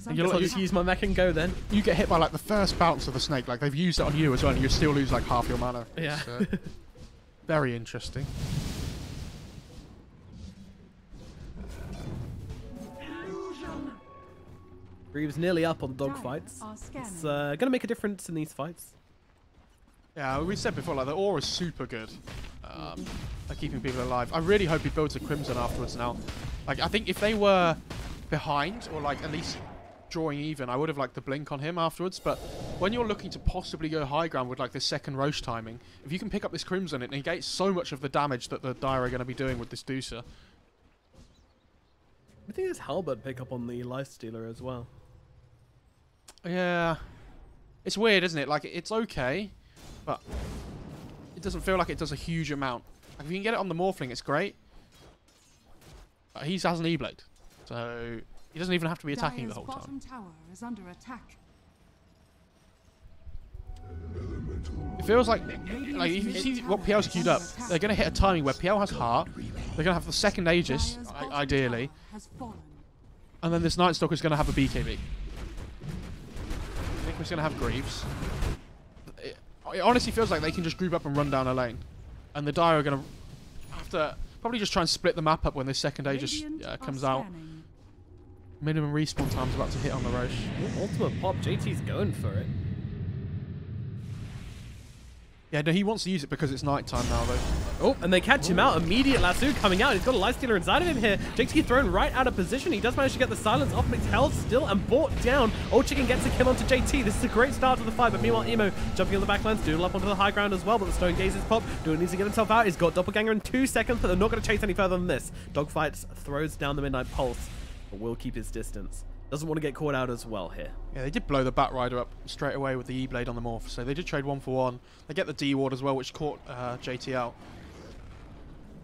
I'll just use my mech and go then. You get hit by, like, the first bounce of the snake, like, they've used it on you as well, and you still lose, like, half your mana. Yeah. Very interesting. Greaves nearly up on dogfights. It's going to make a difference in these fights. Yeah, we said before, like, the aura is super good at keeping people alive. I really hope he builds a Crimson afterwards now. Like, I think if they were behind, or, like, at least drawing even, I would have liked the blink on him afterwards. But when you're looking to possibly go high ground with, like, this second Roche timing, if you can pick up this Crimson, it negates so much of the damage that the Dire are going to be doing with this Deucer. I think this Halberd pick up on the Lifestealer as well. Yeah. It's weird, isn't it? Like, it's okay, but it doesn't feel like it does a huge amount. Like, if you can get it on the Morphling, it's great. He has an E-Blade, so he doesn't even have to be attacking the whole time. Tower is under attack. It feels like you see what PL's queued up. They're going to hit a timing where PL has Heart. They're going to have the second Aegis, ideally. And then this Night Stalker's going to have a BKB. Nick's going to have Greaves. It honestly feels like they can just group up and run down a lane. And the Dire are going to have to probably just try and split the map up when this second Aegis comes out. Minimum respawn time's about to hit on the Roche. Ultimate pop, JT's going for it. Yeah, no, he wants to use it because it's nighttime now, though. Oh, and they catch him out. Immediate lasso coming out. He's got a Lifestealer inside of him here. JT thrown right out of position. He does manage to get the silence off, but he's held still and brought down. Old Chicken gets a kill onto JT. This is a great start to the fight, but meanwhile, Emo jumping on the backlines, Doodle up onto the high ground as well, but the Stone Gaze is popped. Doodle needs to get himself out. He's got Doppelganger in 2 seconds, but they're not going to chase any further than this. Dogfights throws down the Midnight Pulse, but will keep his distance. Doesn't want to get caught out as well here. Yeah, they did blow the Bat Rider up straight away with the E-Blade on the Morph, so they did trade 1 for 1. They get the D-Ward as well, which caught JT out.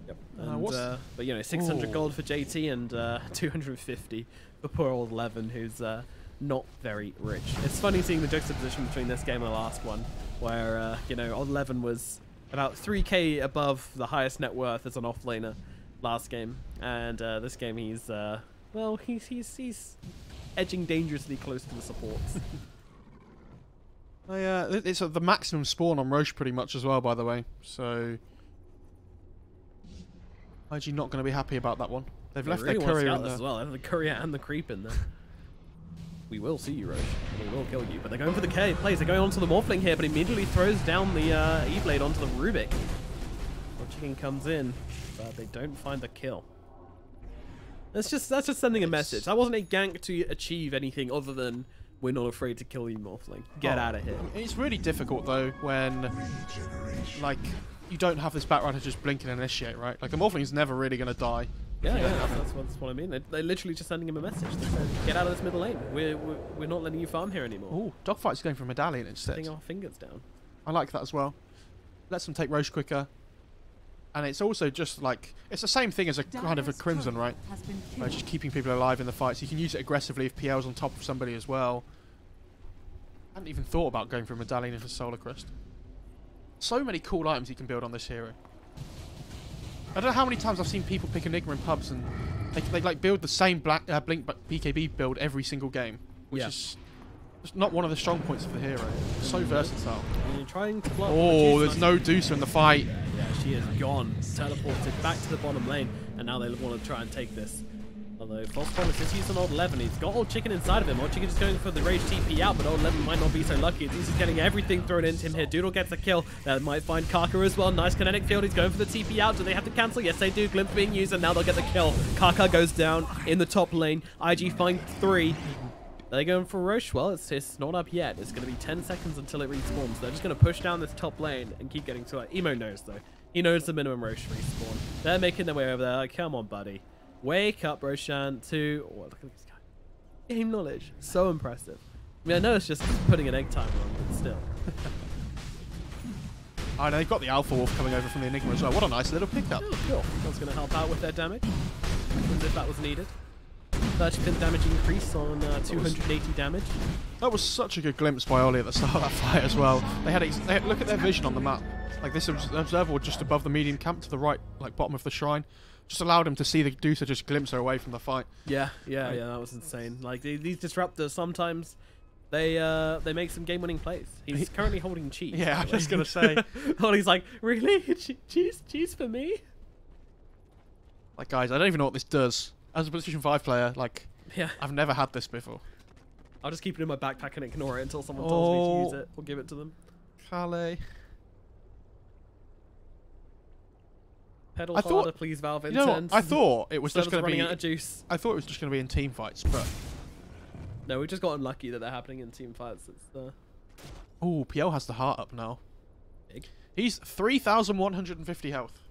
Yep. And, but, 600 gold for JT and 250 for poor old Levin, who's not very rich. It's funny seeing the juxtaposition between this game and the last one, where, old Levin was about 3k above the highest net worth as an offlaner last game, and this game he's... well, he's edging dangerously close to the supports. It's the maximum spawn on Roche pretty much as well, by the way. So, IG not going to be happy about that one. They've left their courier in there as well. They have the courier and the creep in there. We will see you, Roche. We will kill you. But they're going for the K plays. They're going onto the Morphling here, but immediately throws down the E-Blade onto the Rubik. Old Chicken comes in, but they don't find the kill. That's just sending a message. That wasn't a gank to achieve anything other than we're not afraid to kill you, Morphling. Get out of here. It's really difficult though when like you don't have this Bat Rider just blink and initiate, right? Like the Morphling is never really going to die Yeah, that's what I mean. They're literally just sending him a message. They're saying, get out of this middle lane. We're not letting you farm here anymore. Oh, Dogfight's going for a medallion instead. Putting our fingers down. I like that as well. Lets them take Roche quicker. And it's also just like, it's the same thing as a kind of a Crimson, right? Just keeping people alive in the fights. You can use it aggressively if PL's on top of somebody as well. I hadn't even thought about going for a medallion into Solar Crest. So many cool items you can build on this hero. I don't know how many times I've seen people pick Enigma in pubs and they like build the same Blink BKB build every single game, which is just not one of the strong points of the hero. It's so versatile. And you're trying to block. Oh, there's no Deucer in the fight. Yeah, she is gone. Teleported back to the bottom lane, and now they want to try and take this. Although False Promise is used on Old 11. He's got Old Chicken inside of him. Old Chicken just going for the Rage TP out, but Old 11 might not be so lucky. He's just getting everything thrown into him here. Doodle gets a kill. That might find Kaka as well. Nice kinetic field. He's going for the TP out. Do they have to cancel? Yes, they do. Glimpse being used, and now they'll get the kill. Kaka goes down in the top lane. IG find 3. They're going for Roche. Well, it's not up yet. It's going to be 10 seconds until it respawns. They're just going to push down this top lane and keep getting to it. Emo knows, though. He knows the minimum Roche respawn. They're making their way over there. Like, come on, buddy. Wake up, Roshan, to... Oh, look at this guy. Game knowledge. So impressive. I mean, I know it's just putting an egg timer on, but still. I know, they've got the Alpha Wolf coming over from the Enigma as well. What a nice little pickup. Oh, cool. That's going to help out with their damage. As if that was needed. 30% damage increase on 280 damage. That was such a good glimpse by Ollie at the start of that fight as well. They had look at their vision on the map. Like this observer just above the medium camp to the right, like bottom of the shrine. Just allowed him to see the Deucer just glimpse her away from the fight. Yeah, that was insane. Like these disruptors sometimes they make some game-winning plays. He's currently holding cheese. Yeah, I'm just gonna say. Ollie's like, really? Cheese for me? Like guys, I don't even know what this does. As a position 5 player, like, yeah, I've never had this before. I'll just keep it in my backpack and ignore it until someone tells me to use it. Or give it to them. Calais. Pedal harder, please, Valve. You know what? I thought it was just going to be running out of juice. I thought it was just going to be in team fights, but no, we just got unlucky that they're happening in team fights. It's oh, PL has the heart up now. Big. He's 3,150 health.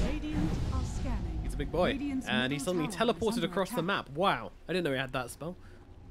Radiant are scanning. He's a big boy, and he suddenly teleported across the map. Wow, I didn't know he had that spell.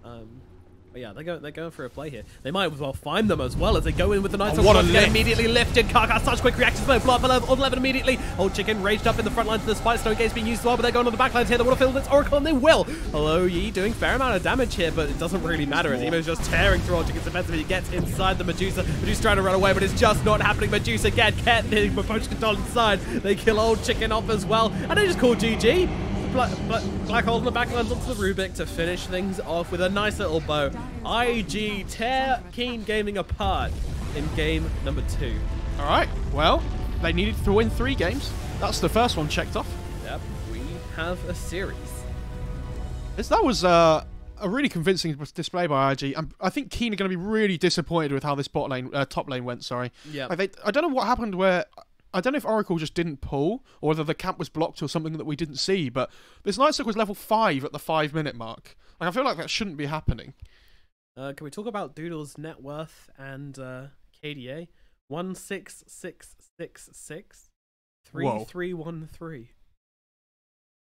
But yeah, they're going for a play here. They might as well find them as well as they go in with the nice one. Get immediately lifted. Kaka, such quick reactions. Blood below Old 11 immediately. Old Chicken raged up in the front line to the spite. Stone Gate's being used as well, but they're going on the back lines here. They want to fill this Oracle, and they will. Hello, Yi doing a fair amount of damage here, but it doesn't really matter as Emo's just tearing through Old Chicken's defensive. He gets inside the Medusa. Medusa's trying to run away, but it's just not happening. Medusa get push control inside. They kill Old Chicken off as well, and they just call GG. Black hole in the backlines onto the Rubik to finish things off with a nice little bow. IG tear Keen Gaming apart in game number 2. Alright, well, they needed to win 3 games. That's the first one checked off. Yep, we have a series. That was a really convincing display by IG. I think Keen are going to be really disappointed with how this top lane went, sorry. Yeah. Like I don't know what happened where... I don't know if Oracle just didn't pull, or whether the camp was blocked or something that we didn't see, but this Nightstick was level 5 at the 5-minute mark. Like, I feel like that shouldn't be happening. Can we talk about Doodle's net worth and KDA? 16666 3313.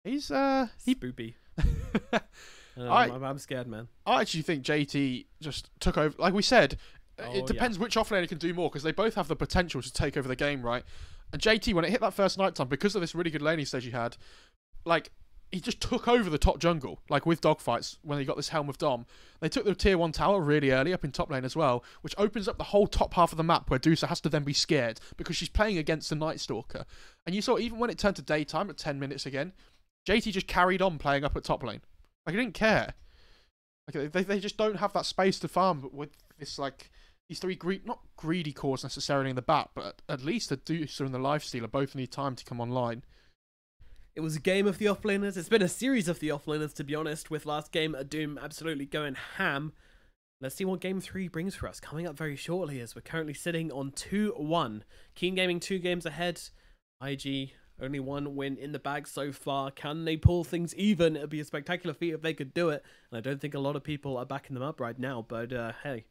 He's spoopy. I'm scared, man. I actually think JT just took over. Like we said, it depends which offlaner can do more, because they both have the potential to take over the game, right? And JT, when it hit that first night time, because of this really good laning stage he had, like, he just took over the top jungle, like with dogfights, when he got this Helm of Dom. They took the tier 1 tower really early up in top lane as well, which opens up the whole top half of the map where Deucer has to then be scared, because she's playing against the Night Stalker. And you saw, even when it turned to daytime at 10 minutes again, JT just carried on playing up at top lane. Like, he didn't care. Like, they just don't have that space to farm with this, like... These 3 not greedy cores necessarily in the back, but at least the Deucer and the Lifestealer both need time to come online. It was a game of the offlaners. It's been a series of the offlaners, to be honest, with last game Doom absolutely going ham. Let's see what game 3 brings for us. Coming up very shortly, as we're currently sitting on 2-1. Keen Gaming 2 games ahead. IG only 1 win in the bag so far. Can they pull things even? It would be a spectacular feat if they could do it. And I don't think a lot of people are backing them up right now, but hey.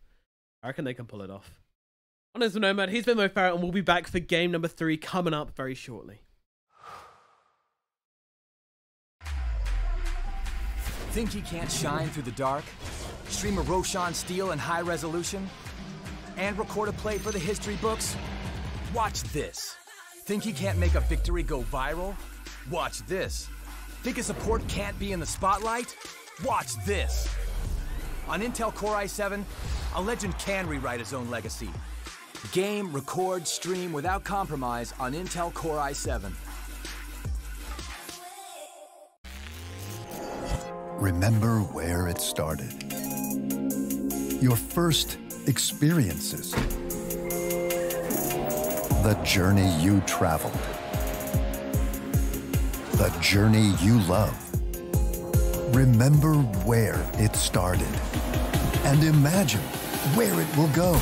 I reckon they can pull it off. On as the Nomad, he's been Mo Farah, and we'll be back for game number 3 coming up very shortly. Think you can't shine through the dark? Stream a Roshan Steel in high resolution? And record a play for the history books? Watch this. Think you can't make a victory go viral? Watch this. Think a support can't be in the spotlight? Watch this. On Intel Core i7, a legend can rewrite his own legacy. Game, record, stream without compromise on Intel Core i7. Remember where it started. Your first experiences. The journey you traveled. The journey you love. Remember where it started. And imagine where it will go.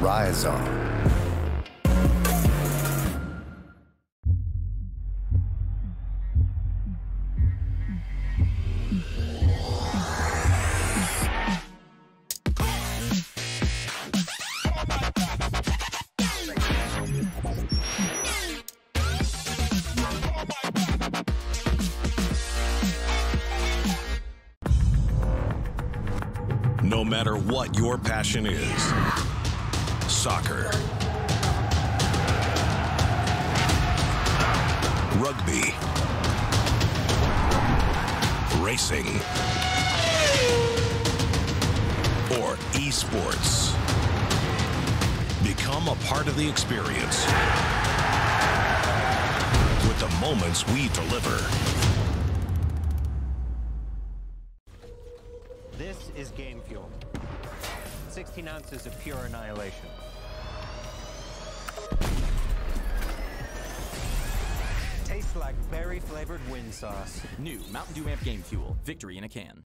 Rise on. No matter what your passion is, soccer, rugby, racing, or esports, become a part of the experience with the moments we deliver. This is game fuel. 16 ounces of pure annihilation. Tastes like berry-flavored wind sauce. New Mountain Dew Amp Game Fuel. Victory in a can.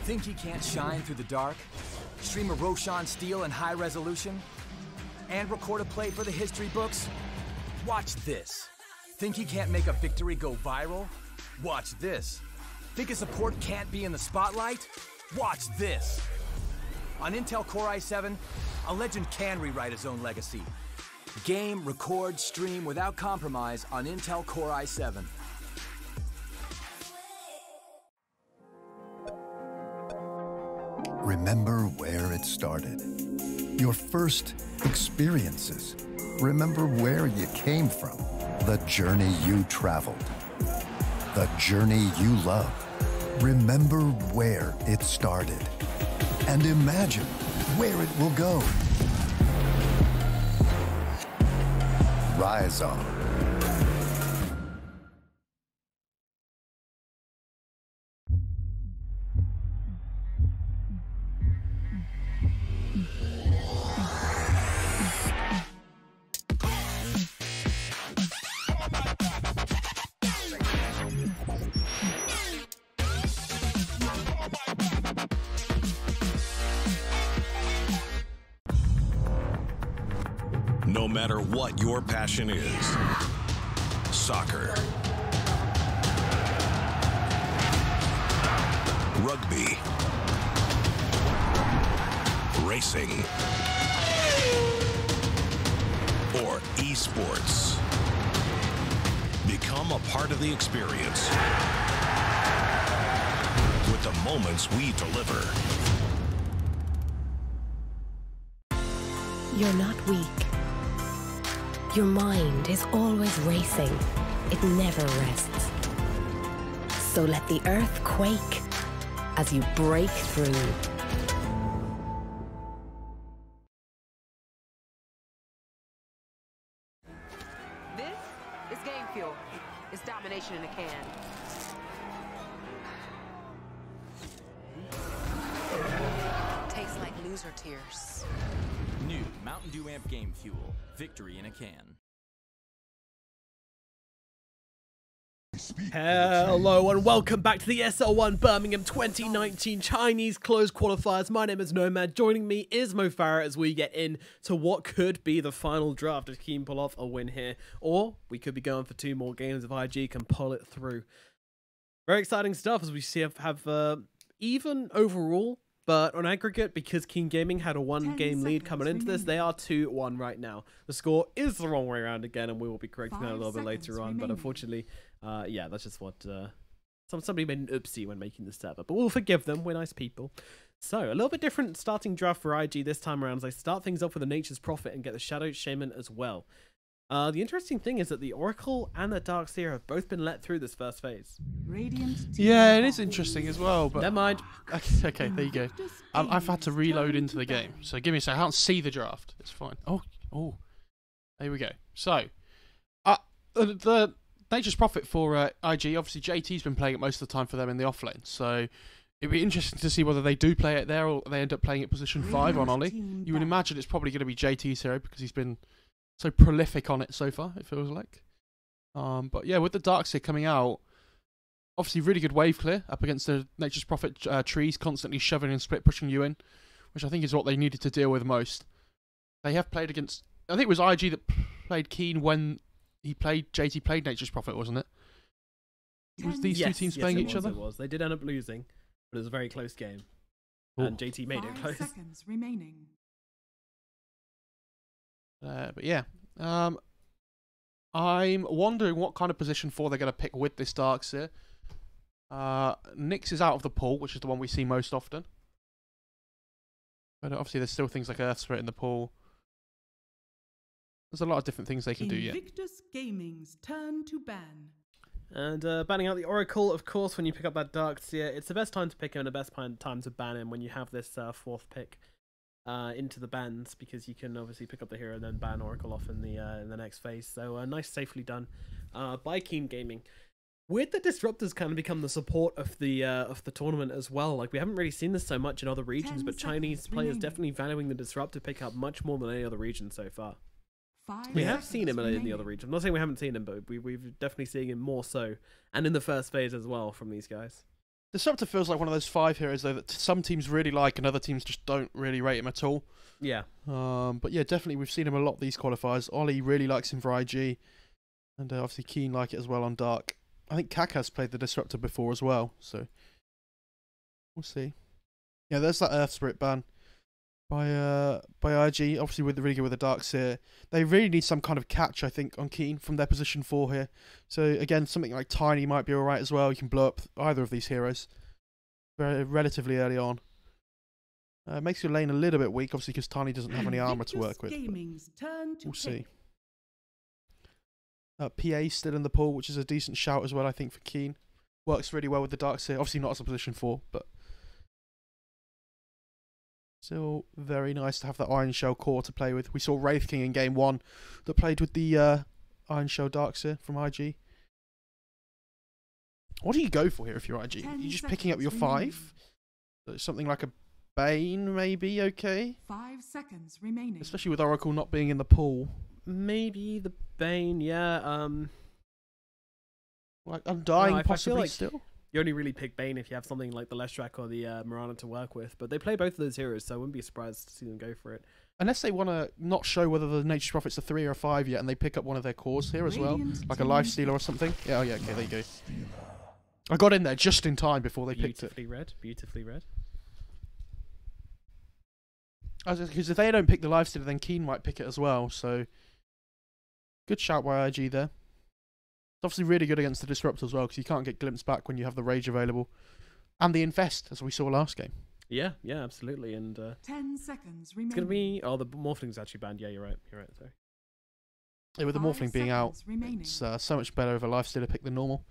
Think he can't shine through the dark? Stream a Roshan steal in high resolution? And record a play for the history books? Watch this. Think he can't make a victory go viral? Watch this. Think a support can't be in the spotlight? Watch this. On Intel Core i7, a legend can rewrite his own legacy. Game, record, stream without compromise on Intel Core i7. Remember where it started. Your first experiences. Remember where you came from. The journey you traveled. The journey you love. Remember where it started. And imagine where it will go. Rise on. No matter what your passion is, soccer, rugby, racing, or esports, become a part of the experience with the moments we deliver. You're not weak. Your mind is always racing. It never rests. So let the earth quake as you break through. This is game fuel. It's domination in a can. Tastes like loser tears. New Mountain Dew Amp Game Fuel. Victory in a can. Hello and welcome back to the ESL One Birmingham 2019 Chinese closed qualifiers. My name is Nomad. Joining me is Mo Farah as we get into what could be the final draft if Keen pull off a win here. Or we could be going for 2 more games if IG can pull it through. Very exciting stuff as we see have even overall, but on aggregate, because Keen Gaming had a 1-game lead coming into this, they are 2-1 right now. The score is the wrong way around again, and we will be correcting that a little bit later on. But unfortunately, yeah, that's just what somebody made an oopsie when making this step up. But we'll forgive them. We're nice people. So a little bit different starting draft for IG this time around as they start things off with the Nature's Prophet and get the Shadow Shaman as well. The interesting thing is that the Oracle and the Darkseer have both been let through this first phase. Yeah, it is interesting as well. But never mind. Okay, there you go. I've had to reload into the game, so give me a second. I can't see the draft. It's fine. Oh, there we go. So, the Nature's Prophet for IG. Obviously, JT's been playing it most of the time for them in the offlane. So it'd be interesting to see whether they do play it there or they end up playing it position 5 on Ollie. You would imagine it's probably going to be JT's hero because he's been so prolific on it so far, it feels like. But yeah, with the Darkseer coming out, obviously really good wave clear up against the Nature's Prophet trees, constantly shoving and split pushing you in, which I think is what they needed to deal with most. They have played against, I think it was IG that played Keen when JT played Nature's Prophet, wasn't it? Was these two teams playing each other? It was. They did end up losing, but it was a very close game. Ooh. And JT made it close. 5 seconds remaining. But yeah, I'm wondering what kind of position 4 they're going to pick with this Darkseer. Nyx is out of the pool, which is the one we see most often. But obviously there's still things like Earth Spirit in the pool. There's a lot of different things they can do yet. Invictus Gaming's turn to ban. And banning out the Oracle, of course, when you pick up that Darkseer, it's the best time to pick him and the best time to ban him when you have this 4th pick into the bans, because you can obviously pick up the hero and then ban Oracle off in the next phase. So nice, safely done by Keen Gaming. Weird that Disruptors kind of become the support of the tournament as well. Like, we haven't really seen this so much in other regions, but Chinese players definitely valuing the Disruptor pickup much more than any other region so far. We have seen him in the other region. I'm not saying we haven't seen him, but we've definitely seen him more so, and in the first phase as well from these guys. Disruptor feels like one of those 5 heroes though that some teams really like and other teams just don't really rate him at all. Yeah. But yeah, definitely we've seen him a lot these qualifiers. Ollie really likes him for IG, and obviously Keen like it as well on Dark. I think Kaka's played the Disruptor before as well, so we'll see. Yeah, there's that Earth Spirit ban by IG. Obviously, with really good with the Darks here, they really need some kind of catch, I think, on Keen from their position 4 here. So again, something like Tiny might be alright as well. You can blow up either of these heroes relatively early on. Makes your lane a little bit weak, obviously, because Tiny doesn't have any armor to work with. We'll see. PA still in the pool, which is a decent shout as well, I think, for Keen. Works really well with the Darks here. Obviously not as a position 4, but still very nice to have that Iron Shell core to play with. We saw Wraith King in game 1 that played with the Iron Shell Darks here from IG. What do you go for here if you're IG? Are you just picking up your 5? Something like a Bane, maybe, okay? 5 seconds remaining. Especially with Oracle not being in the pool. Maybe the Bane, yeah. Like Undying, no, possibly like still? You only really pick Bane if you have something like the Leshrac or the Mirana to work with. But they play both of those heroes, so I wouldn't be surprised to see them go for it. Unless they want to not show whether the Nature's Prophet's a 3 or a 5 yet, and they pick up one of their cores here as well. Like a Lifestealer or something. Yeah, oh yeah, okay, there you go. I got in there just in time before they picked it. Beautifully read. Because if they don't pick the Lifestealer, then Keen might pick it as well, so good shout by IG there. It's obviously really good against the Disruptor as well, because you can't get Glimpse back when you have the Rage available. And the Infest, as we saw last game. Yeah, absolutely. And 10 seconds remaining. It's going to be... Oh, the Morphling's actually banned. Yeah, you're right, sorry. Yeah, with the Morphling being out, it's so much better of a Lifestealer pick than normal.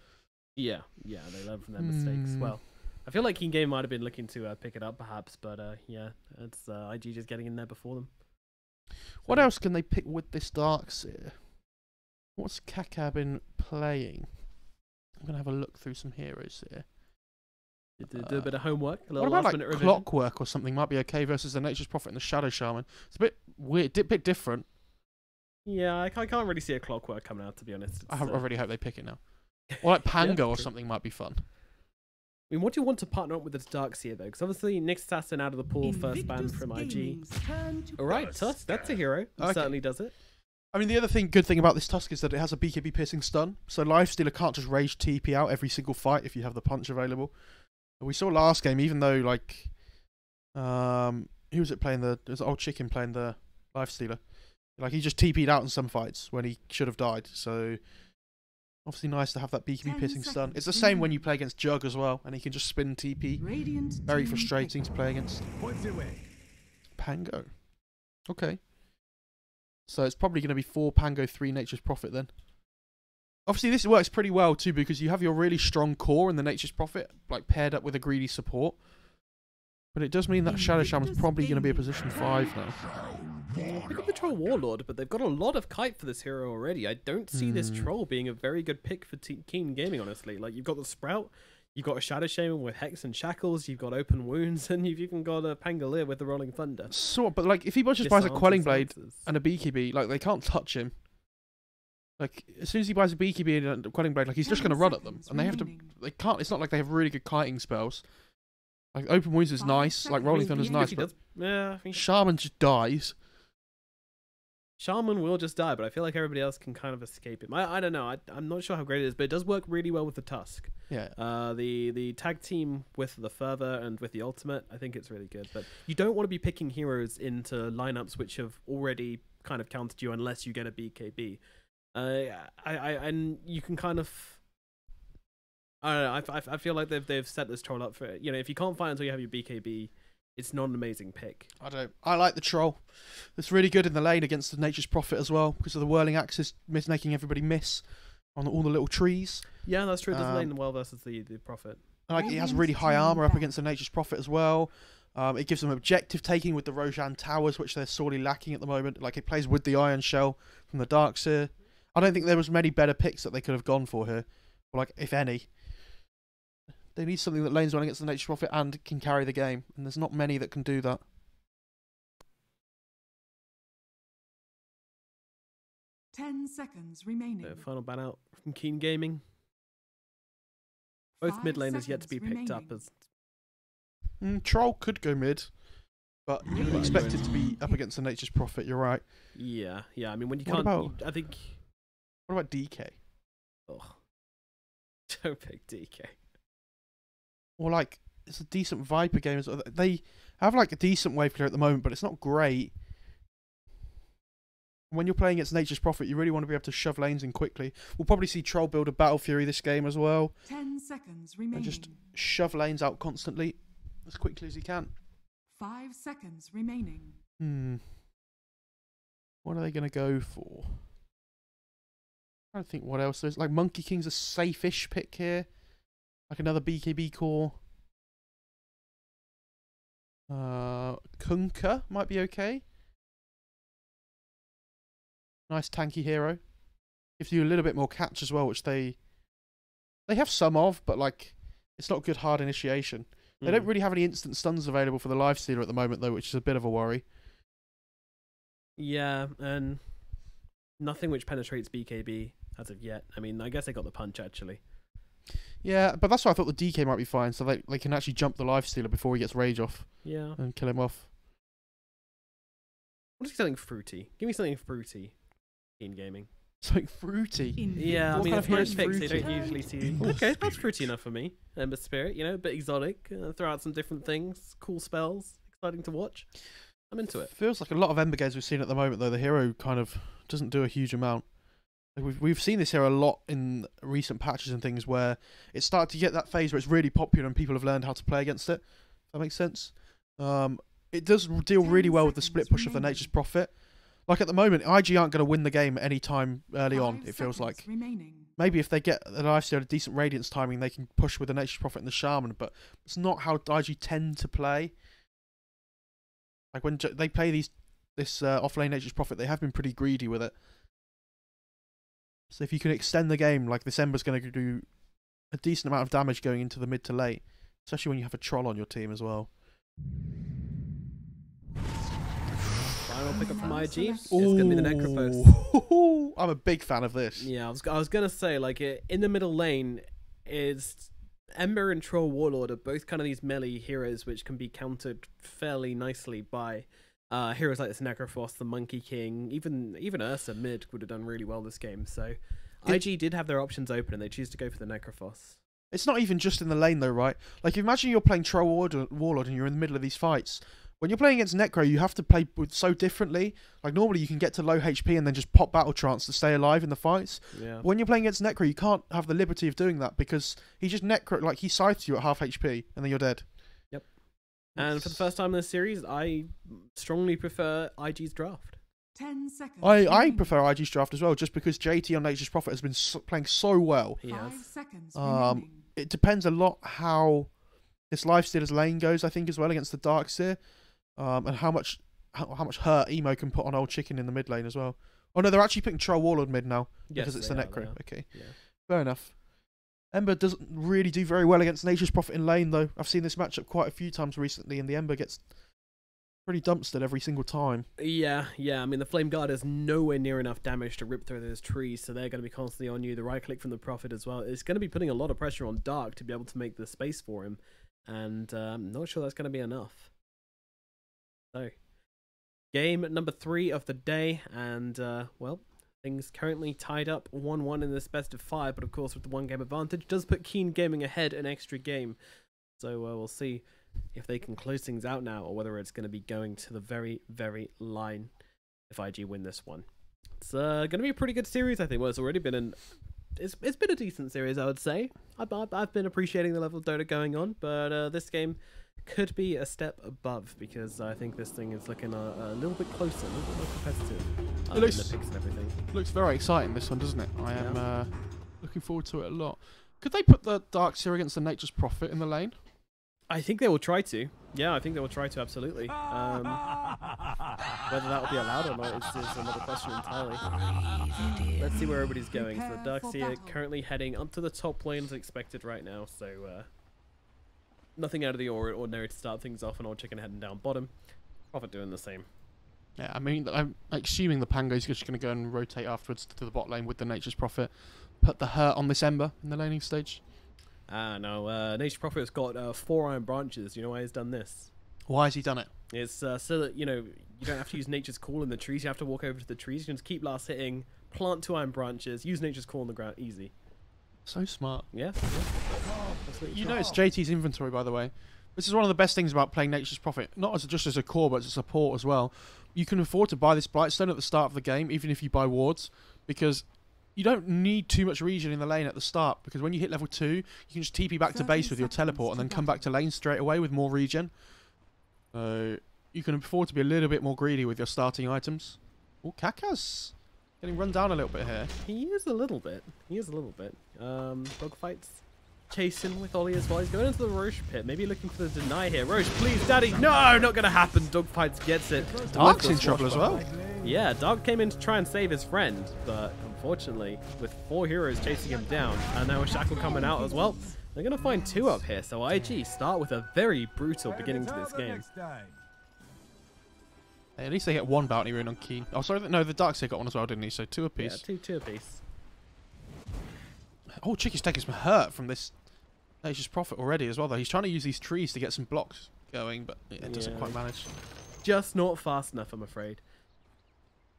Yeah, they learn from their mistakes. Well, I feel like King Game might have been looking to pick it up, perhaps, but yeah, it's IG just getting in there before them. What else can they pick with this Darkseer? What's Kaka been playing? I'm going to have a look through some heroes here. Do a bit of homework, a little what about last-minute like revision. Clockwork or something might be okay versus the Nature's Prophet and the Shadow Shaman? It's a bit weird, a bit different. Yeah, I can't really see a Clockwork coming out, to be honest. I really hope they pick it now. Or like Pango or something might be fun. I mean, what do you want to partner up with this Darkseer, though? Because obviously, Nyx Assassin out of the pool, first ban from IG. Alright, Tusk, that's a hero. It certainly does it. I mean, the other good thing about this Tusk is that it has a BKB piercing stun, so Lifestealer can't just rage TP out every single fight if you have the punch available. We saw last game, even though, like, who was it playing the... It was the old chicken playing the Lifestealer. Like, he just TP'd out in some fights when he should have died, so... Obviously nice to have that BKB piercing stun. It's the same when you play against Jug as well, and he can just spin TP. Very frustrating to play against. Pango. Okay. So it's probably going to be 4 Pango, 3 Nature's Prophet then. Obviously this works pretty well too, because you have your really strong core in the Nature's Prophet, like paired up with a greedy support. But it does mean that Shadow Shaman's probably going to be a position 5 now. Pick up the Troll Warlord, but they've got a lot of kite for this hero already. I don't see this Troll being a very good pick for Keen Gaming, honestly. Like, you've got the Sprout, you've got a Shadow Shaman with Hex and Shackles, you've got Open Wounds, and you've even got a Pangolier with the Rolling Thunder. But like, if he just buys a Quelling Blade and a BKB, like, they can't touch him. Like, as soon as he buys a BKB and a Quelling Blade, like, he's just going to run at them. And they can't, it's not like they have really good kiting spells. Like, Open Wounds is nice, like, Rolling Thunder is nice, but yeah, I think Shaman just dies. Shaman will just die, but I feel like everybody else can kind of escape him. I don't know. I'm not sure how great it is, but it does work really well with the Tusk. Yeah. The tag team with the Fervor and with the Ultimate, I think it's really good. But you don't want to be picking heroes into lineups which have already kind of countered you unless you get a BKB. And you can kind of... I don't know. I feel like they've set this troll up for... You know, if you can't fight until you have your BKB... It's not an amazing pick. I like the Troll. It's really good in the lane against the Nature's Prophet as well, because of the whirling axis making everybody miss on all the little trees. Yeah, that's true. It does lane well versus the Prophet. Like, he has really high armor up against the Nature's Prophet as well. It gives them objective taking with the Roshan Towers, which they're sorely lacking at the moment. Like, it plays with the Iron Shell from the Darkseer. I don't think there was many better picks that they could have gone for here, or like, if any. They need something that lanes well against the Nature's Prophet and can carry the game, and there's not many that can do that. Ten seconds remaining. Final ban out from Keen Gaming. Both mid laners yet to be picked up as. Troll could go mid, but you would expect it to be up against the Nature's Prophet. You're right. Yeah, yeah. I mean, when you What can't, about- I think. What about DK? Oh, don't pick DK. Or like, it's a decent Viper game as well. They have like a decent wave clear at the moment, but it's not great. When you're playing against Nature's Prophet, you really want to be able to shove lanes in quickly. We'll probably see Troll build a Battle Fury this game as well. 10 seconds remaining. And just shove lanes out constantly as quickly as he can. 5 seconds remaining. What are they going to go for? I don't think what else there's. Like, Monkey King's a safe-ish pick here. Like another BKB core. Kunkka might be okay. Nice tanky hero. Gives you a little bit more catch as well, which they have some of, but like it's not good hard initiation. They don't really have any instant stuns available for the lifestealer at the moment though, which is a bit of a worry. Yeah, and nothing which penetrates BKB as of yet. I mean, I guess they got the punch actually. Yeah, but that's why I thought the DK might be fine, so they can actually jump the lifestealer before he gets rage off. Yeah. And kill him off. What is something fruity? Give me something fruity in gaming. Something fruity? Yeah, What I mean, kind if of hero's most picks, they fruity? don't usually see. Okay, that's fruity enough for me. Ember Spirit, you know, a bit exotic. Throw out some different things, cool spells, exciting to watch. I'm into it. Feels like a lot of Ember games we've seen at the moment, though. The hero kind of doesn't do a huge amount. Like we've seen this hero a lot in recent patches and things where it's started to get that phase where it's really popular and people have learned how to play against it. If that makes sense. It does deal really well with the split push of the Nature's Prophet. Like at the moment, IG aren't going to win the game any time early on, it feels like. Maybe if they get the lifesteal at a decent Radiance timing, they can push with the Nature's Prophet and the Shaman, but it's not how IG tend to play. Like when they play this offlane Nature's Prophet, they have been pretty greedy with it. So if you can extend the game, like this Ember's going to do a decent amount of damage going into the mid to late, especially when you have a troll on your team as well. Final pick up from IG. It's going to be the Necrophos. I'm a big fan of this. Yeah, I was going to say, like, in the middle lane, is Ember and Troll Warlord are both kind of these melee heroes which can be countered fairly nicely by heroes like this Necrophos, the Monkey King, even Ursa mid would have done really well this game. So IG did have their options open and they choose to go for the Necrophos. It's not even just in the lane though, right? Like imagine you're playing Troll Warlord and you're in the middle of these fights. When you're playing against Necro, you have to play so differently. Like normally you can get to low HP and then just pop Battle Trance to stay alive in the fights. Yeah. When you're playing against Necro, you can't have the liberty of doing that because he just Necro, like he scythes you at half HP and then you're dead. Yep. And for the first time in the series, I strongly prefer IG's draft. 10 seconds. I prefer IG's draft as well, just because JT on Nature's Prophet has been playing so well. He has. 5 seconds. It depends a lot how this Lifestealer's lane goes, I think, as well against the Darkseer, and how much hurt Emo can put on old Chicken in the mid lane as well. Oh no, they're actually picking Troll Warlord mid now because it's the Necro. Okay, yeah. Fair enough. Ember doesn't really do very well against Nature's Prophet in lane though. I've seen this matchup quite a few times recently, and the Ember gets pretty dumpstered every single time. Yeah. I mean, the Flame Guard is nowhere near enough damage to rip through those trees, so they're going to be constantly on you. The right click from the Prophet as well. It's going to be putting a lot of pressure on Dark to be able to make the space for him, and I'm not sure that's going to be enough. So, game number 3 of the day, and well, things currently tied up 1-1 in this best of 5, but of course with the 1 game advantage does put Keen Gaming ahead an extra game. So we'll see if they can close things out now, or whether it's going to be going to the very, very line if IG win this one. It's going to be a pretty good series, I think. Well, it's already been it's been a decent series, I would say. I've been appreciating the level of Dota going on, but this game could be a step above, because I think this thing is looking a little bit closer, a little bit more competitive. It looks, the picks and everything. Looks very exciting, this one, doesn't it? I am looking forward to it a lot. Could they put the Darkseer against the Nature's Prophet in the lane? I think they will try to. Yeah, I think they will try to, absolutely. Whether that will be allowed or not is another question entirely. Let's see where everybody's going. So Darkseer currently heading up to the top lane as expected right now, so nothing out of the ordinary to start things off, and Old Chicken heading down bottom. Prophet doing the same. Yeah, I mean, I'm assuming the Pango's just going to go and rotate afterwards to the bot lane with the Nature's Prophet. Put the hurt on this Ember in the laning stage. No. Nature's Prophet has got 4 iron branches. Do you know why he's done this? Why has he done it? It's so that, you know, you don't have to use Nature's Call in the trees. You have to walk over to the trees. You can just keep last hitting, plant 2 iron branches, use Nature's Call on the ground. Easy. So smart. Yeah. You know it's JT's inventory, by the way. This is one of the best things about playing Nature's Prophet. Not as just as a core, but as a support as well. You can afford to buy this Blightstone at the start of the game, even if you buy wards, because you don't need too much regen in the lane at the start, because when you hit level 2, you can just TP back to base with your teleport and then come back to lane straight away with more regen. So you can afford to be a little bit more greedy with your starting items. Oh, Kaka's getting run down a little bit here. He is a little bit. Dogfights. Chasing with Ollie as well. He's going into the Roche pit. Maybe looking for the deny here. Roche, please, daddy. No, not going to happen. Dogfights gets it. Dark's in trouble as well. Yeah, Dark came in to try and save his friend, but unfortunately, with 4 heroes chasing him down, and now a Shackle coming out as well, they're going to find 2 up here. So IG start with a very brutal beginning to this game. Hey, at least they get 1 bounty rune on Keen. Oh, sorry, no, the Darkseid got 1 as well, didn't he? So 2 apiece. Yeah, two apiece. Oh, Chicky's taking some hurt from this Nature's Prophet already as well, though. He's trying to use these trees to get some blocks going, but it doesn't quite manage. Just not fast enough, I'm afraid.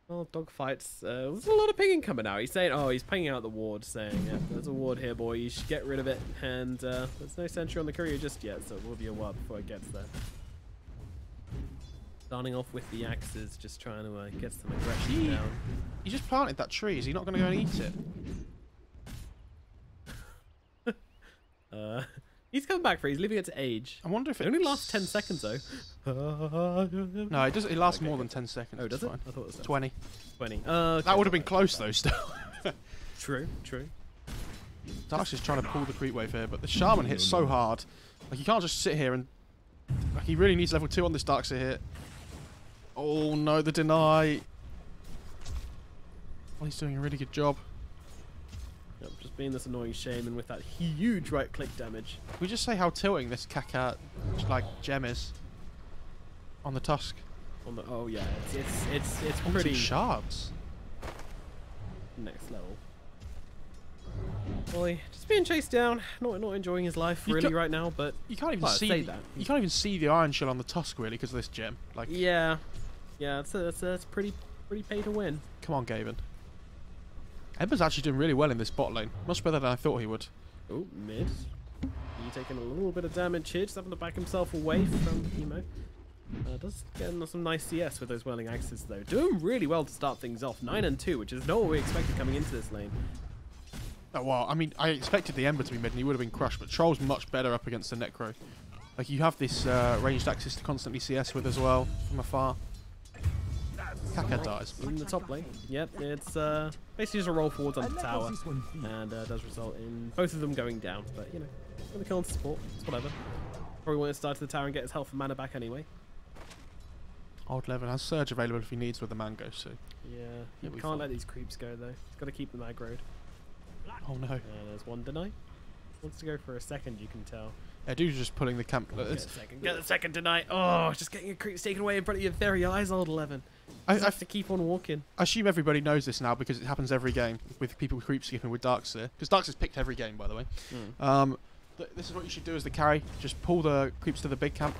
Well, dogfights. There's a lot of pinging coming out. He's saying, oh, he's pinging out the ward, saying, yeah, there's a ward here, boy. You should get rid of it. And there's no sentry on the courier just yet, so it will be a while before it gets there. Starting off with the axes, just trying to get some aggression down. He just planted that tree. Is he not going to go and eat it? He's coming back for it. He's leaving it to age. I wonder if it only lasts 10 seconds though. No, it doesn't. It lasts more than 10 seconds. Oh, does it? Fine. I thought it was 20. 20. That would have been close though. Still. True. Dark's just trying to pull the creep wave here, but the Shaman hits so hard. Like you can't just sit here and. Like he really needs level 2 on this Darkseid here. Oh no, the deny. Well, he's doing a really good job. Yep, just being this annoying shaman with that huge right click damage. Can we just say how tilting this Kaka like gem is on the Tusk? Oh yeah, it's pretty shards. Next level. Ollie just being chased down, not enjoying his life really right now, but you can't even see that. You can't even see the iron shell on the Tusk really because of this gem. Like yeah, it's pretty pay to win. Come on, Gaben. Ember's actually doing really well in this bot lane. Much better than I thought he would. Oh, mid. He taking a little bit of damage here, just having to back himself away from Emo. Does get some nice CS with those Whirling Axes though. Doing really well to start things off. 9 and 2, which is not what we expected coming into this lane. Oh, well, I mean, I expected the Ember to be mid and he would have been crushed, but Troll's much better up against the Necro. Like, you have this ranged axis to constantly CS with as well, from afar. Kaka dies. In the top lane. Yep, it's basically just a roll forwards on the tower, and does result in both of them going down. But, you know, going to kill on support, it's whatever. Probably want to start to the tower and get his health and mana back anyway. Old Levin has Surge available if he needs with the Mango, so... Yeah, you can't let these creeps go, though. He's got to keep them aggroed. Oh, no. There's one deny. Wants to go for a second, you can tell. Yeah, dude's just pulling the camp. Get the second deny. Oh, just getting your creeps taken away in front of your very eyes, old 11. I have to keep on walking. I assume everybody knows this now because it happens every game with people creep skipping with Darkseid. Because Darkseid's picked every game, by the way. This is what you should do as the carry. Just pull the creeps to the big camp.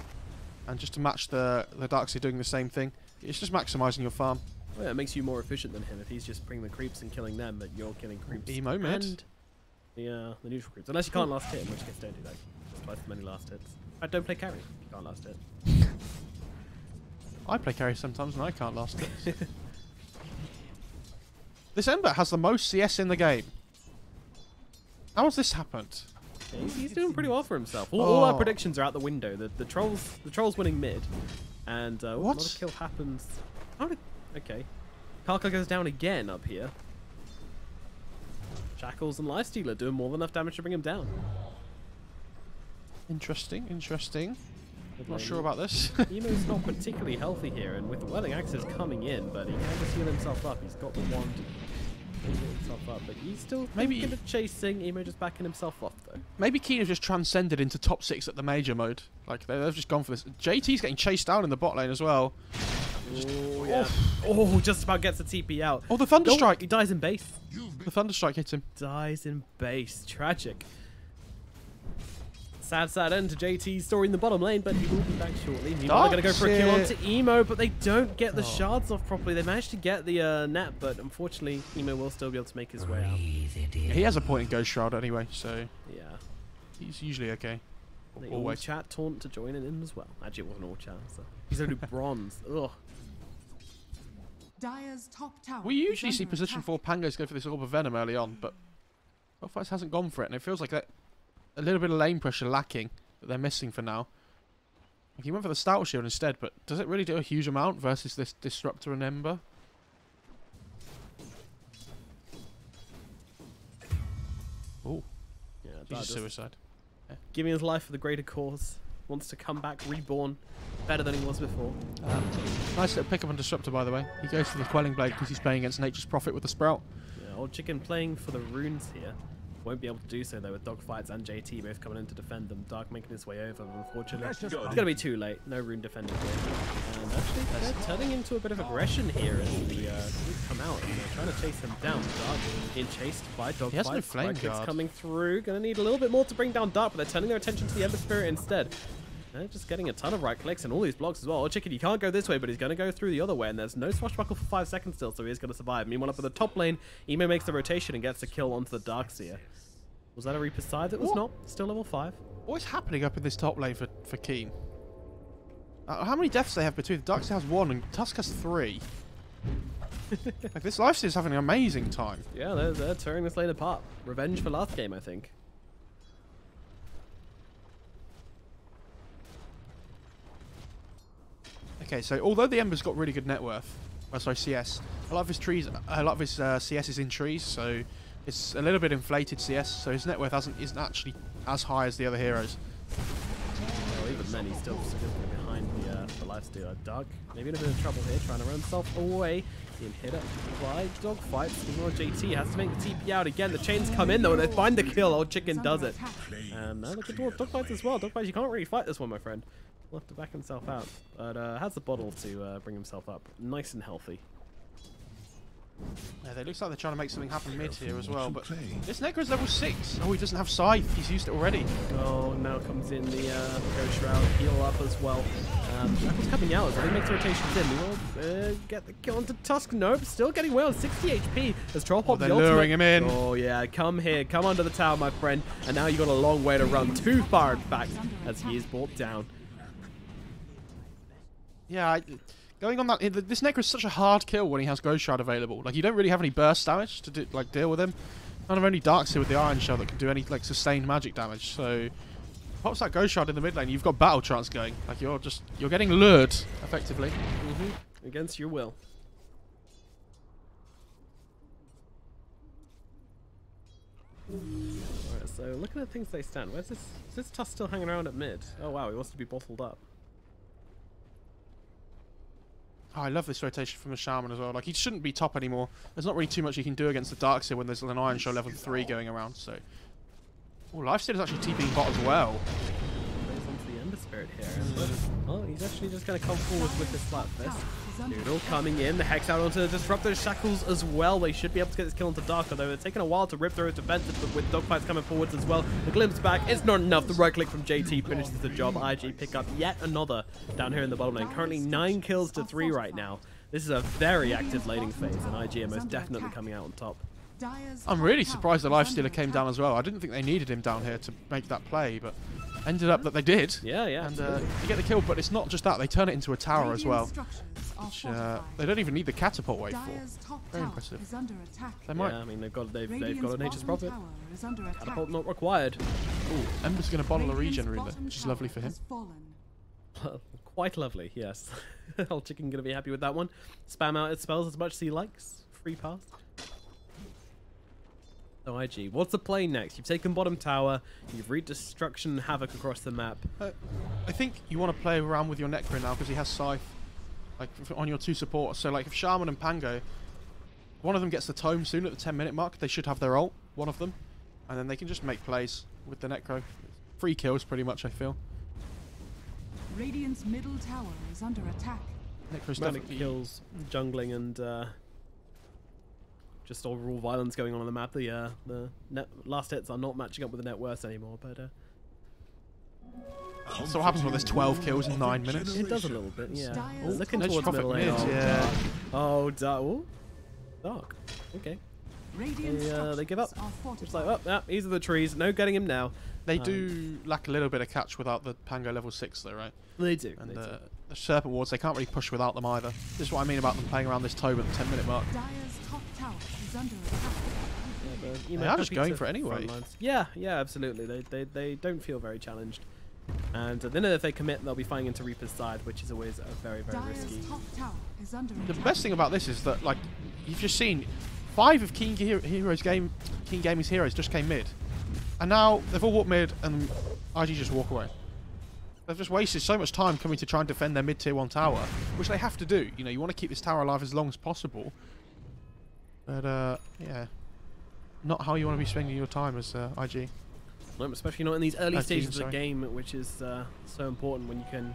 And just to match the Darkseid doing the same thing. It's just maximising your farm. Well, yeah, it makes you more efficient than him if he's just bringing the creeps and killing them, but you're killing creeps. Emo mid. And the neutral creeps. Unless you can't last hit, in which case don't do that. Just twice as many last hits. Don't play carry if you can't last hit. I play carry sometimes and I can't last it. This Ember has the most CS in the game. How has this happened? He's doing pretty well for himself. All our predictions are out the window. The trolls winning mid, and what? Not a kill happens. Okay, Kaka goes down again up here. Shackles and Lifestealer doing more than enough damage to bring him down. Interesting. Not sure about this. Emo's not particularly healthy here, and with the Whirling Axes coming in, but he can just heal himself up. He's got the wand to heal himself up, but he's still maybe chasing. Emo just backing himself off though. Maybe Keen have just transcended into top 6 at the major mode. Like they've just gone for this. JT's getting chased down in the bot lane as well. Oh yeah. Oh, just about gets the TP out. Oh, the Thunderstrike. He dies in base. The Thunderstrike hits him. Dies in base. Tragic. Sad end to JT's story in the bottom lane, but he will be back shortly. Meanwhile, they're going to go for a kill onto Emo, but they don't get the shards off properly. They managed to get the net, but unfortunately, Emo will still be able to make his way out. He has a point in Ghost Shroud anyway, so yeah, he's usually okay. They always chat taunt to join in as well. Actually, it wasn't all chat, so he's only bronze. Ugh. Dire's top tower We usually see position 4 Pangos go for this Orb of Venom early on, but Dogfights hasn't gone for it, and it feels like that a little bit of lane pressure lacking that they're missing for now. Like he went for the Stout Shield instead, but does it really do a huge amount versus this Disruptor and Ember? Oh, yeah, he's a suicide. Yeah. Giving his life for the greater cause. Wants to come back reborn, better than he was before. Nice little pick up on Disruptor, by the way. He goes for the Quelling Blade because he's playing against Nature's Prophet with the Sprout. Yeah, old Chicken playing for the runes here. Won't be able to do so though with Dogfights and JT both coming in to defend them. Dark making his way over, but unfortunately it's going to be too late. No rune defending here. And actually they're turning into a bit of aggression here as the come out and they're trying to chase them down. Dark being chased by Dogfights. He has no flame Clicks guard. coming through. Going to need a little bit more to bring down Dark, but they're turning their attention to the Ember Spirit instead. They're just getting a ton of right clicks and all these blocks as well. Oh, Chicken, you can't go this way, but he's going to go through the other way, and there's no swashbuckle for 5 seconds still, so he is going to survive. Meanwhile, up at the top lane, Emo makes the rotation and gets a kill onto the Darkseer. Was that a Reaper's Scythe? It was not. Still level 5. What is happening up in this top lane for Keen? How many deaths they have between? Darkseer has 1 and Tusk has 3. Like this Lifesteal is having an amazing time. Yeah, they're tearing this lane apart. Revenge for last game, I think. Okay, so although the Ember's got really good net worth, sorry, CS, a lot of his CS is in trees, so it's a little bit inflated CS, so his net worth isn't actually as high as the other heroes. Well, even then, he's still significantly behind the lifesteal. Dark, maybe in a bit of trouble here, trying to run himself away. Being hit up by Dogfights. Meanwhile, JT has to make the TP out again. The chains come in though, and they find the kill. Old Chicken does it. And now looking towards Dogfights as well. Dogfights, you can't really fight this one, my friend. He'll have to back himself out. But has the bottle to bring himself up. Nice and healthy. Yeah, it looks like they're trying to make something happen mid here as well, but this Necro's level 6. Oh, he doesn't have Scythe. He's used it already. Oh, now comes in the Ghost Shroud, heal up as well. Shackle's coming out as well. He makes the rotations in. We will get the kill onto Tusk. Nope, still getting well. 60 HP as Troll pops they're the ultimate. luring him in. Oh, yeah, come here. Come under the tower, my friend. And now you've got a long way to run. Too far, in fact, as he is brought down. Yeah, going on that, this Necro is such a hard kill when he has Ghost Shroud available. Like, you don't really have any burst damage to deal with him. Kind of only Darkseer with the Iron Shell that can do any like sustained magic damage. So pops that Ghost Shroud in the mid lane, you've got Battle Trance going. Like you're getting lured effectively. Against your will. Alright, so looking at things they stand. Where's this? Is this Tusk still hanging around at mid? Oh wow, he wants to be bottled up. Oh, I love this rotation from the Shaman as well. Like, he shouldn't be top anymore. There's not really too much you can do against the Darkseer when there's an Iron Shell level 3 going around, so... Oh, Lifesteal is actually TPing bot as well. Goes onto the Ember Spirit here. Oh, he's actually just going to come forward with this flat fist. Noodle coming in. The Hex out onto the Disruptor Shackles as well. They should be able to get this kill onto Dark, although it's taken a while to rip through his defenses, but with Dogfights coming forwards as well. The glimpse back, it's not enough. The right click from JT finishes the job. IG pick up yet another down here in the bottom lane. Currently 9 kills to 3 right now. This is a very active laning phase, and IG are most definitely coming out on top. I'm really surprised the Lifestealer came down as well. I didn't think they needed him down here to make that play, but ended up that they did. Yeah, yeah. And you get the kill, but it's not just that. They turn it into a tower as well. Which, they don't even need the catapult wave for. Very impressive. They might. Yeah, I mean they've got a Nature's Prophet. Catapult not required. Ooh, Ember's going to bottle a regen rune there, which is lovely for him. Quite lovely, yes. Old Chicken going to be happy with that one. Spam out his spells as much as he likes. Free pass. So IG, what's the play next? You've taken bottom tower, you've wreaked destruction and havoc across the map. I think you want to play around with your Necro now because he has Scythe, like on your 2 supporters. So like if Shaman and Pango, one of them gets the tome soon at the 10-minute mark, they should have their ult, one of them, and then they can just make plays with the Necro. 3 kills pretty much, I feel. Radiant's middle tower is under attack. Necro's definitely kills, jungling, and just overall violence going on the map. The last hits are not matching up with the net worth anymore, but So what happens when there's 12 kills in 9 minutes? It does a little bit, yeah. Oh, Dyer's looking Next towards Prophet middle lane. mid, yeah. Oh, dark. Oh, dark. Okay. They give up. It's like, oh, yeah, these are the trees. No getting him now. They do lack a little bit of catch without the Pango level 6 though, right? They do. And the Serpent Wards, they can't really push without them either. This is what I mean about them playing around this Tobe at the 10-minute mark. Dyer's top tower is under attack. They are just going for it anyway. Yeah, absolutely. They don't feel very challenged. And then if they commit, they'll be fighting into Reaper's side, which is always very, very risky. Top tower is under the best thing about this is that, like, you've just seen 5 of King Gaming's heroes just came mid. And now they've all walked mid and IG just walk away. They've just wasted so much time coming to try and defend their mid-tier 1 tower, which they have to do. You know, you want to keep this tower alive as long as possible. But, yeah. Not how you want to be spending your time as IG. No, especially not in these early stages of the game, which is so important when you can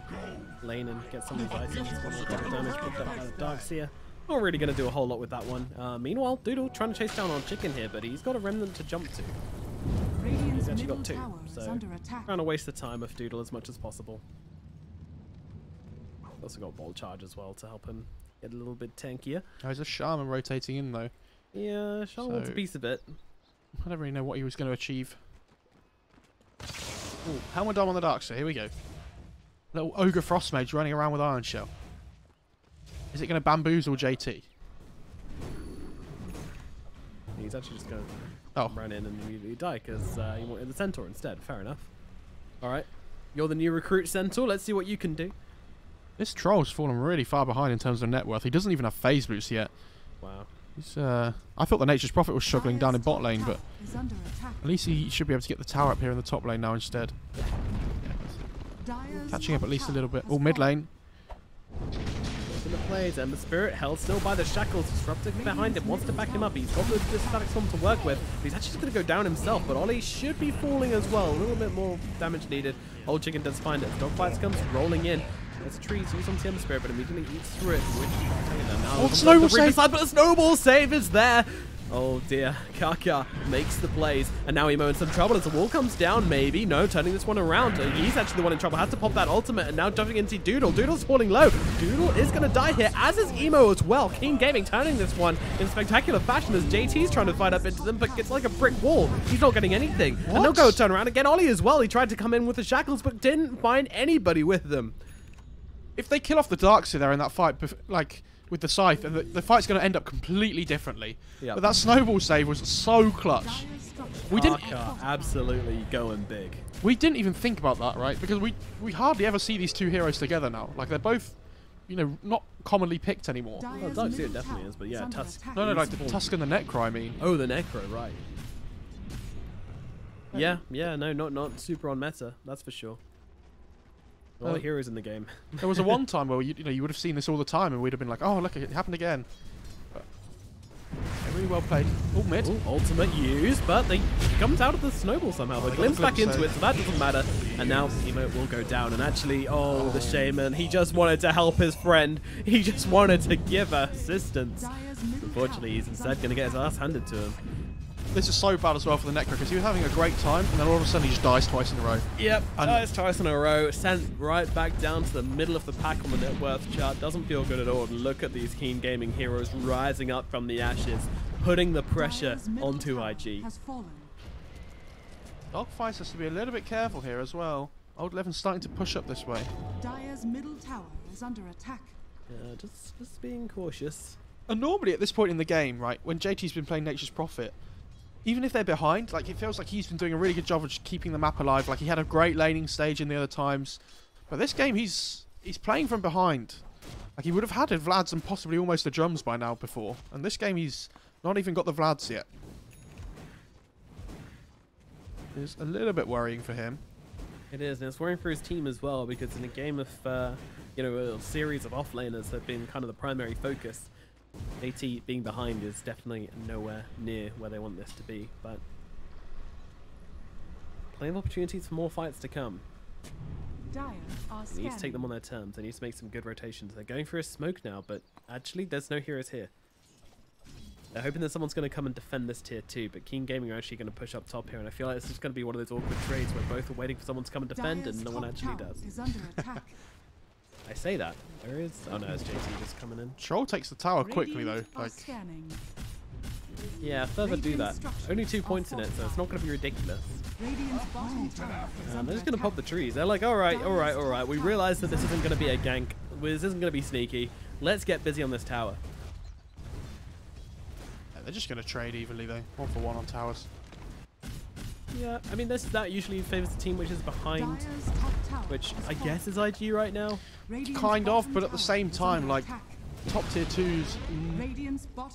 lane and get some of these items. Damage picked up by the Darkseer. Not really going to do a whole lot with that one. Meanwhile, Doodle trying to chase down on Chicken here, but he's got a Remnant to jump to. He's actually got 2, so trying to waste the time of Doodle as much as possible. Also got Bolt Charge as well to help him get a little bit tankier. Oh, there's a Shaman rotating in though. Yeah, Shaman wants a piece of it. I don't really know what he was going to achieve. Ooh, Helmet Dome on the Darkseer, here we go. Little Ogre Frost Mage running around with Iron Shell. Is it going to bamboozle JT? He's actually just going to run in and immediately die because he wanted the Centaur instead. Fair enough. Alright. You're the new recruit, Centaur. Let's see what you can do. This Troll's fallen really far behind in terms of net worth. He doesn't even have phase boost yet. Wow. He's, I thought the Nature's Prophet was struggling down in bot lane, but at least he should be able to get the tower up here in the top lane now instead. Yeah. Catching up at least a little bit. Oh, mid lane. In the plays, Ember Spirit held still by the shackles. Disruptor behind him wants to back him up. He's got the Static Storm to work with. He's actually just going to go down himself, but Ollie should be falling as well. A little bit more damage needed. Old Chicken does find it. Dogfights comes rolling in. There's a tree used on the Ember Spirit, but immediately eats through it. Now snowball save! But a snowball save is there. Oh dear, Kaka makes the plays, and now Emo in some trouble as the wall comes down, maybe. No, turning this one around. He's actually the one in trouble. Has to pop that ultimate, and now jumping into Doodle. Doodle's falling low. Doodle is going to die here, as is Emo as well. Keen Gaming turning this one in spectacular fashion as JT's trying to fight up into them, but gets like a brick wall. He's not getting anything. What? And they'll go turn around and get Ollie as well. He tried to come in with the shackles, but didn't find anybody with them. If they kill off the Darkseer there in that fight, like with the Scythe, and the fight's going to end up completely differently. Yep. But that snowball save was so clutch. We didn't absolutely going big. We didn't even think about that, right? Because we hardly ever see these two heroes together now. Like they're both, you know, not commonly picked anymore. Well, Darkseer definitely is, but yeah, Tusk. No, like the Tusk and the Necro, I mean. Oh, the Necro, right? Yeah, no, not super on meta, that's for sure. A lot of heroes in the game. There was a one time where you would have seen this all the time, and we'd have been like, "Oh, look, it happened again." But really well played. Oh, mid. Ooh, ultimate used, but they comes out of the snowball somehow. But glimpse back into it, so that doesn't matter. And now Emo will go down. And actually, the Shaman, he just wanted to help his friend. He just wanted to give assistance. Unfortunately, he's instead going to get his ass handed to him. This is so bad as well for the Necro because he was having a great time and then all of a sudden he just dies twice in a row. Yep, dies twice in a row, sent right back down to the middle of the pack on the net worth chart. Doesn't feel good at all. And look at these Keen Gaming heroes rising up from the ashes, putting the pressure onto IG. Dogfights has to be a little bit careful here as well. Old Levin's starting to push up this way. Dyer's middle tower is under attack. Yeah, just being cautious. And normally at this point in the game, right, when JT's been playing Nature's Prophet, even if they're behind, like it feels like he's been doing a really good job of just keeping the map alive. Like he had a great laning stage in the other times, but this game he's playing from behind. Like he would have had a Vlads and possibly almost the drums by now before, and this game he's not even got the Vlads yet. It's a little bit worrying for him. It is, and it's worrying for his team as well because in a game of a series of offlaners that have been kind of the primary focus. AT being behind is definitely nowhere near where they want this to be, but plenty of opportunities for more fights to come. They need to take them on their terms. They need to make some good rotations. They're going for a smoke now, but actually there's no heroes here. They're hoping that someone's going to come and defend this tier 2, but Keen Gaming are actually going to push up top here, and I feel like it's just going to be one of those awkward trades where both are waiting for someone to come and defend, and no one actually does. I say that. There is... Oh no, it's JT just coming in. Troll takes the tower quickly, though. Like, yeah, further do that. Only 2 points in it, so it's not going to be ridiculous. They're just going to pop the trees. They're like, alright. We realize that this isn't going to be a gank. This isn't going to be sneaky. Let's get busy on this tower. Yeah, they're just going to trade evenly, though. 1 for 1 on towers. Yeah, I mean, that usually favors the team which is behind, which I guess is IG right now. Kind of, but at the same time, like, top tier 2's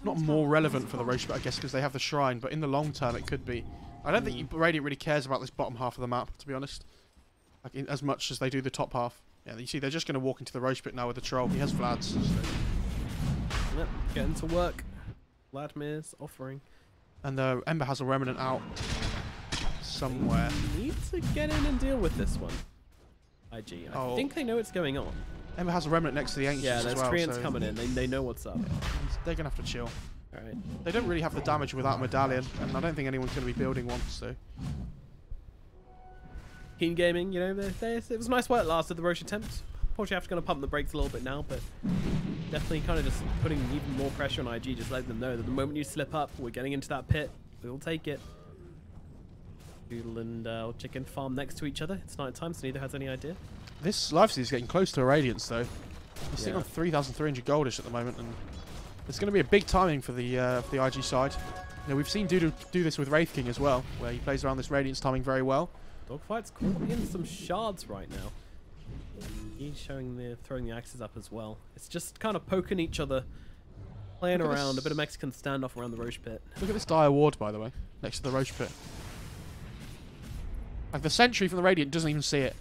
not more relevant for the Roche, I guess, because they have the shrine, but in the long term it could be. I don't think Radiant really cares about this bottom half of the map, to be honest, like as much as they do the top half. Yeah, you see, they're just going to walk into the Roche pit now with the troll. He has Vlads. So. Yep, getting to work. Vladimir's offering. And Ember has a remnant out somewhere. Need to get in and deal with this one. IG. I think they know what's going on. Ember has a remnant next to the Ancients as well. Yeah, there's Treants coming in. They know what's up. Yeah, they're going to have to chill. Alright. They don't really have the damage without a medallion, and I don't think anyone's going to be building one, so... Keen Gaming, you know, it was nice while it lasted, the Roche attempt. Unfortunately, I'm going to pump the brakes a little bit now, but definitely kind of just putting even more pressure on IG, just letting them know that the moment you slip up, we're getting into that pit. We'll take it. Doodle and Chicken farm next to each other. It's night time, so neither has any idea. This Lifesteal is getting close to a Radiance, though. He's sitting on 3,300 goldish at the moment, and it's going to be a big timing for the IG side. You know, we've seen Doodle do this with Wraith King as well, where he plays around this Radiance timing very well. Dogfight's caught in some shards right now. He's throwing the axes up as well. It's just kind of poking each other, playing around, a bit of Mexican standoff around the Roche pit. Look at this dire ward, by the way, next to the Roche pit. Like, the sentry from the Radiant doesn't even see it.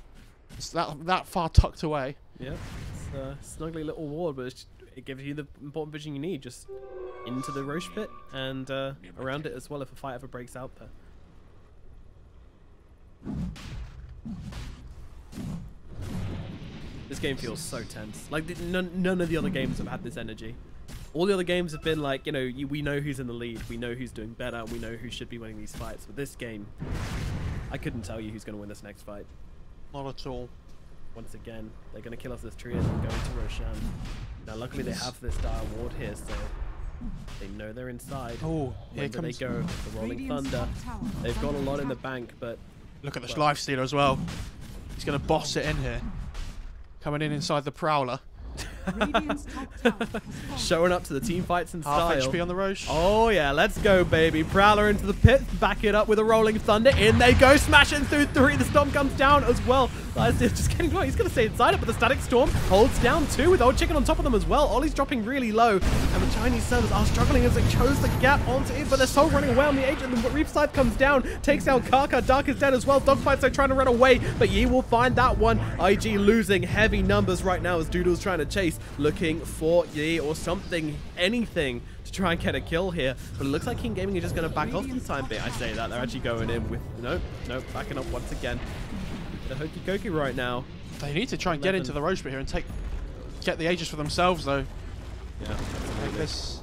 It's that far tucked away. Yeah, it's a snuggly little ward, but it gives you the important vision you need, just into the Roche pit and around it as well if a fight ever breaks out there. This game feels so tense. Like, none of the other games have had this energy. All the other games have been like, you know, we know who's in the lead, we know who's doing better, and we know who should be winning these fights. But this game, I couldn't tell you who's going to win this next fight. Not at all. Once again, they're going to kill us this tree and go into Roshan. Now, luckily they have this dire ward here, so they know they're inside. Oh, here comes they go. The Rolling Thunder. They've got a lot in the bank, but... Look at this Lifestealer as well. He's going to boss it in here. Coming in inside the Prowler. Showing up to the team fights in style. Half HP on the Roche. Oh yeah, let's go, baby. Prowler into the pit, back it up with a Rolling Thunder. In they go, smashing through 3. The Storm comes down as well. Just getting close. He's going to stay inside it, but the Static Storm holds down 2 with Old Chicken on top of them as well. Ollie's dropping really low, and the Chinese servers are struggling as they chose the gap onto it, but they're so running away on the edge, and the Reef Scythe comes down, takes out Kaka. Dark is dead as well. Dogfight's trying to run away, but Yi will find that one. IG losing heavy numbers right now as Doodle's trying to chase, looking for Yi or something, anything to try and get a kill here. But it looks like King Gaming is just going to back off for the time being. I say that, they're actually going in with, no, backing up once again. The hokey cokey right now. They need to try and get into the Roche pit here and get the Aegis for themselves, though. Yeah. Like this.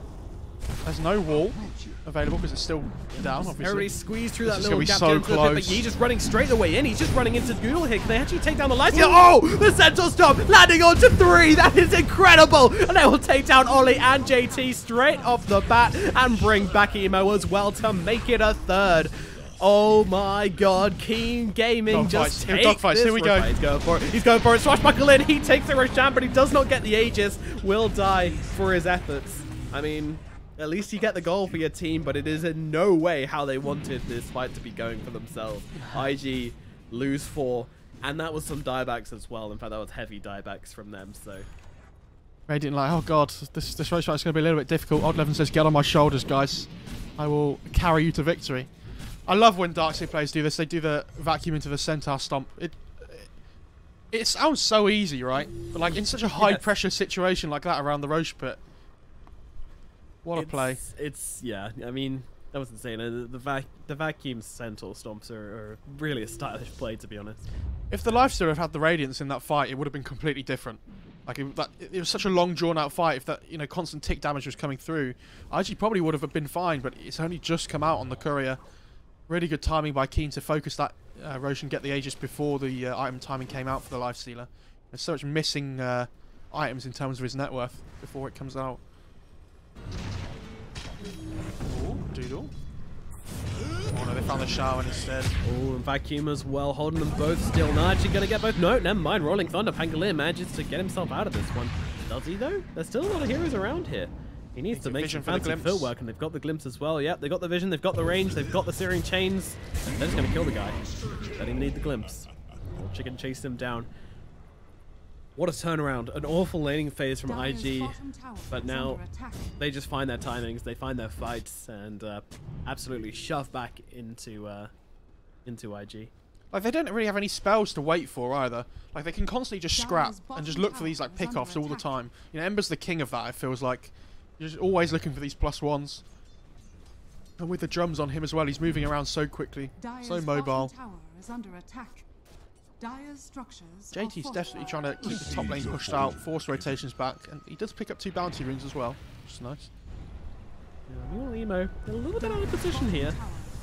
There's no wall available because it's still down, obviously. Everybody squeezed through that little gap so into the pit, but Yi just running straight the way in. He's just running into Doodle here. Can they actually take down the lights? Oh! The Centaur Stop landing onto 3. That is incredible! And they will take down Ollie and JT straight off the bat and bring back Emo as well to make it a 3rd. Oh my god, Keen Gaming just takes this. Here we go. He's going for it. He's going for it. Swashbuckle in. He takes the Roshan, but he does not get the Aegis. Will die for his efforts. I mean, at least you get the goal for your team, but it is in no way how they wanted this fight to be going for themselves. IG lose 4, and that was some diebacks as well. In fact, that was heavy diebacks from them, so... Radiant like, oh god, this race fight is going to be a little bit difficult. Odd11 says, get on my shoulders, guys. I will carry you to victory. I love when Darkseid players do this. They do the vacuum into the Centaur Stomp. It sounds so easy, right? But like in such a high pressure situation like that around the Roche pit. What a play. Yeah, I mean, that was insane. The vacuum Centaur Stomps are really a stylish play, to be honest. If the Lifestealer had had the Radiance in that fight, it would have been completely different. Like it was such a long drawn out fight. If that constant tick damage was coming through, IG probably would have been fine. But it's only just come out on the courier. Really good timing by Keen to focus that Roshan, get the Aegis before the item timing came out for the Lifestealer. There's so much missing items in terms of his net worth before it comes out. Oh, Doodle. Oh no, they found the shower instead. Oh, and Vacuum as well, holding them both still. Not actually going to get both. No, never mind. Rolling Thunder. Pangolier manages to get himself out of this one. Does he, though? There's still a lot of heroes around here. He needs to make some fancy footwork, and they've got the glimpse as well. Yep, they've got the vision, they've got the range, they've got the searing chains. They're just going to kill the guy. They don't even need the glimpse. Chicken chased him down. What a turnaround. An awful laning phase from IG, but now they just find their timings, they find their fights, and absolutely shove back into IG. Like, they don't really have any spells to wait for either. Like, they can constantly just scrap and just look for these like pick-offs all the time. Ember's the king of that, it feels like. You're just always looking for these +1s. And with the drums on him as well, he's moving around so quickly, so mobile. JT's definitely trying to keep the top lane pushed out, force rotations back, and he does pick up 2 bounty runes as well, which is nice. Yeah, meanwhile, Emo, a little bit out of position here.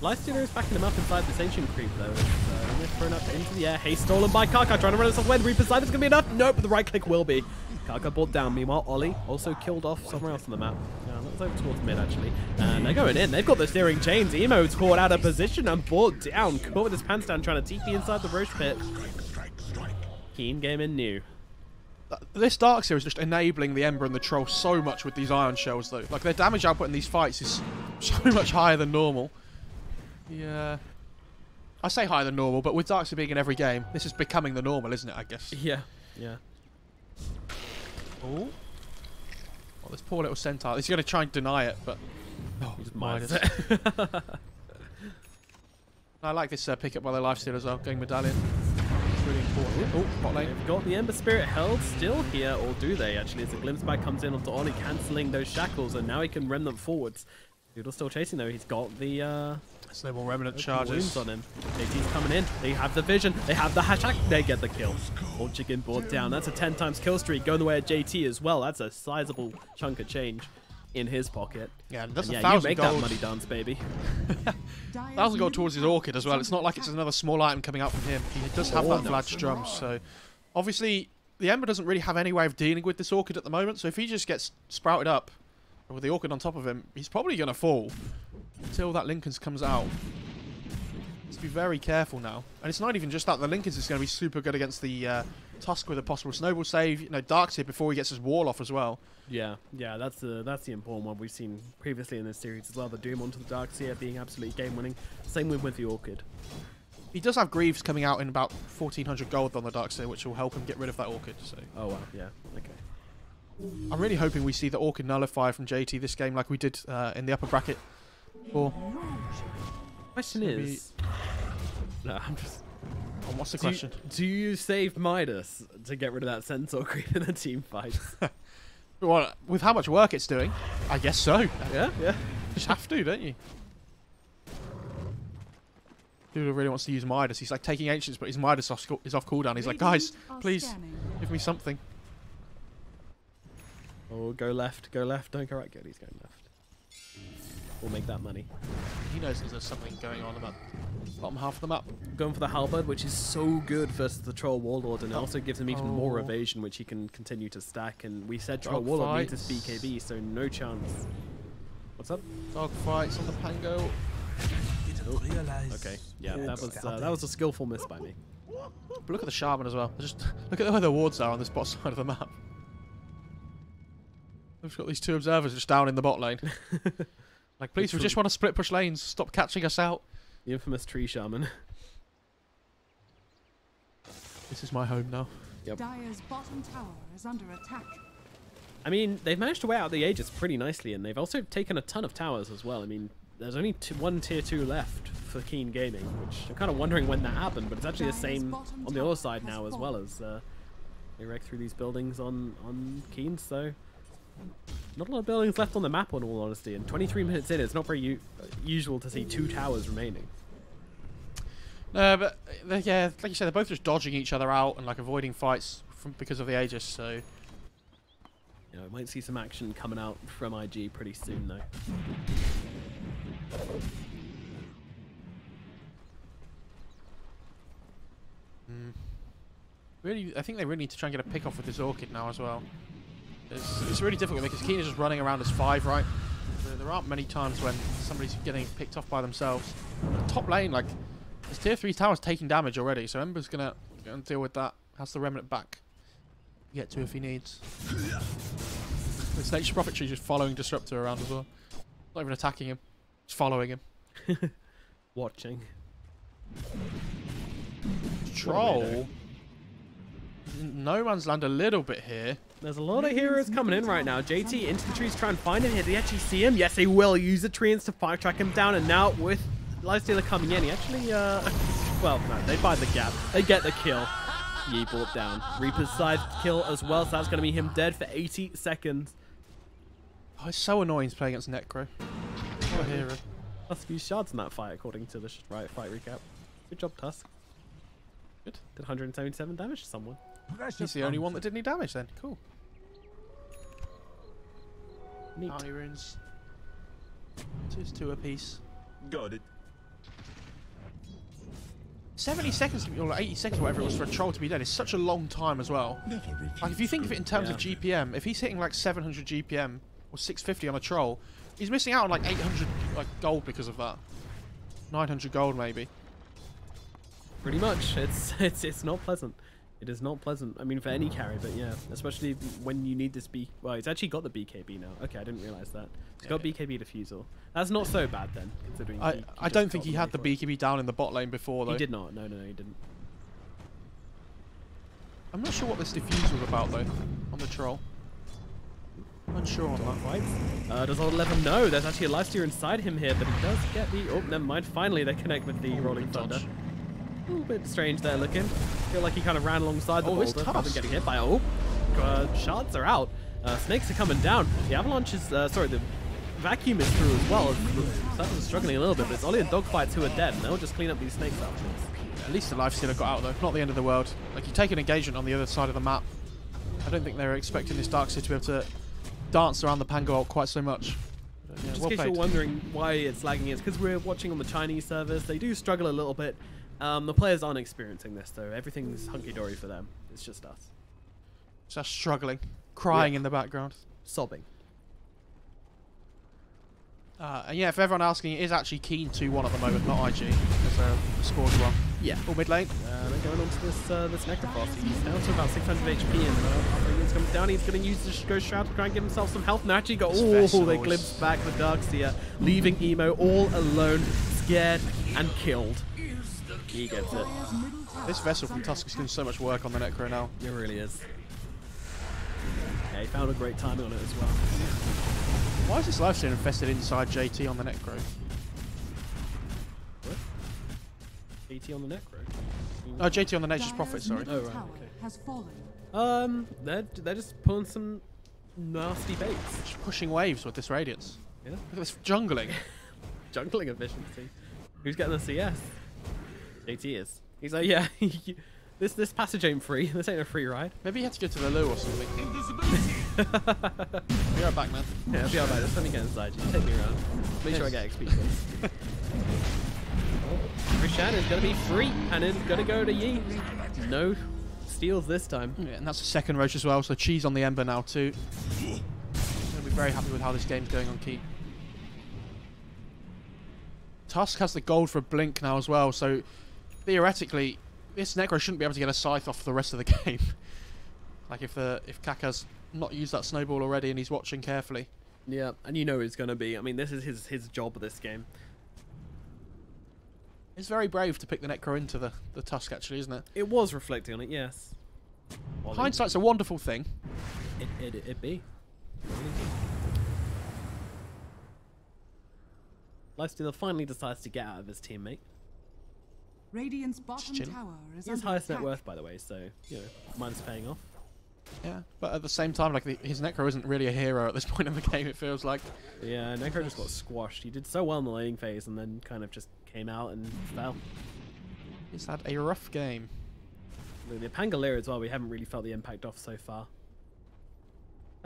Lifestealer is backing him up inside this ancient creep though. It's thrown up into the air. Haste stolen by Kaka, trying to run himself away. The Reaper side is going to be enough. Nope, the right click will be. Kaka brought down. Meanwhile, Ollie also killed off somewhere else on the map. That's over towards mid actually. And they're going in. They've got the steering chains. Emo's caught out of position and brought down. Caught with his pants down, trying to TP inside the Roche pit. Keen game in new. This Darkseer is just enabling the Ember and the Troll so much with these Ion Shells though. Like, their damage output in these fights is so much higher than normal. Yeah. I say higher than normal, but with Darkseer being in every game, this is becoming the normal, isn't it, I guess? Yeah, yeah. Oh. Oh, this poor little Centaur. He's going to try and deny it, but... Oh, he just minus it. I like this pickup by the Lifestealer as well, getting Medallion. It's really important. Oh, bot lane. They've got the Ember Spirit held still here, or do they actually? As the Glimpse back comes in onto Ollie, cancelling those shackles, and now he can rend them forwards. Doodle's still chasing though. He's got the Snowball Remnant charges on him. JT's coming in. They have the vision. They have the hashtag. They get the kill. Old Chicken brought down. That's a 10 times kill streak going the way of JT as well. That's a sizable chunk of change in his pocket. Yeah, that's and a 1,000 you make gold. that money dance, baby. 1,000 gold towards his Orchid as well. It's not like it's another small item coming out from him. He does have that Vlad's drum, so obviously the Ember doesn't really have any way of dealing with this Orchid at the moment. So if he just gets sprouted up with the Orchid on top of him, he's probably going to fall until that Linken's comes out. Let's be very careful now. And it's not even just that. The Linken's is going to be super good against the Tusk with a possible Snowball save. You know, Darkseer before he gets his wall off as well. Yeah, yeah, that's the important one we've seen previously in this series as well. The Doom onto the Darkseer being absolutely game-winning. Same with the Orchid. He does have Greaves coming out in about 1,400 gold on the Darkseer, which will help him get rid of that Orchid. So. Oh wow, yeah, okay. I'm really hoping we see the Orchid nullify from JT this game like we did in the upper bracket. Or question is... No, I'm just... Oh, what's the question? Do you save Midas to get rid of that Centaur creep in the team fights? Well, with how much work it's doing, I guess so. Yeah, yeah. You just have to, don't you? Dude really wants to use Midas. He's like taking Ancients, but his Midas is off cooldown. He's like, guys, please, give me something. Oh, go left, go left. Don't go right, good. He's going left. We'll make that money. He knows there's something going on about the bottom half of the map. Going for the Halberd, which is so good versus the Troll Warlord, and it also gives him even more evasion, which he can continue to stack. And we said Troll Warlord needs his BKB, so no chance. What's up? Dog fights on the Pango. Oh. Okay, yeah, that was a skillful miss by me. But look at the Shaman as well. Just look at where the wards are on this bot side of the map. We've got these 2 observers just down in the bot lane. Like, please, we just want to split push lanes. Stop catching us out. The infamous tree shaman. This is my home now. Yep. Dire's bottom tower is under attack. I mean, they've managed to wear out the Aegis pretty nicely, and they've also taken a ton of towers as well. I mean, there's only one tier 2 left for Keen Gaming, which I'm kind of wondering when that happened, but it's actually the same on the other side now as well, as they wreck through these buildings on Keen, so... Not a lot of buildings left on the map, in all honesty, and 23 minutes in, it's not very usual to see 2 towers remaining. No, but yeah, like you said, they're both just dodging each other out and like avoiding fights because of the Aegis. So You know, we might see some action coming out from IG pretty soon, though. Really, I think they really need to try and get a pick off with this Orchid now as well. It's really difficult because Keen is just running around as 5, right? There aren't many times when somebody's getting picked off by themselves. Top lane, like, there's tier 3 towers taking damage already, so Ember's gonna deal with that. Has the Remnant back. Get to if he needs. This Nature's Prophet Tree just following Disruptor around as well. Not even attacking him, just following him. Watching. Troll. No Man's Land a little bit here. There's a lot of heroes coming in right now. JT into the trees trying to find him here. Do they actually see him? Yes, they will. Use the treants to fire track him down. And now with Lifestealer coming in, he actually, well, no, they find the gap. They get the kill. He brought down. Reaper's side kill as well, so that's going to be him dead for 80 seconds. Oh, it's so annoying to play against Necro. What a hero. Plus a few shards in that fight, according to the fight recap. Good job, Tusk. Good. Did 177 damage to someone. He's the only one that did any damage then. Cool. Neat. Irons. Just 2 apiece. Got it. 70 seconds, or 80 seconds, whatever it was, for a troll to be dead is such a long time as well. Like, if you think of it in terms of GPM, if he's hitting like 700 GPM or 650 on a troll, he's missing out on like 800 like gold because of that. 900 gold maybe. Pretty much. It's not pleasant. It is not pleasant. I mean, for any carry, but yeah, especially when you need this well, he's actually got the BKB now. Okay, I didn't realize that. He's got BKB defusal. That's not so bad then, considering. I don't think he had the BKB down in the bot lane before though. He did not. No, he didn't. I'm not sure what this defuse was about though, on the troll. Unsure on that. Fight. Does Old let him know there's actually a lifesteal inside him here, but he does get the. Oh, never mind. Finally, they connect with the Rolling Thunder. A little bit strange there looking. Feel like he kind of ran alongside the boulder rather than getting hit by shards are out. Snakes are coming down. The avalanche is sorry, the vacuum is through as well. It's struggling a little bit, but it's only the dogfights who are dead, and they'll just clean up these snakes afterwards. At least the Lifestealer got out though. Not the end of the world. Like, you take an engagement on the other side of the map. I don't think they were expecting this Darkseid to be able to dance around the Pango ult quite so much. Yeah, just in case you're wondering why it's lagging, it's because we're watching on the Chinese servers. They do struggle a little bit. The players aren't experiencing this though. Everything's hunky-dory for them. It's just us. Just struggling. Crying in the background. Sobbing. And yeah, for everyone asking, it is actually Keen 2-1 at the moment, not IG. As a score's one. Yeah. All mid lane. They're going on to this Necrophos. He's down to about 600 HP, and after he comes down, he's going to use the Ghost Shroud to try and give himself some health. Now actually got they glimpsed back the Darkseer, leaving Emo all alone, scared and killed. He gets it. This Vessel from Tusk is doing so much work on the Necro now. It really is. Yeah, he found a great timing on it as well. Why is this Lifestealer infested inside JT on the Necro? What? JT on the Necro? Oh, JT on the Nature's Prophet, sorry. Oh, right, okay. They're just pulling some nasty baits. Just pushing waves with this Radiance. Yeah. Look at this jungling. Jungling efficiency. Who's getting the CS? JT is. He's like, yeah, this passage ain't free. This ain't a free ride. Maybe you had to go to the loo or something. Be right back, man. Yeah, I'll be right back. Just let me get inside. Just take me around. Make sure I get XP first. Rishan is going to be free, and it's going to go to Yi. No steals this time. Yeah, and that's the second Roach as well, so Cheese on the Ember now too. Going to be very happy with how this game's going on Keep. Tusk has the gold for a blink now as well, so theoretically, this Necro shouldn't be able to get a scythe off for the rest of the game. Like if Kaka's not used that snowball already and he's watching carefully. Yeah, and you know it's going to be. I mean, this is his job this game. It's very brave to pick the Necro into the Tusk, actually, isn't it? It was reflecting on it, yes. Hindsight's a wonderful thing. It be. Lifestealer finally decides to get out of his teammate. Radiant's bottom tower is his highest net worth, by the way, so you know, mine's paying off. Yeah, but at the same time, like his Necro isn't really a hero at this point in the game. It feels like. Yeah, Necro just got squashed. He did so well in the laning phase, and then kind of just came out and fell. He's had a rough game. The Pangolier as well. We haven't really felt the impact off so far.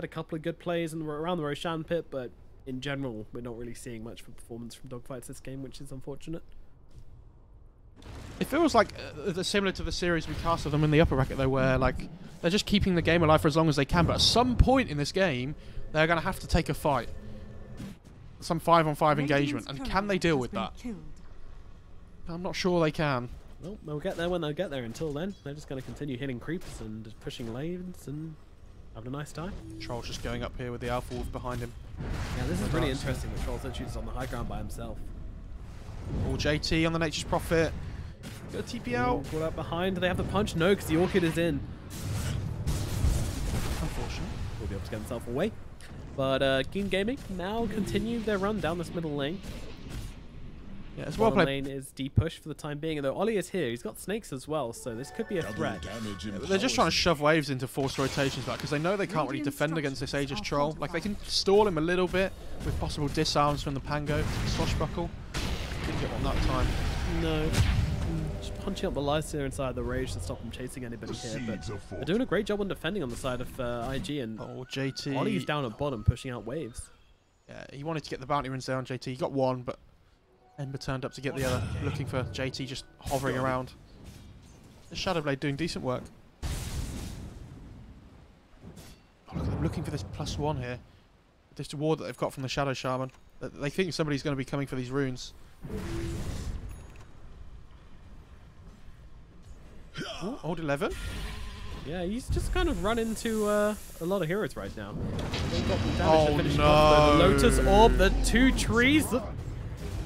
Had a couple of good plays around the Roshan pit, but in general, we're not really seeing much for performance from Dogfights this game, which is unfortunate. It feels like similar to the series we cast of them in the upper bracket, though, where like they're just keeping the game alive for as long as they can. But at some point in this game, they're going to have to take a fight, some 5-on-5 engagement, and can they deal with that? I'm not sure they can. Well, they'll get there when they'll get there. Until then, they're just going to continue hitting creeps and pushing lanes and having a nice time. Troll's just going up here with the Alpha Wolf behind him. Yeah, this is really interesting that Troll's actually just on the high ground by himself. All JT on the Nature's Prophet. Got a TP out. Caught out behind. Do they have the punch? No, because the Orchid is in. Unfortunate. Will be able to get himself away. But Keen Gaming now continue their run down this middle lane. Yeah, it's well played. Lane is deep push for the time being, and though Ollie is here, he's got snakes as well, so this could be a threat. They're just trying to shove waves into forced rotations back because they know they can't really defend against this Aegis Troll. Like, they can stall him a little bit with possible disarms from the Pango, Swashbuckle. Didn't get one that time. No. Just punching up the Lycia inside the rage to stop him chasing anybody here, but they're doing a great job on defending on the side of IG, and JT. Ollie's down at bottom pushing out waves. Yeah, he wanted to get the bounty runes there on JT. He got one, but Ember turned up to get the other, looking for JT just hovering around. The Shadowblade doing decent work. Oh, look at them looking for this +1 here. This ward that they've got from the Shadow Shaman. They think somebody's going to be coming for these runes. Ooh, old 11. Yeah, he's just kind of run into a lot of heroes right now. Oh no! The Lotus Orb, the 2 trees.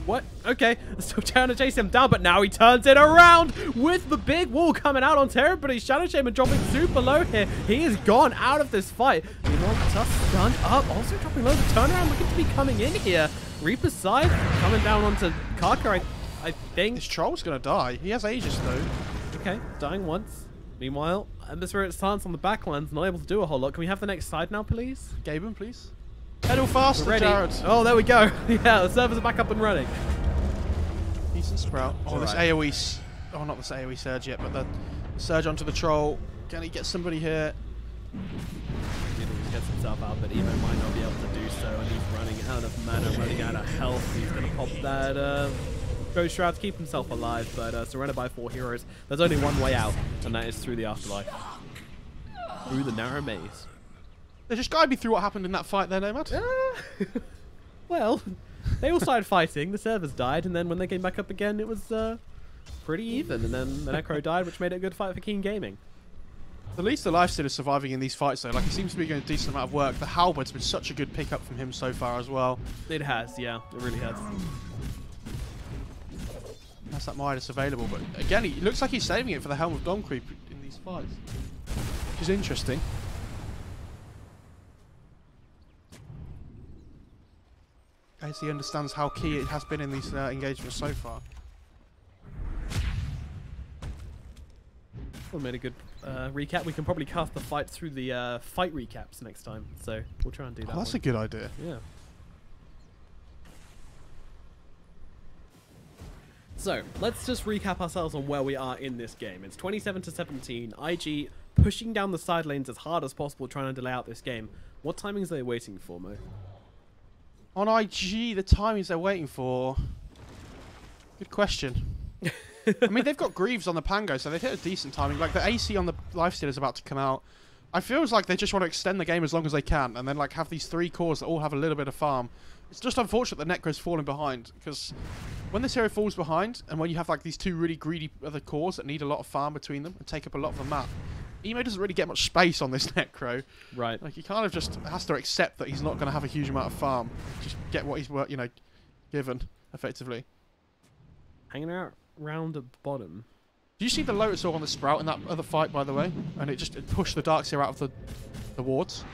What? Okay, still trying to chase him down, but now he turns it around with the big wall coming out on Terra, but his Shadow Shaman dropping super low here. He is gone out of this fight. Meanwhile, Tusk stunned up, also dropping low. The turnaround looking to be coming in here. Reaper's side coming down onto Kaka, I think. This Troll's going to die. He has Aegis, though. Okay, dying once. Meanwhile, Ember Spirit's stance on the backlands, not able to do a whole lot. Can we have the next side now, please? Gaben, please. Pedal faster, ready. Jared. Oh, there we go. Yeah, the servers are back up and running. Decent Sprout. Oh, this AoE... Oh, not this AoE surge yet, but the surge onto the Troll. Can he get somebody here? He gets himself out, but Emo might not be able to do so, and he's running out of mana, running out of health. He's going to pop that Ghost Shroud to keep himself alive, but surrounded by 4 heroes. There's only one way out, and that is through the Afterlife. Through the narrow maze. They just guide me through what happened in that fight there, Nomad. Well, they all started fighting, the servers died, and then when they came back up again, it was pretty even, and then the Necro died, which made it a good fight for Keen Gaming. At least the Lifesteal is surviving in these fights, though. Like, he seems to be doing a decent amount of work. The Halberd's been such a good pickup from him so far as well. It has, yeah. It really has. That's that Midas available, but again, he looks like he's saving it for the Helm of Dawn creep in these fights, which is interesting. As he understands how key it has been in these engagements so far. We made a good recap. We can probably cast the fight through the fight recaps next time, so we'll try and do that. Oh, that's a good idea. Yeah. So, let's just recap ourselves on where we are in this game. It's 27-17. IG pushing down the side lanes as hard as possible, trying to delay out this game. What timings are they waiting for, Mo? On IG, the timings they're waiting for... Good question. I mean, they've got Greaves on the Pango, so they've hit a decent timing. Like, the AC on the Lifesteal is about to come out. I feel like they just want to extend the game as long as they can, and then, like, have these 3 cores that all have a little bit of farm. It's just unfortunate that Necro's falling behind, because when this hero falls behind, and when you have, like, these 2 really greedy other cores that need a lot of farm between them and take up a lot of the map, Emo doesn't really get much space on this Necro. Right. Like, he kind of just has to accept that he's not going to have a huge amount of farm. Just get what he's, you know, given, effectively. Hanging out around the bottom. Do you see the Lotus Orb on the Sprout in that other fight, by the way? And it pushed the Darkseer out of the wards.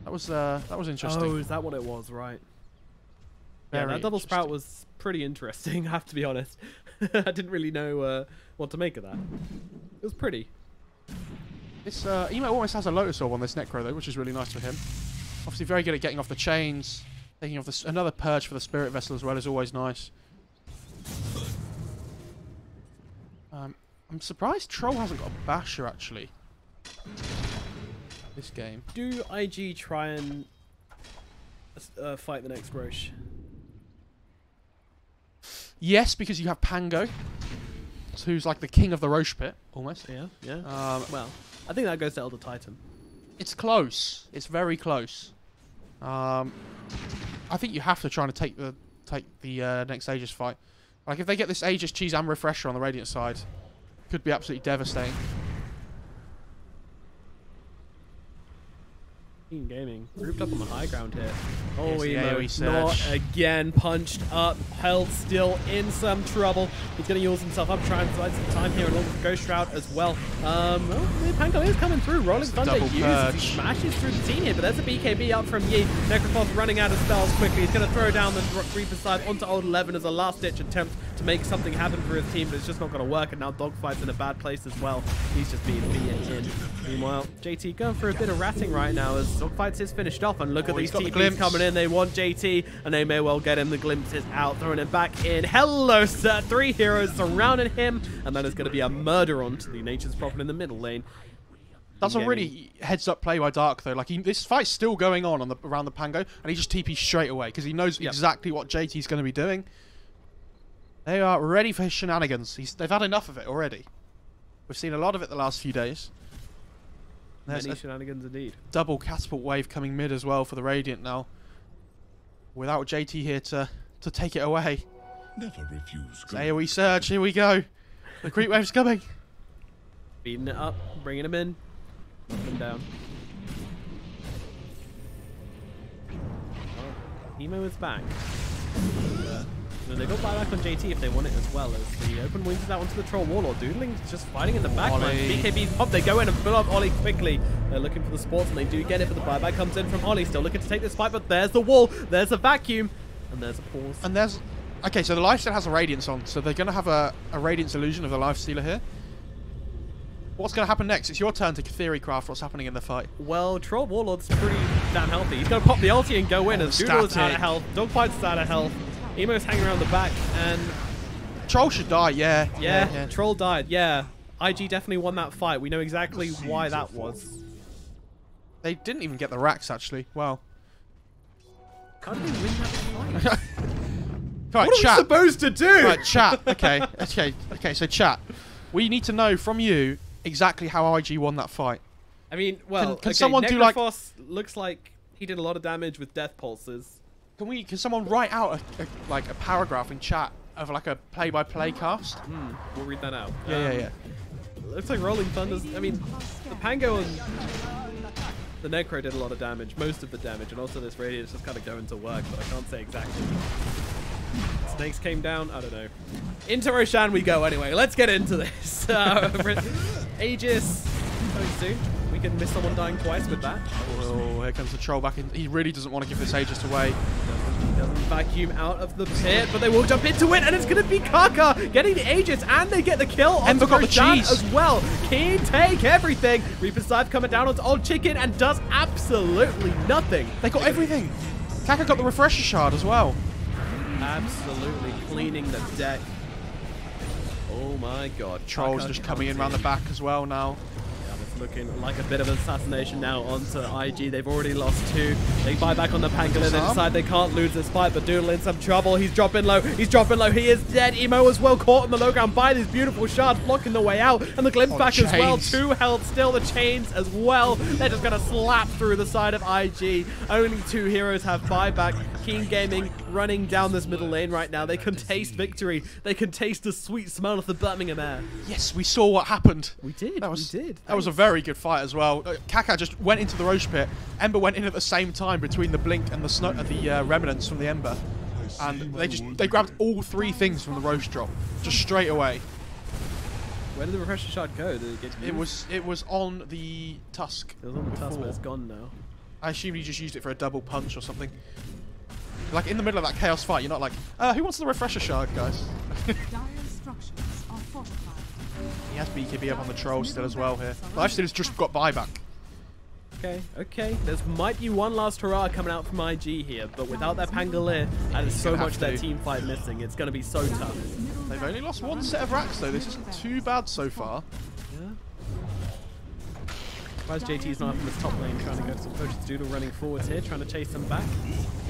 That was interesting. Oh, is that what it was? Right. Yeah, that double Sprout was pretty interesting, I have to be honest. I didn't really know what to make of that. It was pretty. This Emo almost has a Lotus Orb on this Necro, though, which is really nice for him. Obviously very good at getting off the chains. Taking off another Purge for the Spirit Vessel as well is always nice. I'm surprised Troll hasn't got a Basher, actually. this game. Do IG try and fight the next Roche? Yes, because you have Pango, who's like the king of the Roche pit, almost. Yeah, yeah. Well, I think that goes to Elder Titan. It's close. It's very close. I think you have to try and take the next Aegis fight. Like, if they get this Aegis cheese and refresher on the Radiant side, could be absolutely devastating. Keen Gaming grouped up on the high ground here. Oh, Emo, not again, punched up. Held still in some trouble. He's going to use himself up, try and find some time here, and all the Ghost Shroud as well. Well, Pango is coming through. Rolling Thunder uses. He smashes through the team here, but there's a BKB up from Yi. Necrophos running out of spells quickly. He's going to throw down the Reaper side onto Old 11 as a last-ditch attempt to make something happen for his team, but it's just not going to work, and now Dogfight's in a bad place as well. He's just being beaten in. Meanwhile, JT going for a bit of ratting right now as Dogfights is finished off, and look at these TPs coming in. They want JT, and they may well get him. The glimpse is out, throwing him back in. Hello, sir. 3 heroes surrounding him, and that is going to be a murder onto the Nature's Prophet in the middle lane. That's a really heads-up play by Dark, though. Like, this fight's still going on around the Pango, and he just TPs straight away because he knows exactly what JT's going to be doing. They are ready for his shenanigans. They've had enough of it already. We've seen a lot of it the last few days. There's many shenanigans indeed. Double catapult wave coming mid as well for the Radiant now. Without JT here to take it away. Never refuse. AoE surge, here we go. The creep wave's coming. Beating it up, bringing him in, knock him down. Oh, Emo is back. They got buyback on JT if they want it as well, as the open wings out onto the Troll Warlord. Doodling's just fighting in the backline. BKB's pop, they go in and fill up Ollie quickly. They're looking for the sports and they do get it, but the buyback comes in from Ollie. Still looking to take this fight, but there's the wall, there's a vacuum, and there's a pause. And there's... Okay, so the Lifesteal has a Radiance on, so they're going to have a Radiance illusion of the Lifestealer here. What's going to happen next? It's your turn to theory craft what's happening in the fight. Well, Troll Warlord's pretty damn healthy. He's going to pop the ulti and go in as Doodle's out of health. Dogfight's out of health. Emo's hanging around the back, and... Troll should die, yeah. Yeah, Troll died, yeah. IG definitely won that fight. We know exactly why that was. They didn't even get the racks, actually. Wow. How did they win that fight? Right, what are we supposed to do? Right, chat. Okay, so chat. We need to know from you exactly how IG won that fight. I mean, well, can someone do like... looks like he did a lot of damage with death pulses. Can someone write out a paragraph in chat of like a play-by-play cast? We'll read that out. Yeah. Looks like Rolling Thunder's... I mean, the Pango and the Necro did a lot of damage, most of the damage, and also this Radiant's just kind of going to work, but I can't say exactly. Snakes came down, I don't know. Into Roshan we go anyway. Let's get into this. Aegis, coming soon. We can miss someone dying twice with that. Oh, here comes the Troll back in. He really doesn't want to give this Aegis away. Doesn't vacuum out of the pit, but they will jump into it, and it's going to be Kaka getting the Aegis, and they get the kill. Ember got the cheese as well. Keen take everything. Reaper's Scythe coming down onto Old Chicken and does absolutely nothing. They got everything. Kaka got the Refresher Shard as well. Absolutely cleaning the deck. Oh my god. Troll's just coming in around the back as well now. Looking like a bit of an assassination now onto IG. They've already lost 2. They buy back on the Pangolin. They decide they can't lose this fight, but Doodle in some trouble. He's dropping low. He's dropping low. He is dead. Emo as well, caught on the low ground by these beautiful shards, blocking the way out. And the glimpse back as well. 2 health still. The chains as well. They're just going to slap through the side of IG. Only 2 heroes have buyback. Keen Gaming running down this middle lane right now. They can taste victory. They can taste the sweet smell of the Birmingham air. Yes, we saw what happened. We did. That was a very good fight as well. Kaka just went into the Roche pit. Ember went in at the same time between the Blink and the Remnants from the Ember. And they grabbed all 3 things from the Roche drop. Just straight away. Where did the Refresher Shard go? Did it get used? It was on the Tusk. It was on the Tusk, but it's gone now. I assume he just used it for a double punch or something. Like, in the middle of that chaos fight, you're not like, who wants the Refresher Shard, guys? He has BKB up on the Troll still as well here. Lifesteal's just got buyback. Okay. There might be one last hurrah coming out from IG here, but without that Pangolier, and so much their team fight missing, it's going to be so tough. They've only lost 1 set of racks though. This isn't too bad so far. Surprised JT's not up in the top lane trying to go to some pushes. Doodle running forwards here, trying to chase them back.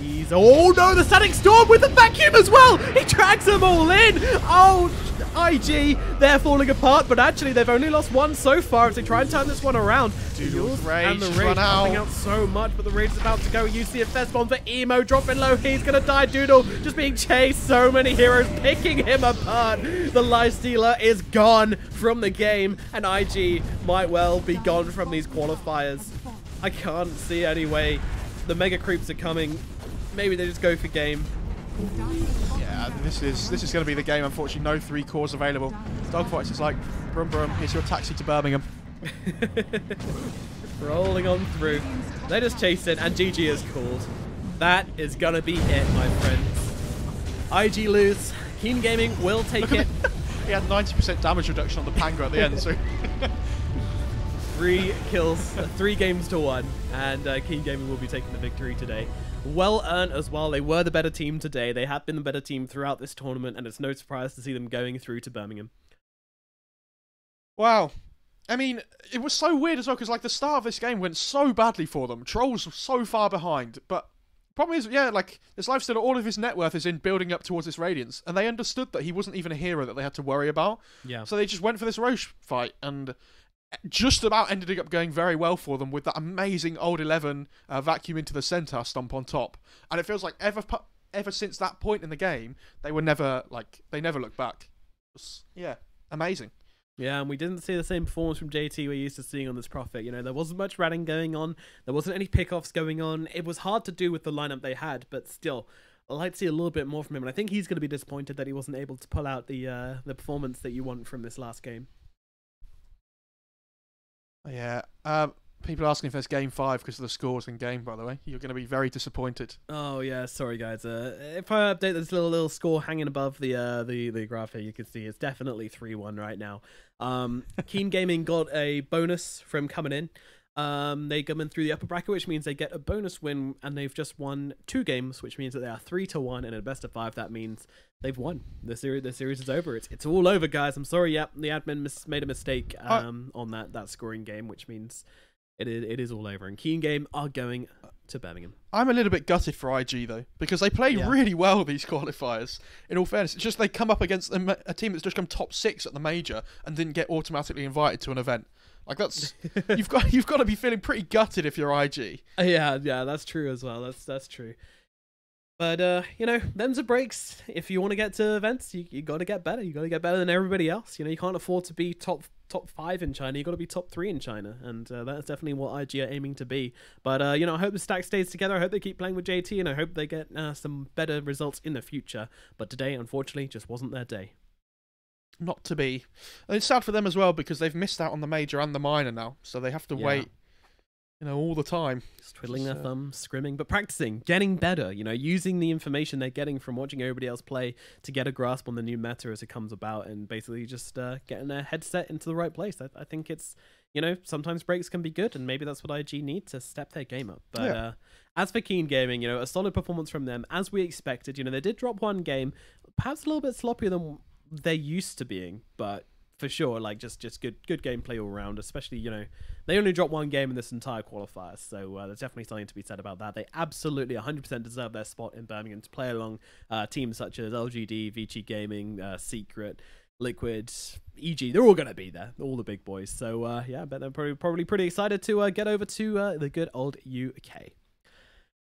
He's... Oh no, the Static Storm with the vacuum as well! He drags them all in! Oh, IG, they're falling apart, but actually they've only lost one so far as they try and turn this one around. Doodle's rage, and the rage popping out so much, but the rage is about to go. You see a Fest Bomb for Emo dropping low. He's gonna die. Doodle just being chased. So many heroes picking him apart. The Lifestealer is gone from the game, and IG might well be gone from these qualifiers. I can't see any way. The Mega Creeps are coming. Maybe they just go for game. Yeah, this is going to be the game. Unfortunately, no 3 cores available. Dogfights is like, brum brum, here's your taxi to Birmingham. Rolling on through. They're just chasing, and GG is called. That is going to be it, my friends. IG lose. Keen Gaming will take it. He had 90% damage reduction on the Panga at the end, so... 3 kills, 3 games to 1, and Keen Gaming will be taking the victory today. Well earned as well. They were the better team today. They have been the better team throughout this tournament, and it's no surprise to see them going through to Birmingham. Wow. I mean, it was so weird as well, because like the start of this game went so badly for them. Trolls were so far behind, but problem is, yeah, like this Lifestealer, all of his net worth is in building up towards this Radiance, and they understood that he wasn't even a hero that they had to worry about. Yeah. So they just went for this Roche fight, and just about ended up going very well for them with that amazing old 11 vacuum into the centaur stomp on top. And it feels like ever since that point in the game, they never looked back. Yeah, amazing. Yeah, and we didn't see the same performance from JT we're used to seeing on this Prophet. You know, there wasn't much ratting going on. There wasn't any pickoffs going on. It was hard to do with the lineup they had, but still, I'd like to see a little bit more from him. And I think he's going to be disappointed that he wasn't able to pull out the performance that you want from this last game. Yeah. People asking if there's game 5 because of the scores in game, by the way. You're going to be very disappointed. Oh yeah, sorry guys. If I update this little score hanging above the graph here, you can see it's definitely 3-1 right now. Keen Gaming got a bonus from coming in. They come in through the upper bracket, which means they get a bonus win, and they've just won 2 games, which means that they are 3-1, and in a best of 5, that means they've won. The series is over. It's all over, guys. I'm sorry. Yep, the admin made a mistake on that scoring game, which means it is all over. And Keen Game are going to Birmingham. I'm a little bit gutted for IG though, because they played really well these qualifiers. In all fairness, it's just they come up against a team that's just come top 6 at the major and didn't get automatically invited to an event. Like that's you've got to be feeling pretty gutted if you're IG. Yeah, that's true as well. That's true. But you know, them's the breaks. If you want to get to events, you got to get better. You got to get better than everybody else. You know, you can't afford to be top 5 in China. You got to be top 3 in China, and that's definitely what IG are aiming to be. But you know, I hope the stack stays together. I hope they keep playing with JT, and I hope they get some better results in the future. But today, unfortunately, just wasn't their day. Not to be. And it's sad for them as well, because they've missed out on the major and the minor now, so they have to wait. You know, all the time. Just twiddling their thumbs, scrimming, but practicing, getting better, you know, using the information they're getting from watching everybody else play to get a grasp on the new meta as it comes about, and basically just getting their headset into the right place. I think it's, you know, sometimes breaks can be good, and maybe that's what IG need to step their game up. But as for Keen Gaming, you know, a solid performance from them, as we expected. You know, they did drop one game, perhaps a little bit sloppier than they're used to being, but for sure, like just good gameplay all around. Especially, you know, they only dropped one game in this entire qualifier, so there's definitely something to be said about that. They absolutely 100% deserve their spot in Birmingham to play along teams such as LGD, Vici Gaming, Secret, Liquid, EG. They're all going to be there, all the big boys. So yeah, I bet they're probably pretty excited to get over to the good old UK.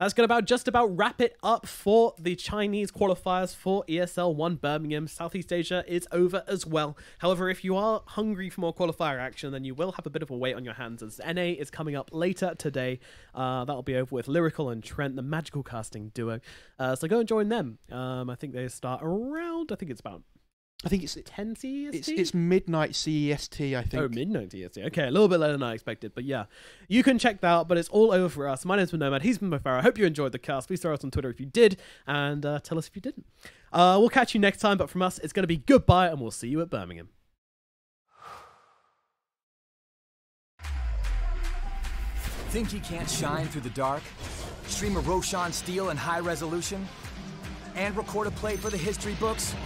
That's going to just about wrap it up for the Chinese qualifiers for ESL One Birmingham. Southeast Asia is over as well. However, if you are hungry for more qualifier action, then you will have a bit of a wait on your hands, as NA is coming up later today. That'll be over with Lyrical and Trent, the magical casting duo. So go and join them. I think they start around, I think it's 10 CEST? It's midnight CEST, I think. Oh, midnight CEST. Okay, a little bit later than I expected, but yeah. You can check that out, but it's all over for us. My name's Nomad, he's been Farah. I hope you enjoyed the cast. Please throw us on Twitter if you did, and tell us if you didn't. We'll catch you next time, but from us, it's going to be goodbye, and we'll see you at Birmingham. Think you can't shine through the dark? Stream a Roshan Steel in high resolution? And record a play for the history books?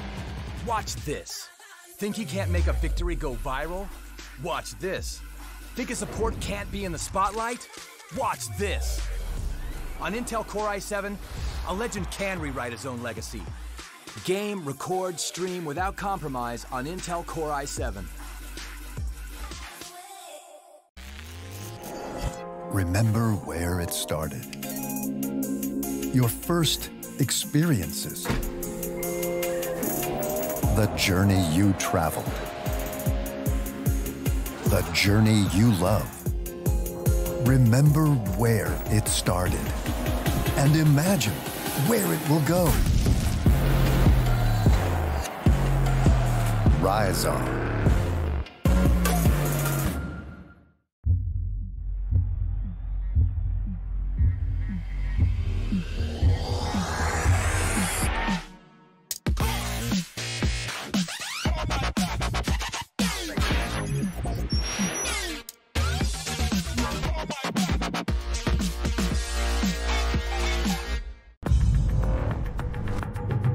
Watch this. Think you can't make a victory go viral? Watch this. Think a support can't be in the spotlight? Watch this. On Intel Core i7, a legend can rewrite his own legacy. Game, record, stream without compromise on Intel Core i7. Remember where it started. Your first experiences. The journey you traveled. The journey you love. Remember where it started. And imagine where it will go. Rise on.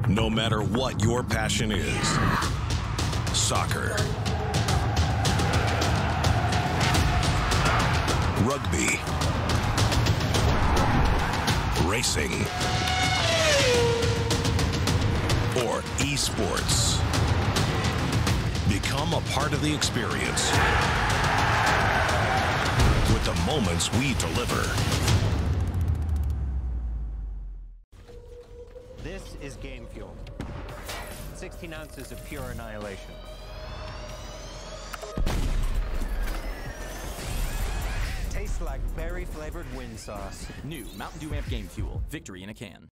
No matter what your passion is, soccer, rugby, racing, or esports, become a part of the experience with the moments we deliver. This is game fuel. 16 ounces of pure annihilation. Tastes like berry-flavored wind sauce. New Mountain Dew Amp Game Fuel. Victory in a can.